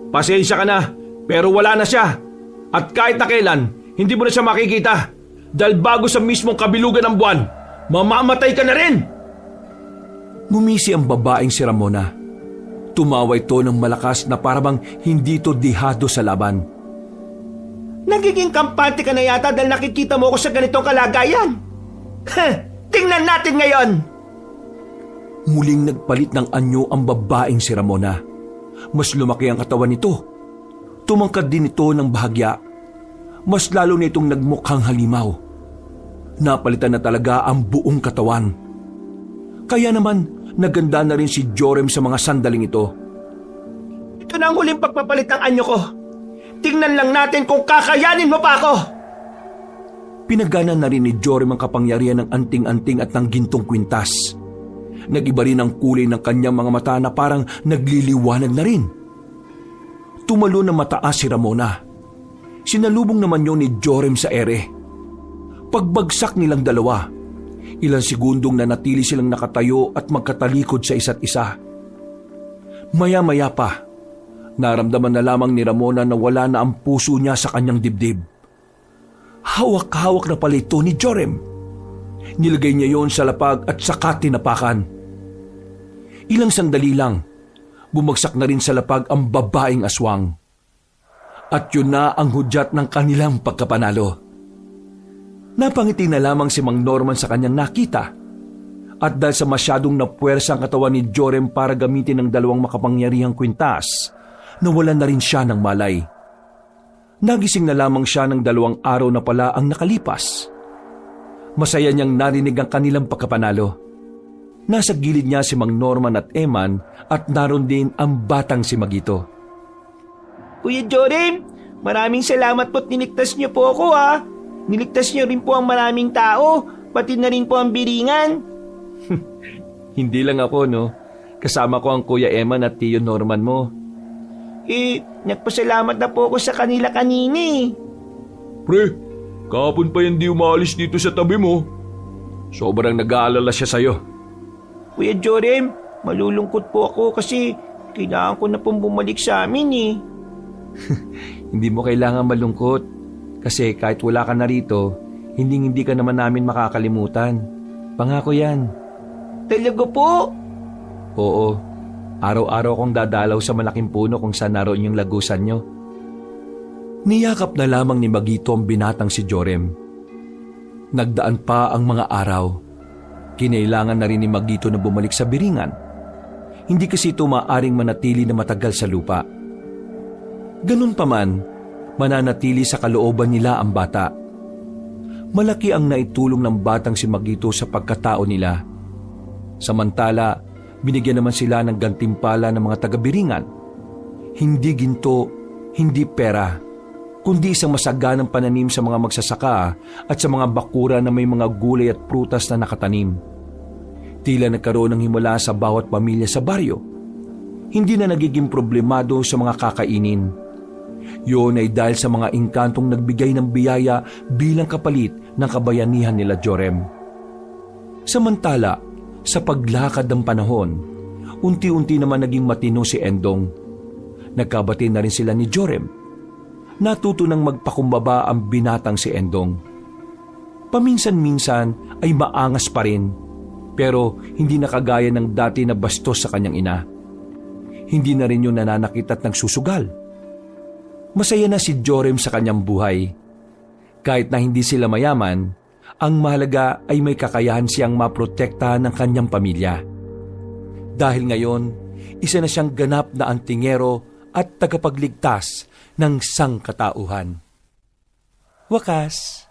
Pasensya ka na, pero wala na siya. At kahit na kailan, hindi mo na siya makikita. Dahil bago sa mismong kabilugan ng buwan, mamamatay ka na rin. Ngumisi ang babaeng si Ramona. Tumawa ito ng malakas na parabang hindi ito dihado sa laban. Nagiging kampante ka na yata dahil nakikita mo ako sa ganitong kalagayan. Tingnan natin ngayon! Muling nagpalit ng anyo ang babaeng si Ramona. Mas lumaki ang katawan nito. Tumangkad din ito ng bahagya. Mas lalo na itong nagmukhang halimaw. Napalitan na talaga ang buong katawan. Kaya naman, naganda na rin si Jorem sa mga sandaling ito. Ito na ang huling pagpapalit ng anyo ko. Tingnan lang natin kung kakayanin mo pa ako! Pinagana na rin ni Jorem ang kapangyarihan ng anting-anting at ng gintong kwintas. Nag-iba rin ang kulay ng kanyang mga mata na parang nagliliwanag na rin. Tumalo na mataas si Ramona. Sinalubong naman yun ni Jorem sa ere. Pagbagsak nilang dalawa, ilang segundong nanatili silang nakatayo at magkatalikod sa isa't isa. Maya-maya pa, naramdaman na lamang ni Ramona na wala na ang puso niya sa kanyang dibdib. Hawak-hawak na pala ito ni Jorem. Nilagay niya yon sa lapag at saka tinapakan. Ilang sandali lang, bumagsak na rin sa lapag ang babaeng aswang. At yun na ang hudyat ng kanilang pagkapanalo. Napangiti na lamang si Mang Norman sa kanyang nakita. At dahil sa masyadong napuwersa ang katawan ni Jorem para gamitin ng dalawang makapangyarihang kwintas, nawalan na rin siya ng malay. Nagising na lamang siya ng 2 araw na pala ang nakalipas. Masaya niyang narinig ang kanilang pagkapanalo. Nasa gilid niya si Mang Norman at Eman at naroon din ang batang si Magito. Kuya Jorem, maraming salamat po't niligtas niyo po ako ha. Niligtas niyo rin po ang maraming tao, pati na rin po ang biringan. Hindi lang ako, no? Kasama ko ang Kuya Eman at Tiyo Norman mo. Nagpasalamat na po ako sa kanila kanina eh. Pre, kahapon pa yan di umalis dito sa tabi mo. Sobrang nag-aalala siya sa'yo. Kuya Jorem, malulungkot po ako kasi kailangan ko na pong bumalik sa amin eh. Hindi mo kailangan malungkot kasi kahit wala ka na rito, hindi ka naman namin makakalimutan. Pangako yan. Talaga po? Oo. Araw-araw kong dadalaw sa malaking puno kung saan naroon yung lagusan nyo. Niyakap na lamang ni Magito ang binatang si Jorem. Nagdaan pa ang mga araw. Kinailangan na rin ni Magito na bumalik sa biringan. Hindi kasi ito maaaring manatili na matagal sa lupa. Ganun pa man, mananatili sa kalooban nila ang bata. Malaki ang naitulong ng batang si Magito sa pagkatao nila. Samantala, binigyan naman sila ng gantimpala ng mga taga-biringan. Hindi ginto, hindi pera, kundi isang masaganang pananim sa mga magsasaka at sa mga bakura na may mga gulay at prutas na nakatanim. Tila nagkaroon ng himala sa bawat pamilya sa baryo. Hindi na nagiging problemado sa mga kakainin. Yun ay dahil sa mga engkantong nagbigay ng biyaya bilang kapalit ng kabayanihan nila Jorem. Samantala, sa paglakad ng panahon, unti-unti naman naging matino si Endong. Nagkabati na rin sila ni Jorem. Natuto nang magpakumbaba ang binatang si Endong. Paminsan-minsan ay maangas pa rin, pero hindi na kagaya ng dati na bastos sa kanyang ina. Hindi na rin yung nananakit at nagsusugal. Masaya na si Jorem sa kanyang buhay. Kahit na hindi sila mayaman, ang mahalaga ay may kakayahan siyang maprotektahan ng kanyang pamilya. Dahil ngayon, isa na siyang ganap na antingero at tagapagligtas ng sangkatauhan. Wakas.